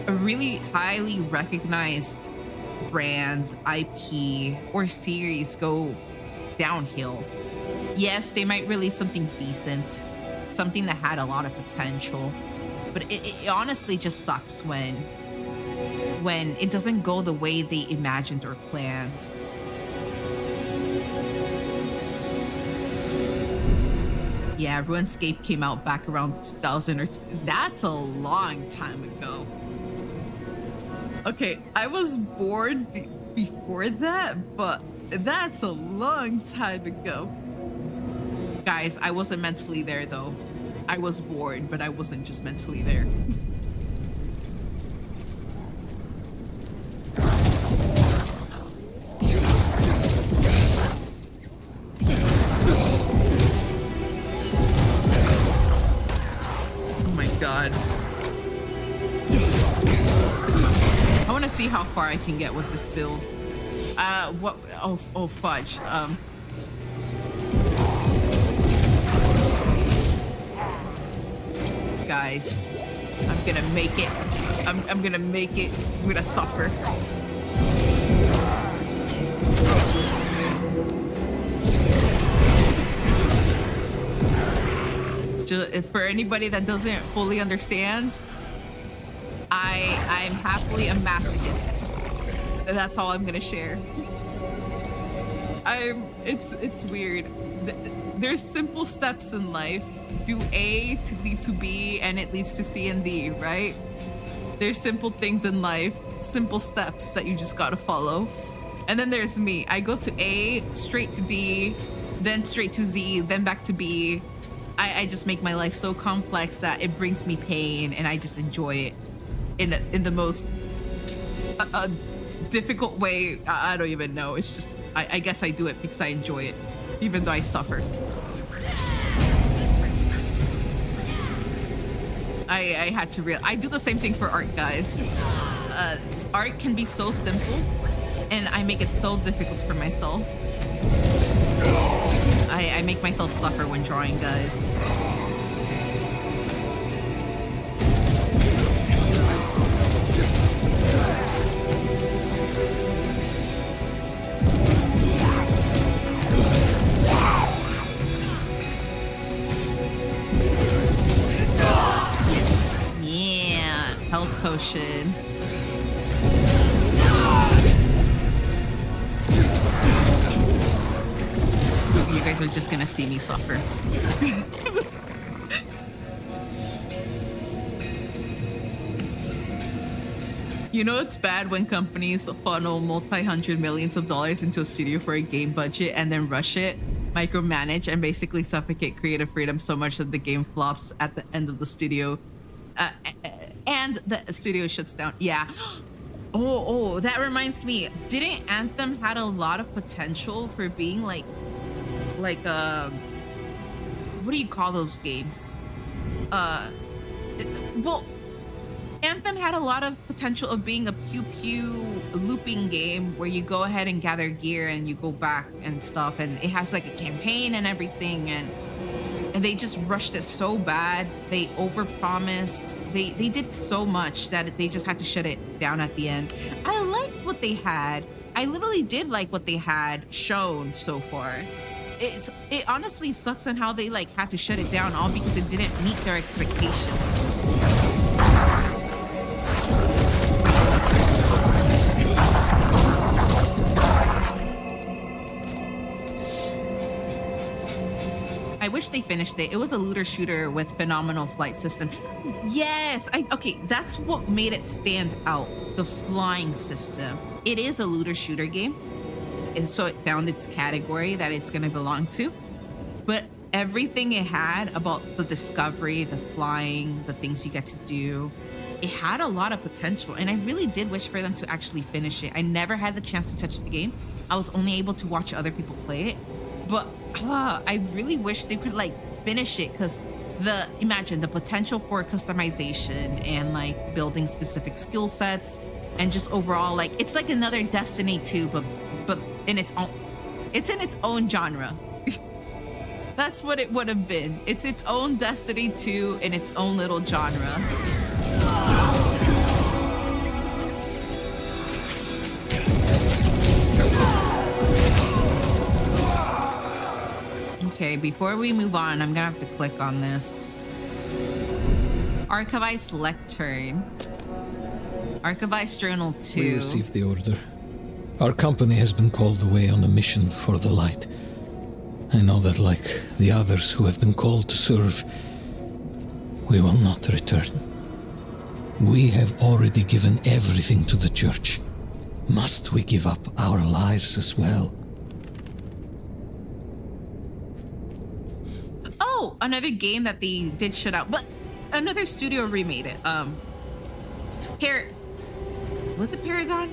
a really highly recognized brand, IP, or series go downhill. Yes, they might release something decent, something that had a lot of potential, but it honestly just sucks when it doesn't go the way they imagined or planned. Yeah, RuneScape came out back around 2000 or that's a long time ago. Okay, I was born before that, but that's a long time ago. Guys, I wasn't mentally there though. I was bored, but I wasn't just mentally there. Oh my god. I want to see how far I can get with this build. What? Oh fudge. Guys, I'm gonna make it. I'm gonna make it. I'm gonna suffer. Just, for anybody that doesn't fully understand, I'm happily a masochist. And that's all I'm gonna share. It's weird. There's simple steps in life. Do A to lead to B, and it leads to C and D, right? There's simple things in life, simple steps that you just gotta follow. And then there's me. I go to A, straight to D, then straight to Z, then back to B. I just make my life so complex that it brings me pain, and I just enjoy it in the most difficult way. I don't even know. It's just, I guess I do it because I enjoy it, even though I suffer. I had to I do the same thing for art, guys. Art can be so simple, and I make it so difficult for myself. I make myself suffer when drawing, guys. Yeah, health potion. You guys are just gonna see me suffer. You know it's bad when companies funnel multi-hundred millions of dollars into a studio for a game budget and then rush it, micromanage, and basically suffocate creative freedom so much that the game flops at the end of the studio, and the studio shuts down. Yeah. Oh, that reminds me. Didn't Anthem had a lot of potential for being like what do you call those games? Well, Anthem had a lot of potential of being a pew looping game where you go ahead and gather gear and you go back and stuff, and it has like a campaign and everything, and they just rushed it so bad. They overpromised. They did so much that they just had to shut it down at the end. I liked what they had. I literally did like what they had shown so far. It honestly sucks on how they like had to shut it down, all because it didn't meet their expectations. I wish they finished it. It was a looter shooter with phenomenal flight system. Yes, okay, that's what made it stand out. The flying system. It is a looter shooter game. So it found its category that it's gonna belong to. But everything it had about the discovery, the flying, the things you get to do, it had a lot of potential. And I really did wish for them to actually finish it. I never had the chance to touch the game. I was only able to watch other people play it. But I really wish they could like finish it, because imagine the potential for customization and like building specific skill sets, and just overall like it's like another Destiny 2, but in its own genre. That's what it would have been. It's its own Destiny 2 in its own little genre. Okay, before we move on, I'm gonna have to click on this. Archivice Lectern. Archivice Journal 2. We received the order. Our company has been called away on a mission for the light. I know that, like the others who have been called to serve, we will not return. We have already given everything to the church. Must we give up our lives as well? Oh, another game that they did shut out, but another studio remade it. Was it Paragon?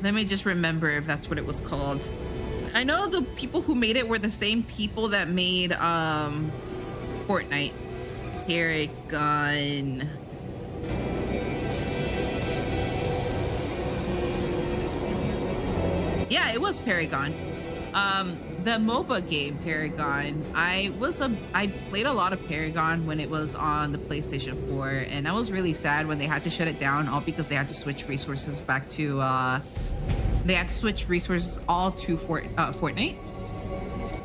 Let me just remember if that's what it was called. I know the people who made it were the same people that made Fortnite. Paragon. Yeah, it was Paragon. The MOBA game Paragon. I played a lot of Paragon when it was on the PlayStation 4, and I was really sad when they had to shut it down, all because they had to switch resources back to all to Fortnite.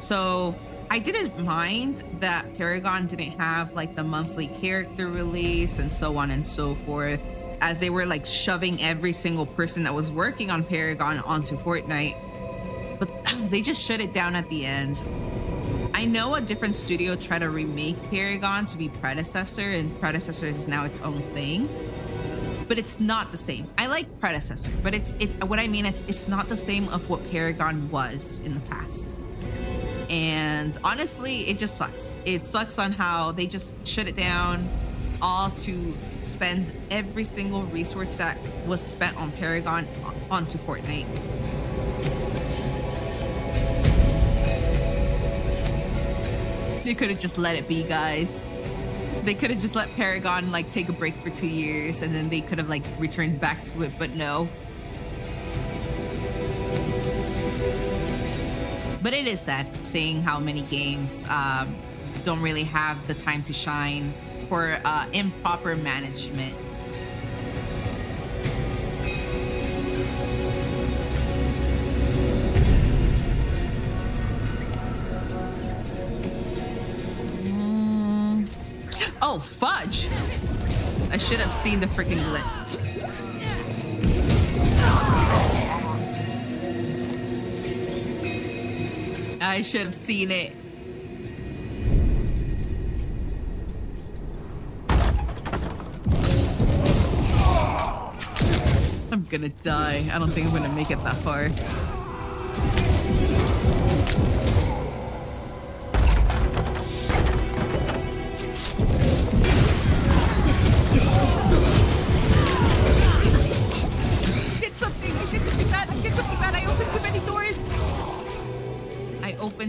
So I didn't mind that Paragon didn't have like the monthly character release and so on and so forth, as they were like shoving every single person that was working on Paragon onto Fortnite. But they just shut it down at the end. I know a different studio tried to remake Paragon to be Predecessor, and Predecessor is now its own thing. But it's not the same. I like Predecessor, but it's not the same of what Paragon was in the past. And honestly, it just sucks. It sucks on how they just shut it down, all to spend every single resource that was spent on Paragon onto Fortnite. They could have just let it be, guys. They could have just let Paragon like take a break for 2 years, and then they could have like returned back to it, but no. But it is sad seeing how many games don't really have the time to shine for improper management. Oh, fudge! I should have seen the freaking glitch. I should have seen it. I'm gonna die. I don't think I'm gonna make it that far.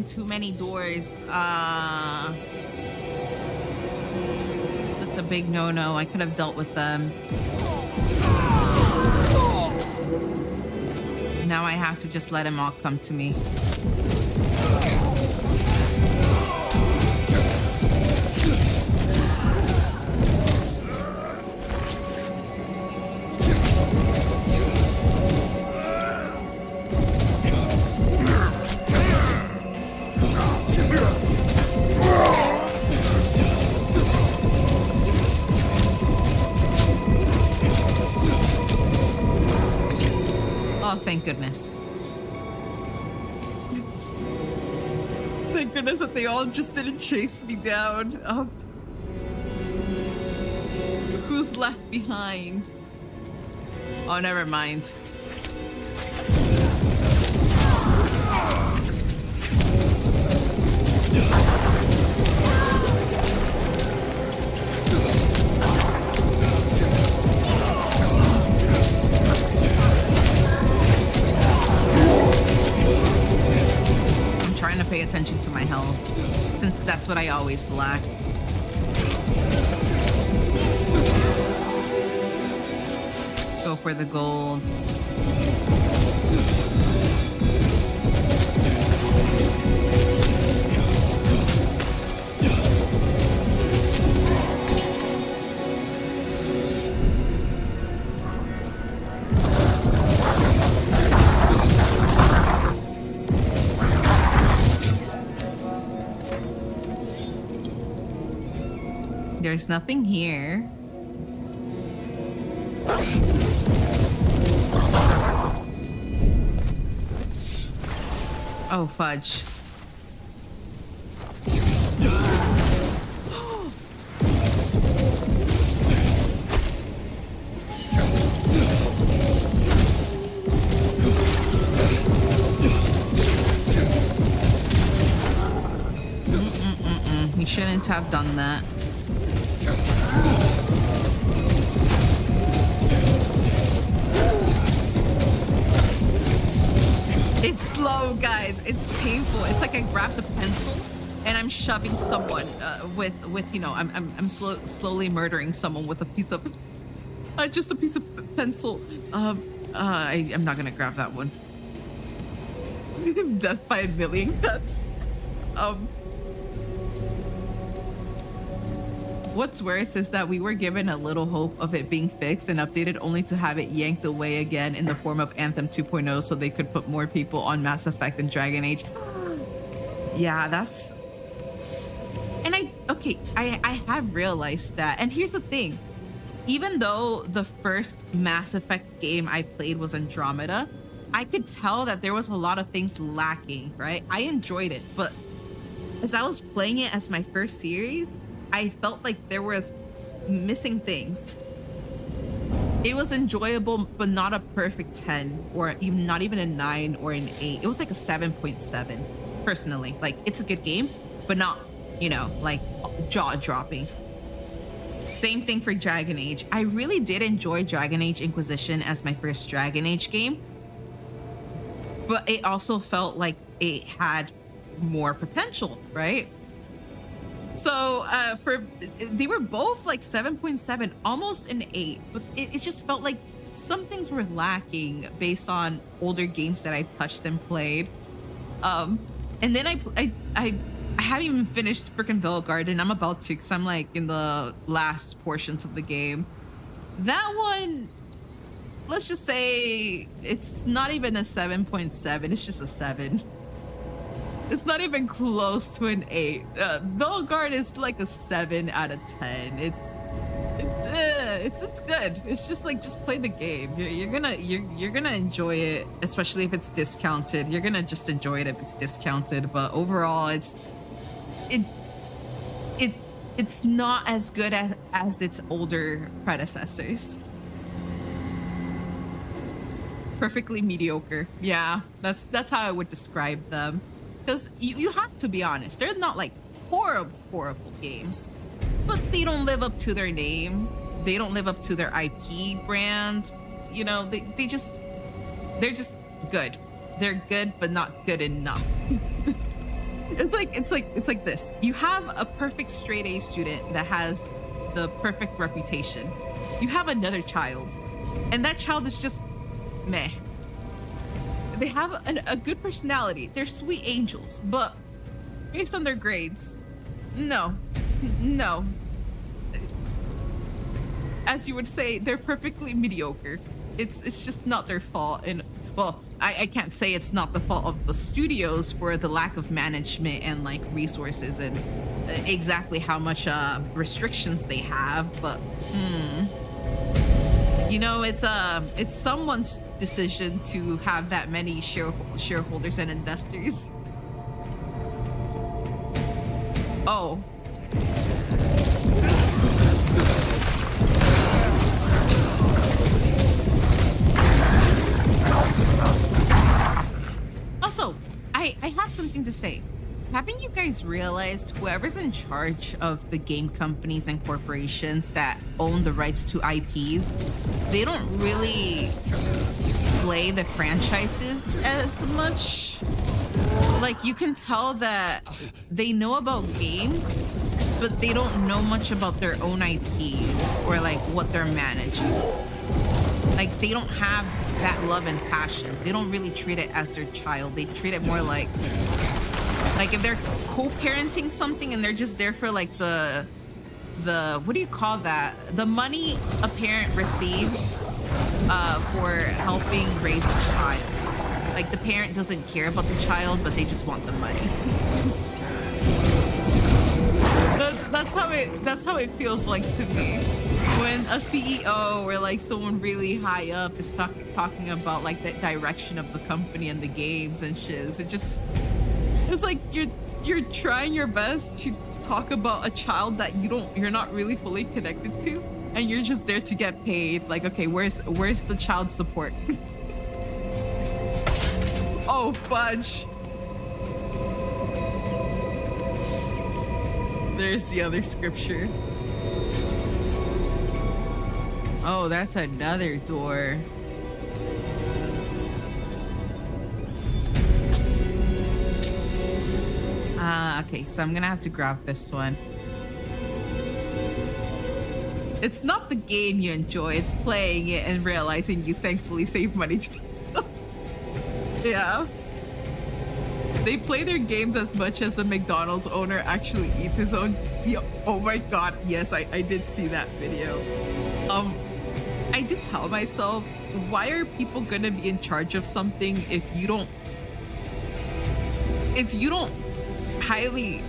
Too many doors. That's a big no-no. I could have dealt with them. Now I have to just let them all come to me. Thank goodness. Thank goodness that they all just didn't chase me down. Who's left behind? Oh, never mind. Pay attention to my health, since that's what I always lack. Go for the gold. There's nothing here. Oh, fudge. You shouldn't have done that. It's slow, guys. It's painful. It's like I grabbed a pencil and I'm shoving someone with you know, I'm slowly murdering someone with a piece of just a piece of pencil. I'm not gonna grab that one. Death by a million cuts. What's worse is that we were given a little hope of it being fixed and updated only to have it yanked away again in the form of Anthem 2.0 so they could put more people on Mass Effect and Dragon Age. Yeah, that's... And I have realized that. And here's the thing. Even though the first Mass Effect game I played was Andromeda, I could tell that there was a lot of things lacking, right? I enjoyed it, but as I was playing it as my first series, I felt like there was missing things. It was enjoyable, but not a perfect 10 or even not even a 9 or an 8. It was like a 7.7 personally. Like, it's a good game, but not, you know, like jaw-dropping. Same thing for Dragon Age. I really did enjoy Dragon Age Inquisition as my first Dragon Age game, but it also felt like it had more potential, right? So they were both like 7.7, almost an 8, but it just felt like some things were lacking based on older games that I've touched and played. And then I haven't even finished freaking Velgarden. I'm about to, because I'm like in the last portions of the game. That one, let's just say it's not even a 7.7, it's just a 7. It's not even close to an 8. Velgard is like a 7 out of 10. It's good. It's just like, just play the game. You're gonna enjoy it, especially if it's discounted. You're gonna just enjoy it if it's discounted. But overall, it's not as good as its older predecessors. Perfectly mediocre. Yeah, that's how I would describe them. Because you have to be honest, they're not like horrible games, but they don't live up to their name. They don't live up to their IP brand. You know, they're just good. They're good, but not good enough. It's like this. You have a perfect straight A student that has the perfect reputation. You have another child, and that child is just meh. They have a good personality. They're sweet angels, but based on their grades, no. As you would say, they're perfectly mediocre. It's just not their fault. And well, I can't say it's not the fault of the studios for the lack of management and like resources and exactly how much restrictions they have, but you know, it's someone's decision to have that many shareholders and investors. Oh. Also, I have something to say. Haven't you guys realized whoever's in charge of the game companies and corporations that own the rights to IPs, they don't really play the franchises as much? Like, you can tell that they know about games, but they don't know much about their own IPs or like what they're managing. Like, they don't have that love and passion. They don't really treat it as their child. They treat it more like if they're co-parenting something and they're just there for like the what do you call that? The money a parent receives for helping raise a child. Like, the parent doesn't care about the child, but they just want the money. That's how it feels like to me. When a CEO or like someone really high up is talking about like the direction of the company and the games and shiz, it's like you're trying your best to talk about a child that you're not really fully connected to, and you're just there to get paid. Like, okay, where's the child support? Oh, fudge. There's the other scripture. Oh, that's another door. Okay, so I'm gonna have to grab this one. It's not the game you enjoy, it's playing it and realizing you thankfully save money to do. Yeah. They play their games as much as the McDonald's owner actually eats his own. Oh my god, yes, I did see that video. I did tell myself, why are people gonna be in charge of something if you don't highly,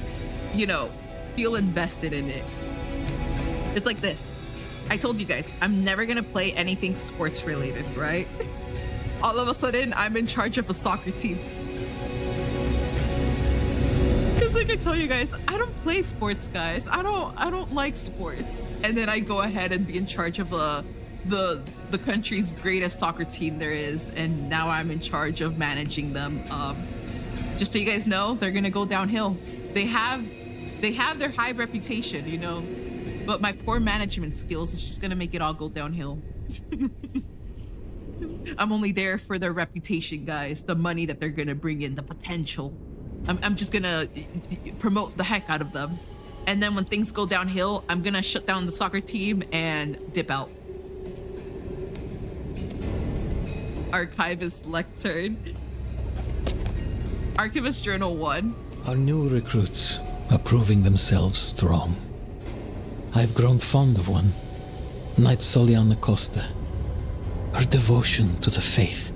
feel invested in it? It's like this. I told you guys, I'm never gonna play anything sports related, right? All of a sudden, I'm in charge of a soccer team. Because like I tell you guys, I don't play sports, guys. I don't like sports. And then I go ahead and be in charge of the country's greatest soccer team there is, and now I'm in charge of managing them. Just so you guys know, they're gonna go downhill. They have their high reputation, but my poor management skills is just gonna make it all go downhill. I'm only there for their reputation, guys, the money that they're gonna bring in, the potential. I'm just gonna promote the heck out of them, and then when things go downhill, I'm gonna shut down the soccer team and dip out. Archivist lectern. Archivist Journal 1. Our new recruits are proving themselves strong. I've grown fond of one, Knight Soliana Costa. Her devotion to the faith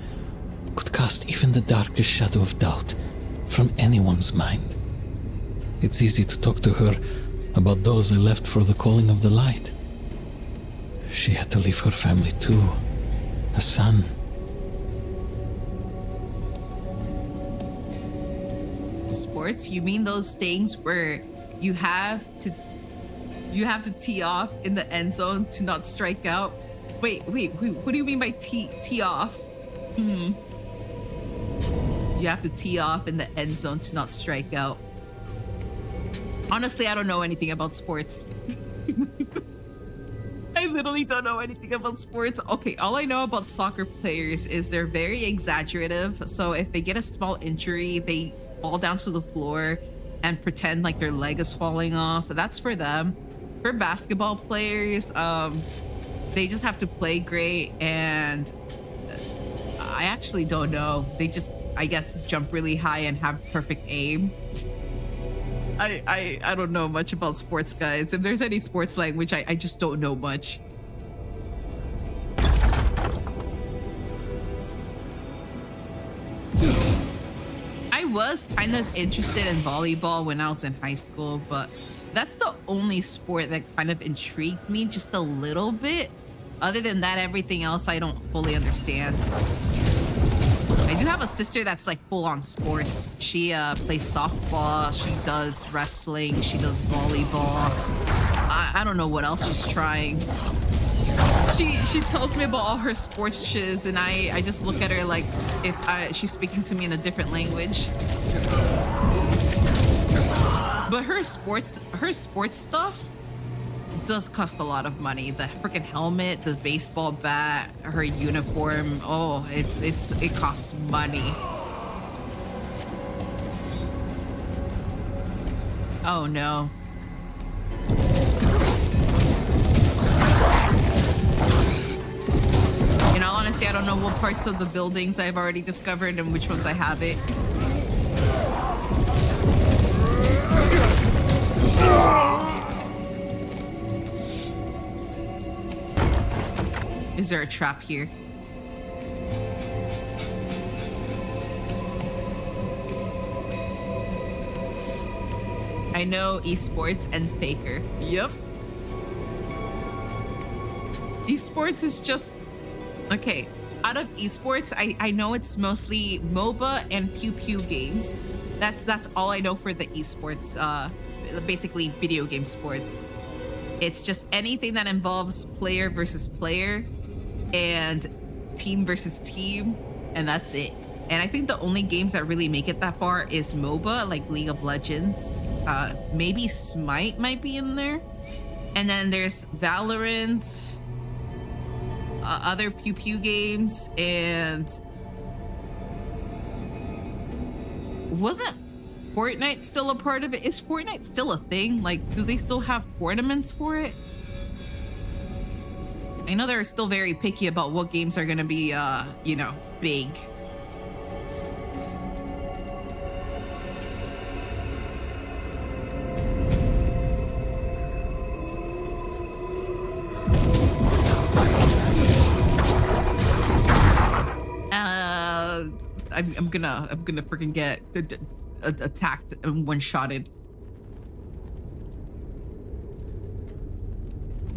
could cast even the darkest shadow of doubt from anyone's mind. It's easy to talk to her about those I left for the calling of the light. She had to leave her family too, a son. Sports? You mean those things where you have to tee off in the end zone to not strike out? Wait, what do you mean by tee off? You have to tee off in the end zone to not strike out. Honestly, I don't know anything about sports. I literally don't know anything about sports. Okay, all I know about soccer players is they're very exaggerative. So if they get a small injury, they fall down to the floor and pretend like their leg is falling off. That's for them. For basketball players, they just have to play great, and I actually don't know. They just, I guess, jump really high and have perfect aim. I don't know much about sports, guys. If there's any sports language, I just don't know much. I was kind of interested in volleyball when I was in high school, but that's the only sport that kind of intrigued me just a little bit. Other than that, everything else I don't fully understand. I do have a sister that's like full on sports. She plays softball, she does wrestling, she does volleyball. I don't know what else she's trying. She tells me about all her sports shiz, and I just look at her like if she's speaking to me in a different language. But her sports stuff does cost a lot of money. The freaking helmet, the baseball bat, her uniform. Oh, it costs money. Oh no. In all honesty, I don't know what parts of the buildings I've already discovered and which ones I haven't. Is there a trap here? I know esports and Faker. Yep. Esports is just... Okay, out of esports, I know it's mostly MOBA and pew pew games. That's all I know for the esports, basically video game sports. It's just anything that involves player versus player and team versus team, and that's it. And I think the only games that really make it that far is MOBA, like League of Legends. Maybe Smite might be in there. And then there's Valorant, other pew pew games, and wasn't Fortnite still a part of it? Is Fortnite still a thing? Like, do they still have tournaments for it? I know they're still very picky about what games are gonna be, big. I'm gonna freaking get attacked and one-shotted.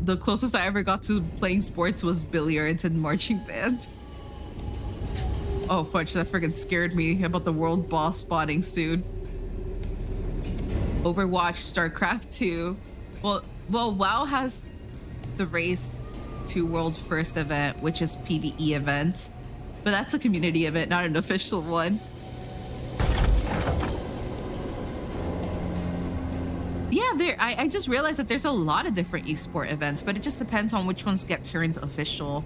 The closest I ever got to playing sports was billiards and marching band. Oh fudge, that freaking scared me about the world boss spawning soon. Overwatch, StarCraft 2. Well, WoW has the Race to World First event, which is PvE event, but that's a community event, not an official one. Yeah, I just realized that there's a lot of different esport events, but it just depends on which ones get turned official.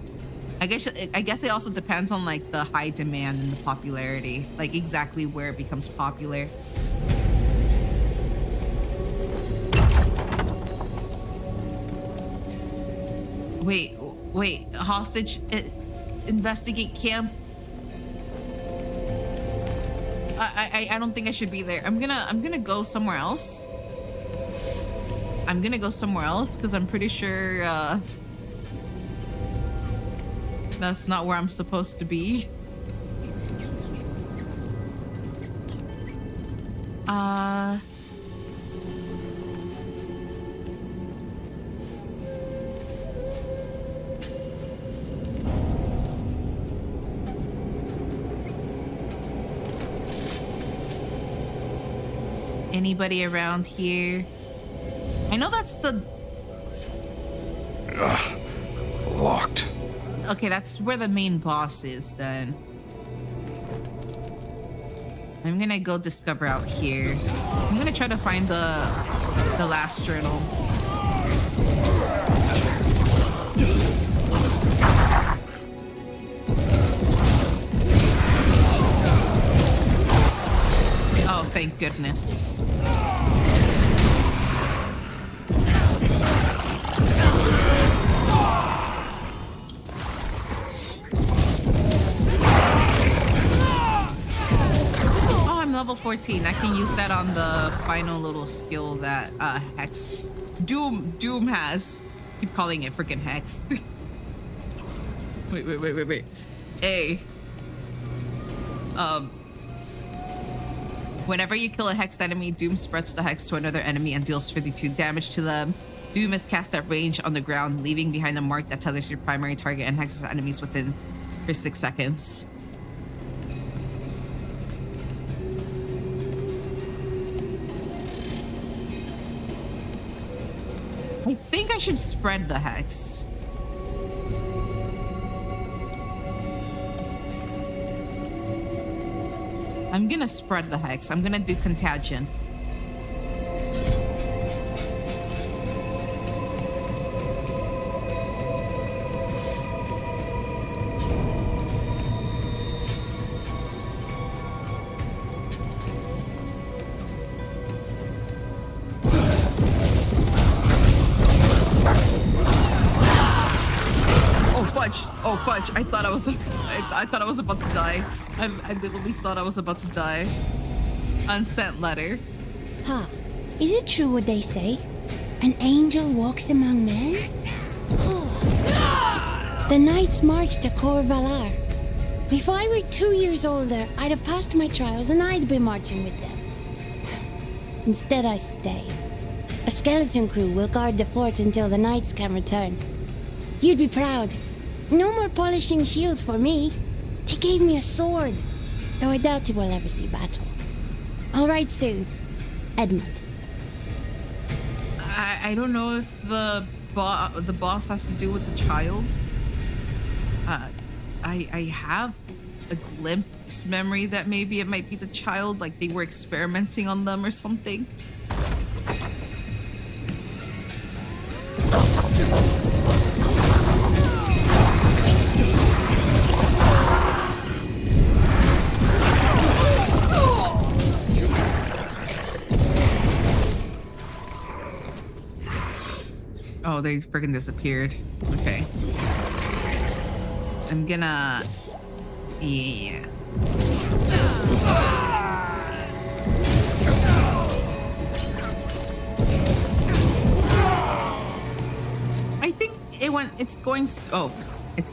I guess it also depends on like the high demand and the popularity, like exactly where it becomes popular. Wait, hostage investigate camp. I don't think I should be there. I'm gonna go somewhere else. I'm gonna go somewhere else because I'm pretty sure that's not where I'm supposed to be. Anybody around here? I know that's the... Locked. Okay, that's where the main boss is then. I'm gonna go discover out here. I'm gonna try to find the last journal. Oh, thank goodness. Level 14. I can use that on the final little skill that Hex Doom has. Keep calling it freaking Hex. wait. A. Whenever you kill a hexed enemy, Doom spreads the hex to another enemy and deals 52 damage to them. Doom is cast at range on the ground, leaving behind a mark that tethers your primary target and hexes enemies within for 6 seconds. I think I should spread the hex. I'm gonna spread the hex. I'm gonna do contagion. Oh fudge! I thought I was about to die. I literally thought I was about to die. Unsent letter. Huh. Is it true what they say? An angel walks among men? The knights march to Cor Valar. If I were 2 years older, I'd have passed my trials and I'd be marching with them. Instead, I stay. A skeleton crew will guard the fort until the knights can return. You'd be proud. No more polishing shields for me. They gave me a sword, though I doubt you will ever see battle. I'll write soon. Edmund. I don't know if the boss has to do with the child. I have a glimpse memory that maybe it might be the child, like they were experimenting on them or something. Oh, they freaking disappeared. Okay. I'm gonna... Yeah. I think it's going...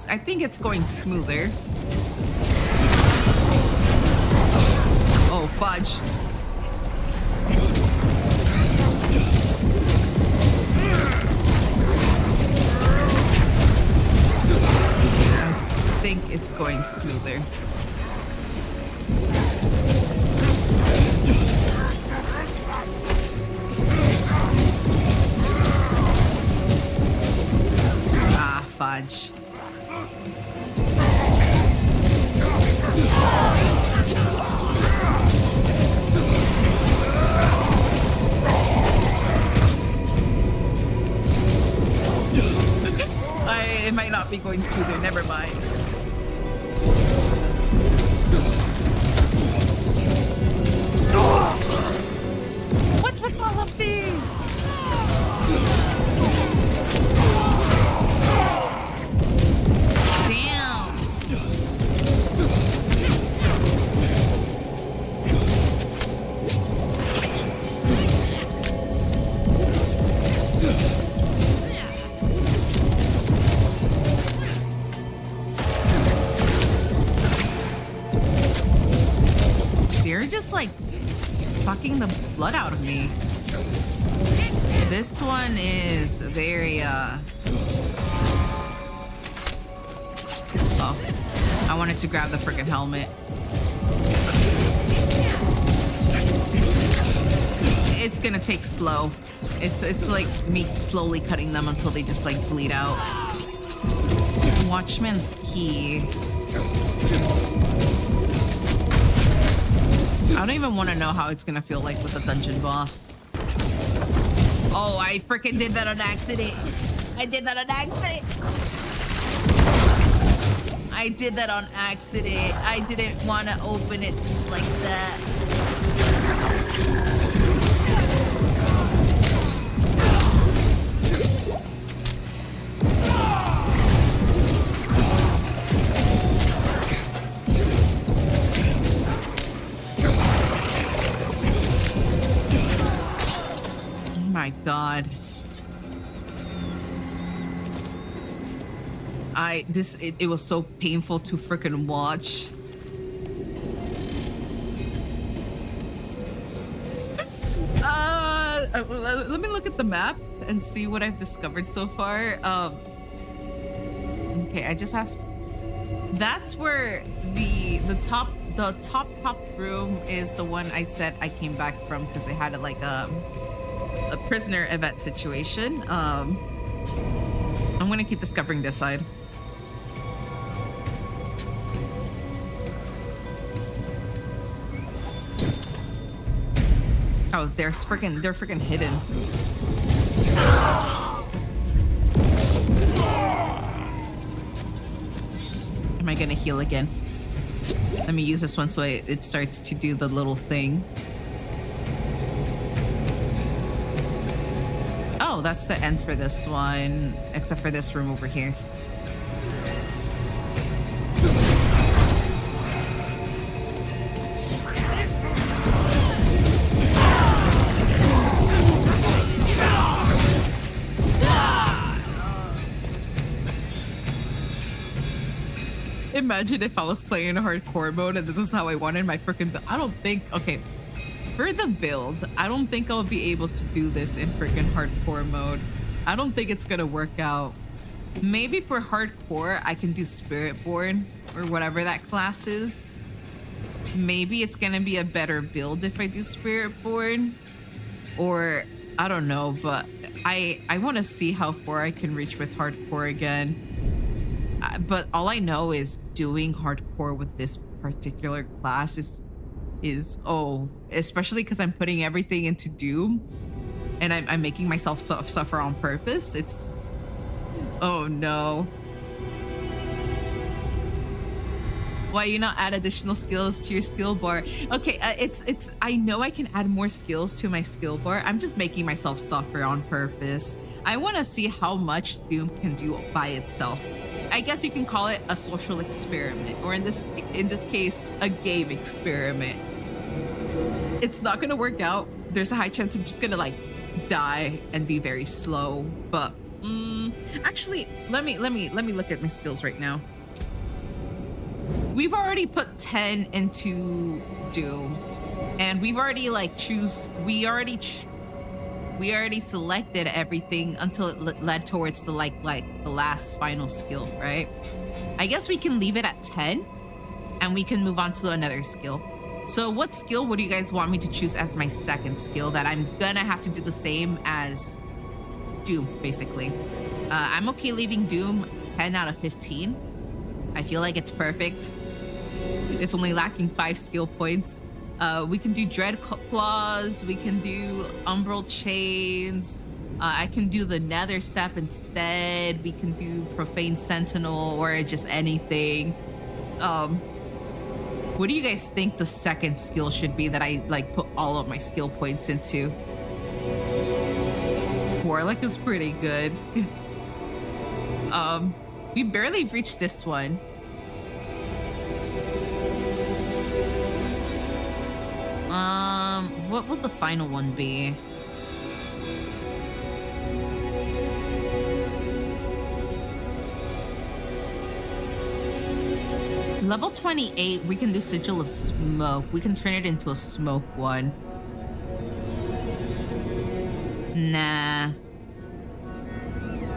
I think it's going smoother. getting smoother. Never mind. What's with all of these? Damn. They're just like sucking the blood out of me. This one is very oh, I wanted to grab the freaking helmet. It's gonna take slow. It's like me slowly cutting them until they just like bleed out. Watchman's key. I don't even want to know how it's gonna feel like with the dungeon boss. Oh, I freaking did that on accident. I did that on accident. I did that on accident. I didn't want to open it just like that. My God. It was so painful to freaking watch. Let me look at the map and see what I've discovered so far. Okay, I just have. That's where the top room is the one I said I came back from because they had like a prisoner event situation. I'm gonna keep discovering this side. Oh, they're freaking hidden. Am I gonna heal again? Let me use this one so it starts to do the little thing. Oh, that's the end for this one, except for this room over here. Imagine if I was playing in hardcore mode and this is how I wanted my freaking build. I don't think, okay, for the build, I don't think I'll be able to do this in freaking hardcore mode. I don't think it's gonna work out. Maybe for hardcore, I can do Spiritborn or whatever that class is. Maybe it's gonna be a better build if I do Spiritborn, or I don't know, but I want to see how far I can reach with hardcore again. But all I know is doing hardcore with this particular class is especially because I'm putting everything into Doom and I'm making myself suffer on purpose. It's, oh no. Why you not add additional skills to your skill bar? Okay, I know I can add more skills to my skill bar. I'm just making myself suffer on purpose. I want to see how much Doom can do by itself. I guess you can call it a social experiment, or in this case, a game experiment. It's not gonna work out. There's a high chance I'm just gonna like die and be very slow. But actually, let me look at my skills right now. We've already put 10 into Doom, and we've already like we already selected everything until it led towards the like the last final skill, right? I guess we can leave it at 10 and we can move on to another skill. So what skill would you guys want me to choose as my second skill that I'm gonna have to do the same as Doom, basically? I'm okay leaving Doom 10 out of 15. I feel like it's perfect. It's only lacking 5 skill points. We can do Dread Claws, we can do Umbral Chains, I can do the Nether Step instead. We can do Profane Sentinel or just anything. What do you guys think the second skill should be that I like put all of my skill points into? Warlock is pretty good. We barely reached this one. What will the final one be? Level 28, we can do Sigil of Smoke. We can turn it into a smoke one. Nah.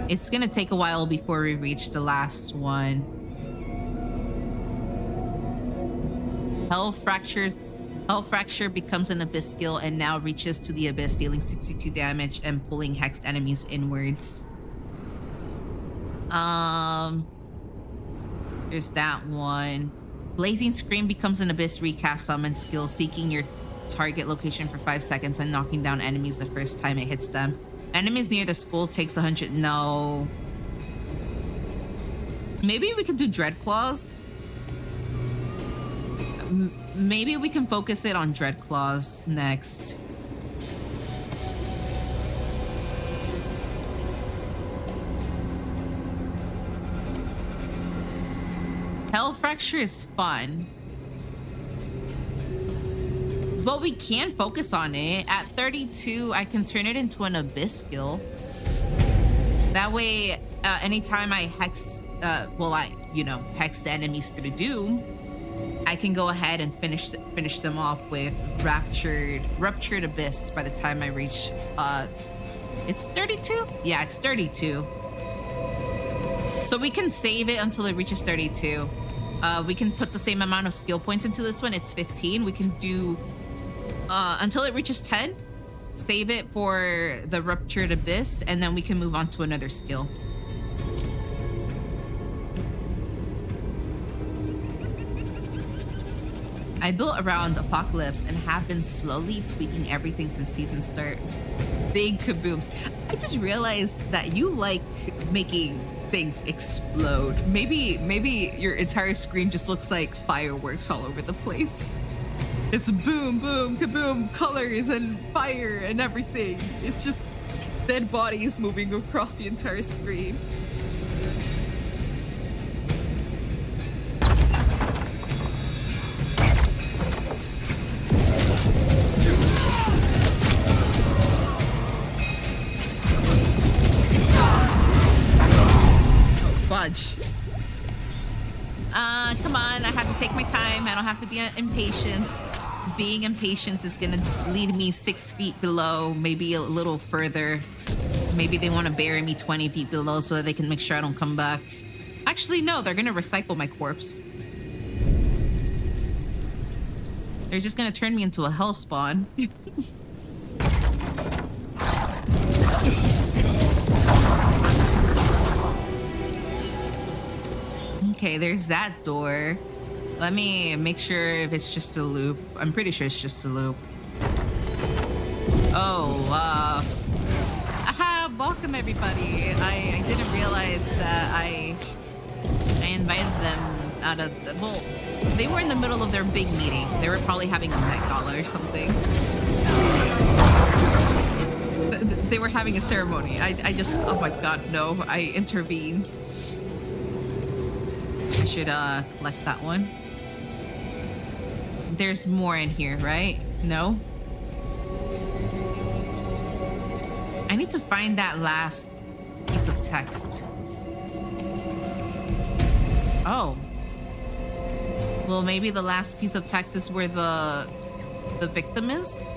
It's gonna take a while before we reach the last one. Hell Fracture becomes an Abyss skill and now reaches to the Abyss, dealing 62 damage and pulling hexed enemies inwards. There's that one. Blazing Scream becomes an Abyss recast summon skill, seeking your target location for 5 seconds and knocking down enemies the first time it hits them. Enemies near the skull takes 100. No. Maybe we could do Dreadclaws. Maybe we can focus it on Dreadclaws next. Hell Fracture is fun. But we can focus on it. At 32, I can turn it into an Abyss skill. That way, anytime I hex, hex the enemies through Doom, I can go ahead and finish them off with Ruptured Abyss by the time I reach, it's 32? Yeah, it's 32. So we can save it until it reaches 32. We can put the same amount of skill points into this one. It's 15. We can do until it reaches 10. Save it for the Ruptured Abyss, and then we can move on to another skill. I built around Apocalypse and have been slowly tweaking everything since season start. Big kabooms. I just realized that you like making things explode. Maybe your entire screen just looks like fireworks all over the place. It's boom, boom, kaboom, colors and fire and everything. It's just dead bodies moving across the entire screen. Fudge. Come on, I have to take my time. I don't have to be impatient. Being impatient is gonna lead me 6 feet below, maybe a little further. Maybe they want to bury me 20 feet below so that they can make sure I don't come back. Actually, no, they're gonna recycle my corpse. They're just gonna turn me into a hell spawn. Okay, there's that door. Let me make sure if it's just a loop. I'm pretty sure it's just a loop. Oh, aha, welcome everybody. I didn't realize that I invited them out of the, well, they were in the middle of their big meeting. They were probably having a Met Gala or something. They were having a ceremony. I just, oh my god, no, I intervened. I should collect that one. There's more in here, right? No? I need to find that last piece of text. Oh. Well, maybe the last piece of text is where the victim is?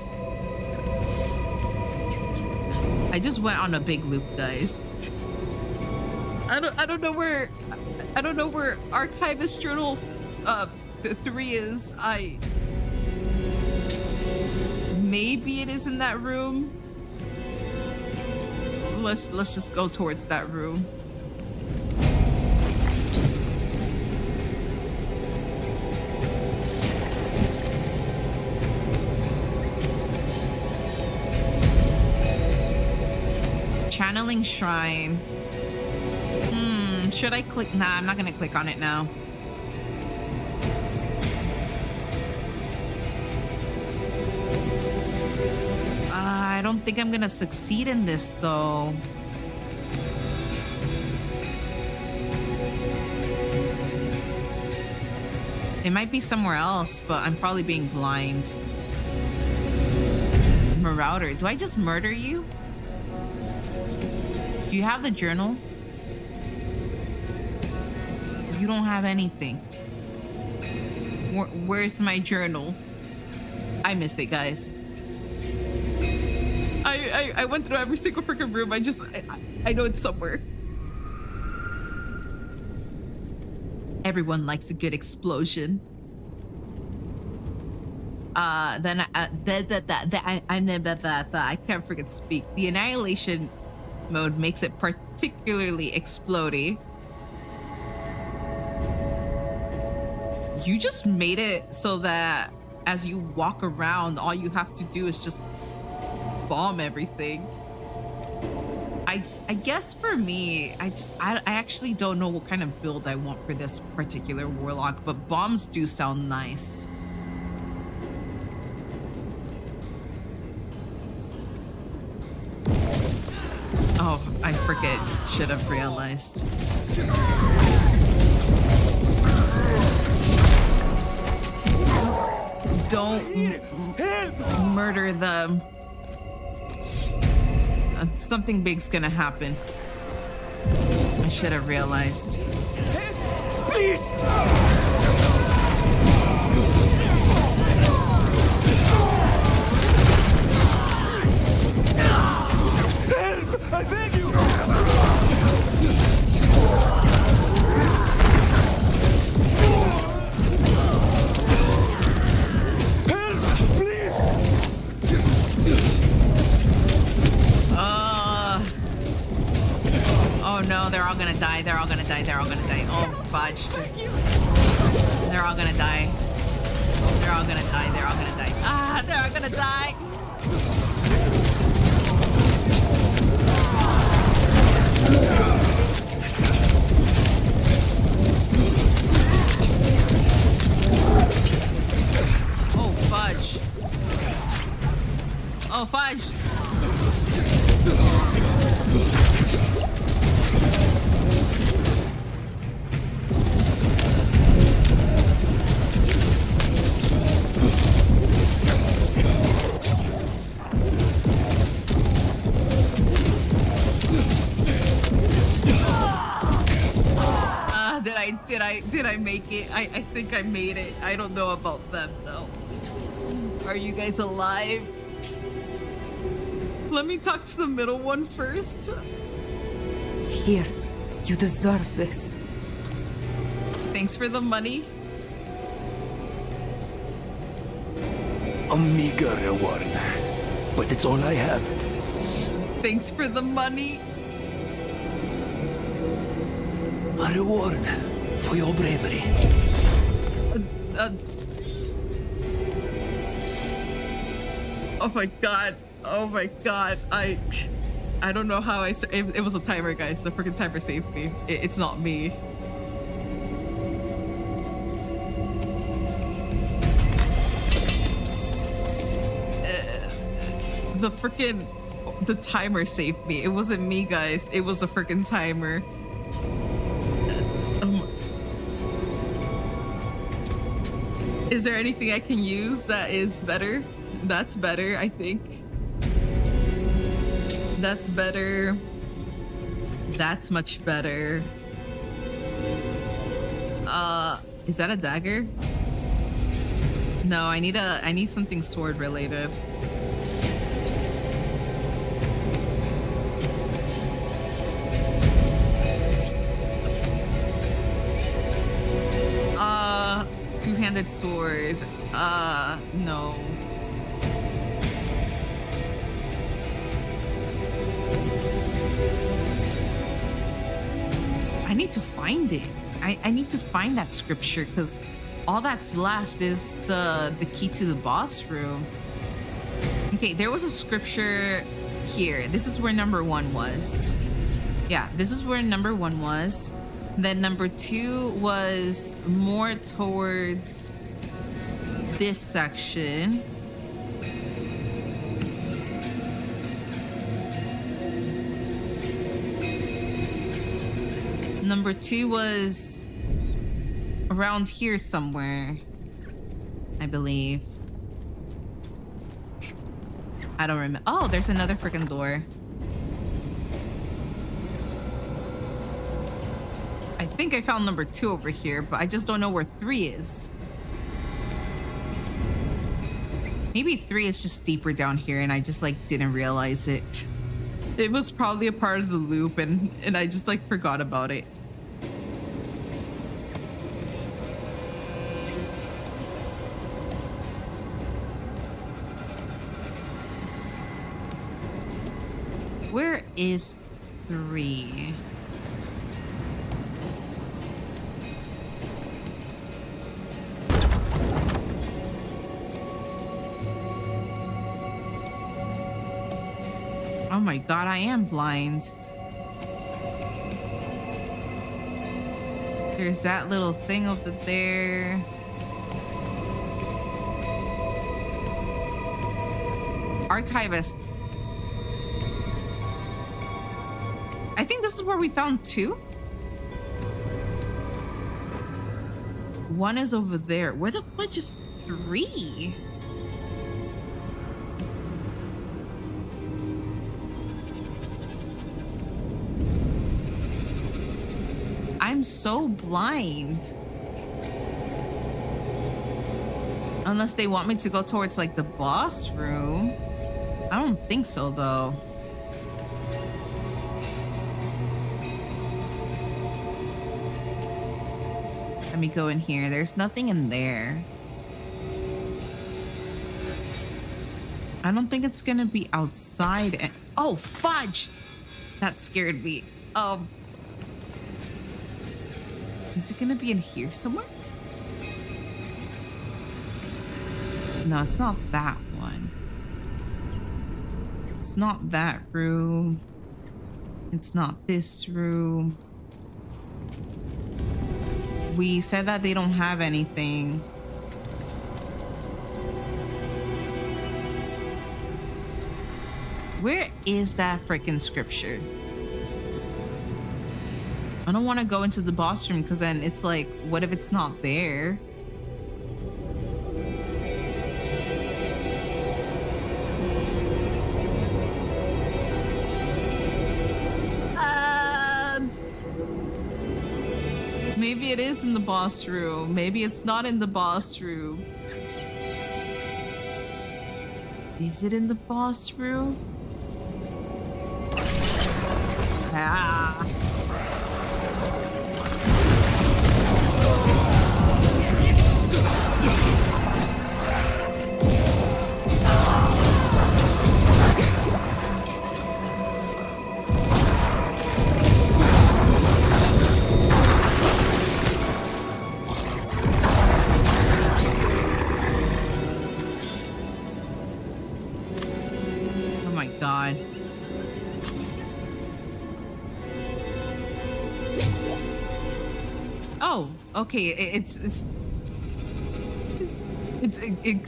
I just went on a big loop, guys. I don't know where Archivist Journal 3 is. Maybe it is in that room. Let's just go towards that room. Channeling Shrine. Should I click? Nah, I'm not gonna click on it now. I don't think I'm gonna succeed in this though. It might be somewhere else, but I'm probably being blind. Marauder, do I just murder you? Do you have the journal? You don't have anything. Where's my journal? I missed it, guys. I went through every single freaking room. I know it's somewhere. Everyone likes a good explosion. I can't freaking speak. The annihilation mode makes it particularly explodey. You just made it so that as you walk around, all you have to do is just bomb everything. I guess for me, I actually don't know what kind of build I want for this particular warlock, but bombs do sound nice. Oh, I forget. Should have realized. Don't murder them. Something big's gonna happen. I should have realized. Please! Help! I beg you! Help! Please! Oh no, they're all gonna die. They're all gonna die. They're all gonna die. Oh, fudge. They're all gonna die. They're all gonna die. They're all gonna die. Ah, they're all gonna die. Oh, fudge. Oh, fudge. Did I make it? I think I made it. I don't know about them though. Are you guys alive? Let me talk to the middle one first. Here, you deserve this. Thanks for the money. A meager reward, but it's all I have. Thanks for the money. A reward for your bravery. Oh my god. Oh my god. I don't know how it was a timer, guys. The freaking timer saved me. It's not me. The timer saved me. It wasn't me, guys. It was a freaking timer. Is there anything I can use that is better? That's better, I think. That's better. That's much better. Is that a dagger? No, I need something sword related. Two-handed sword. No. I need to find it. I need to find that scripture because all that's left is the key to the boss room. Okay, there was a scripture here. This is where number 1 was. Yeah, this is where number 1 was. Then number 2 was more towards this section. Number 2 was around here somewhere, I believe. I don't remember. Oh, there's another freaking door. I think I found number 2 over here, but I just don't know where 3 is. Maybe 3 is just deeper down here and I just like didn't realize it. It was probably a part of the loop and I just like forgot about it. Where is 3? Oh my god, I am blind. There's that little thing over there. Archivist. I think this is where we found 2. 1 is over there. Where the fudge is 3? I'm so blind. Unless they want me to go towards like the boss room. I don't think so though. Let me go in here. There's nothing in there. I don't think it's gonna be outside. And oh, fudge! That scared me. Is it gonna be in here somewhere? No, it's not that one. It's not that room. It's not this room. We said that they don't have anything. Where is that freaking scripture? I don't want to go into the boss room because then it's like, what if it's not there? Maybe it is in the boss room. Maybe it's not in the boss room. Is it in the boss room? Ah. God. Oh, okay. It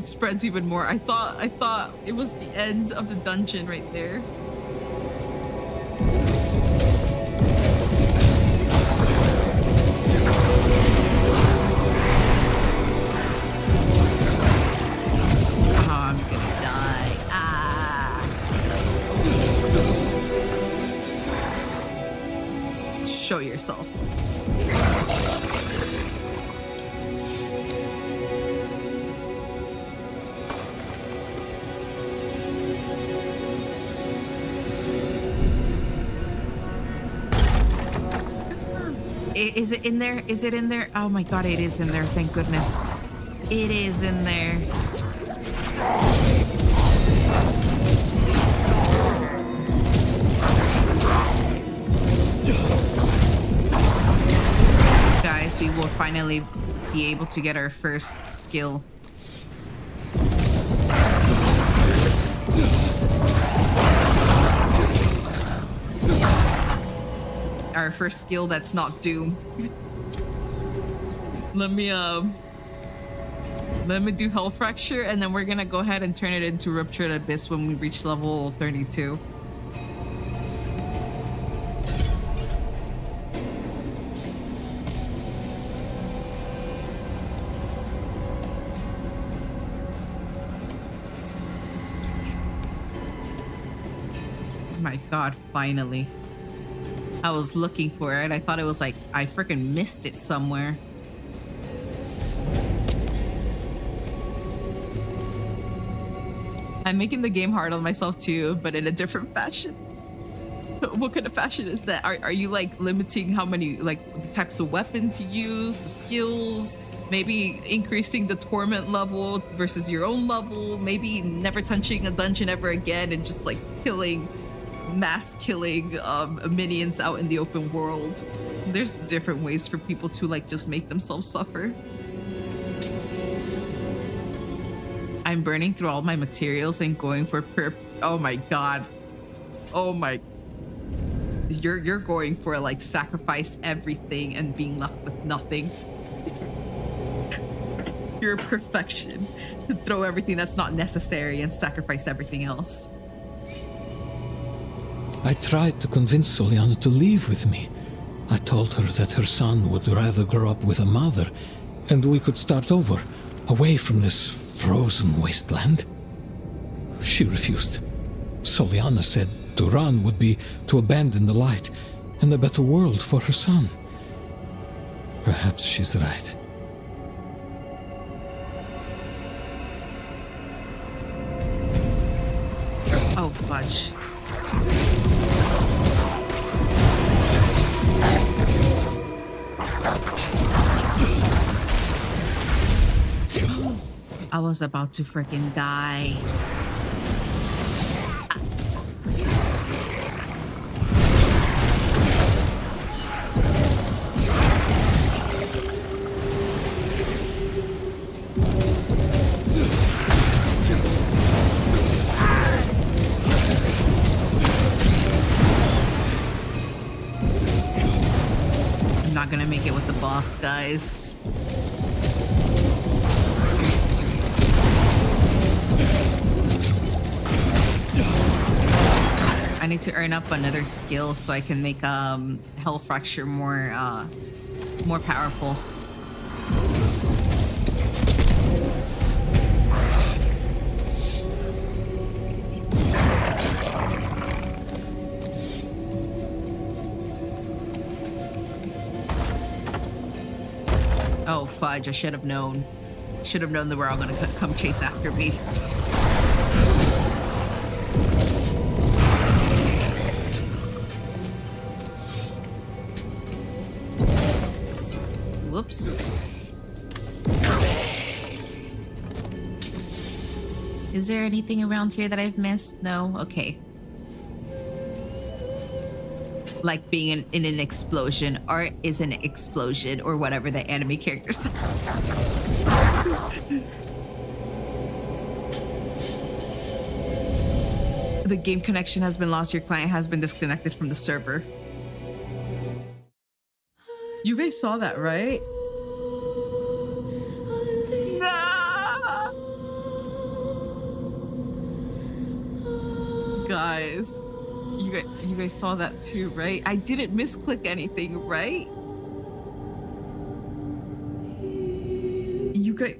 spreads even more. I thought it was the end of the dungeon right there. Show yourself. Is it in there? Is it in there? Oh my god, it is in there. Thank goodness. It is in there. Guys, we will finally be able to get our first skill. our first skill that's not Doom. Let me do Hell Fracture, and then we're gonna go ahead and turn it into Ruptured Abyss when we reach level 32. My god, finally. I was looking for it. I thought it was like I freaking missed it somewhere. I'm making the game hard on myself too, but in a different fashion. What kind of fashion is that? Are you like limiting how many, like the types of weapons you use, the skills, maybe increasing the torment level versus your own level, maybe never touching a dungeon ever again and just like mass killing minions out in the open world? There's different ways for people to like just make themselves suffer. I'm burning through all my materials and going for oh my god. Oh my. You're going for like sacrifice everything and being left with nothing. You're a perfection. Throw everything that's not necessary and sacrifice everything else. I tried to convince Soliana to leave with me. I told her that her son would rather grow up with a mother, and we could start over, away from this frozen wasteland. She refused. Soliana said to run would be to abandon the light and a better world for her son. Perhaps she's right. Oh, fudge. I was about to freaking die. I'm not gonna make it with the boss, guys. I need to earn up another skill so I can make Hell Fracture more powerful. Oh fudge! I should have known. Should have known they were all gonna come chase after me. Whoops. Is there anything around here that I've missed? No? Okay. Like being in an explosion. Art is an explosion, or whatever the anime character said. The game connection has been lost. Your client has been disconnected from the server. You guys saw that, right? Nah! Guys, you guys saw that too, right? I didn't misclick anything, right? You guys.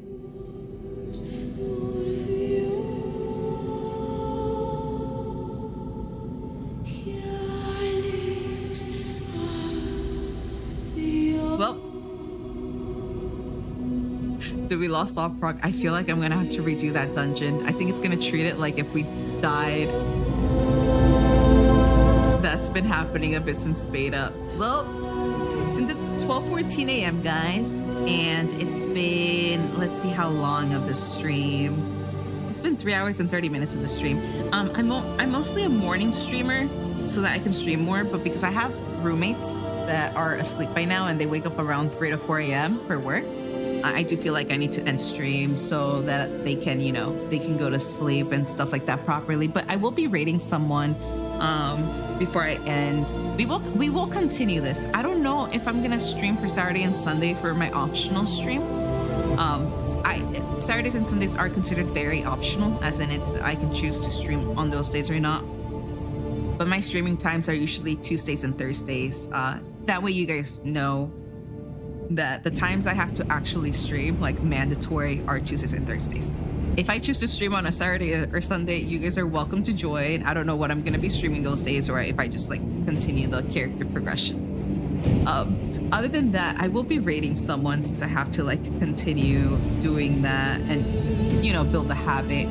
Well, did we lost all prog? I feel like I'm gonna have to redo that dungeon. I think it's gonna treat it like if we died. That's been happening a bit since beta. Well, since it's 12:14 a.m. guys, and it's been, let's see how long of the stream. It's been 3 hours and 30 minutes of the stream. I'm mostly a morning streamer so that I can stream more, but because I have roommates that are asleep by now and they wake up around 3 to 4 a.m. for work, I do feel like I need to end stream so that they can, you know, they can go to sleep and stuff like that properly. But I will be rating someone before I end. We will continue this. I don't know if I'm gonna stream for Saturday and Sunday for my optional stream. Saturdays and Sundays are considered very optional, as in I can choose to stream on those days or not. But my streaming times are usually Tuesdays and Thursdays. That way you guys know that the times I have to actually stream, like mandatory, are Tuesdays and Thursdays. If I choose to stream on a Saturday or Sunday, you guys are welcome to join. I don't know what I'm gonna be streaming those days, or if I just like continue the character progression. Other than that, I will be rating someone since I have to like continue doing that and, you know, build a habit.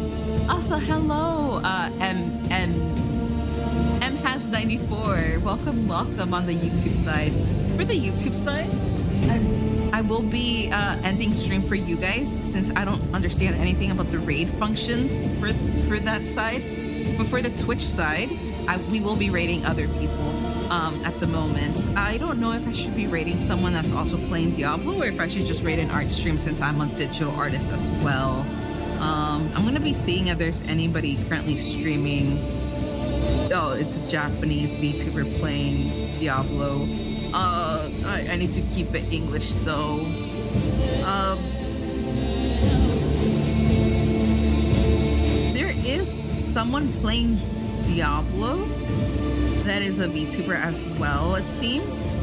Also, hello, M has 94. Welcome on the YouTube side. For the YouTube side, I will be ending stream for you guys since I don't understand anything about the raid functions for that side. But for the Twitch side, we will be rating other people at the moment. I don't know if I should be rating someone that's also playing Diablo or if I should just rate an art stream since I'm a digital artist as well. I'm gonna be seeing if there's anybody currently streaming. Oh, it's a Japanese VTuber playing Diablo. I need to keep it English though. There is someone playing Diablo that is a VTuber as well, it seems.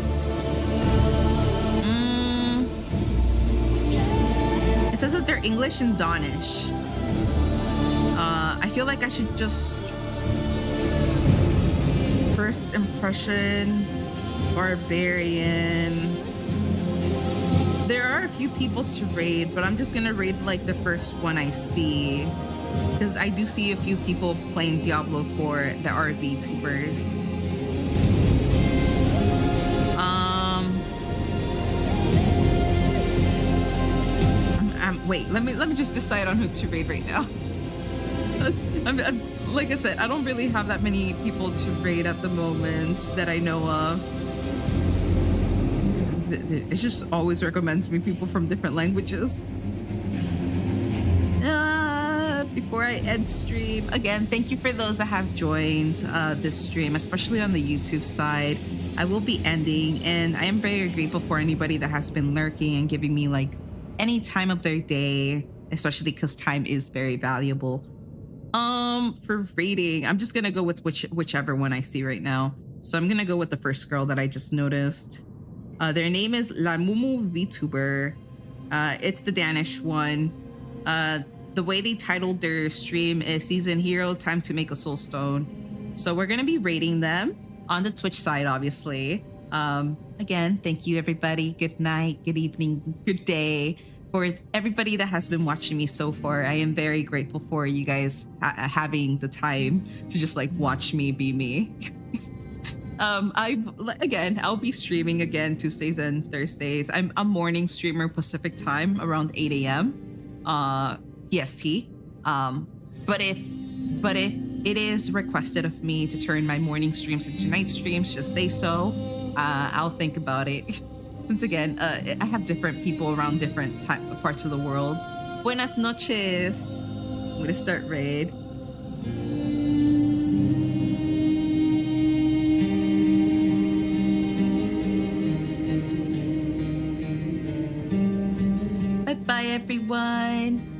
It says that they're English and Danish. I feel like I should just first impression barbarian. There are a few people to raid, but I'm just gonna raid like the first one I see, because I do see a few people playing Diablo 4 that are VTubers. Wait, let me just decide on who to raid right now. Like I said, I don't really have that many people to raid at the moment that I know of. It just always recommends me people from different languages. Before I end stream, again, thank you for those that have joined this stream, especially on the YouTube side. I will be ending, and I am very grateful for anybody that has been lurking and giving me like any time of their day, especially because time is very valuable. For rating, I'm just gonna go with whichever one I see right now. So I'm gonna go with the first girl that I just noticed. Their name is La Mumu VTuber. It's the Danish one. The way they titled their stream is Season Hero, Time to Make a Soul Stone. So we're gonna be rating them on the Twitch side, obviously. Again, thank you everybody. Good night, good evening, good day. For everybody that has been watching me so far, I am very grateful for you guys having the time to just like watch me be me. I'll be streaming again Tuesdays and Thursdays. I'm a morning streamer Pacific time around 8 a.m. PST. But if it is requested of me to turn my morning streams into night streams, just say so. I'll think about it. Since again, I have different people around different parts of the world. Buenas noches. I'm gonna start raid. Bye bye everyone.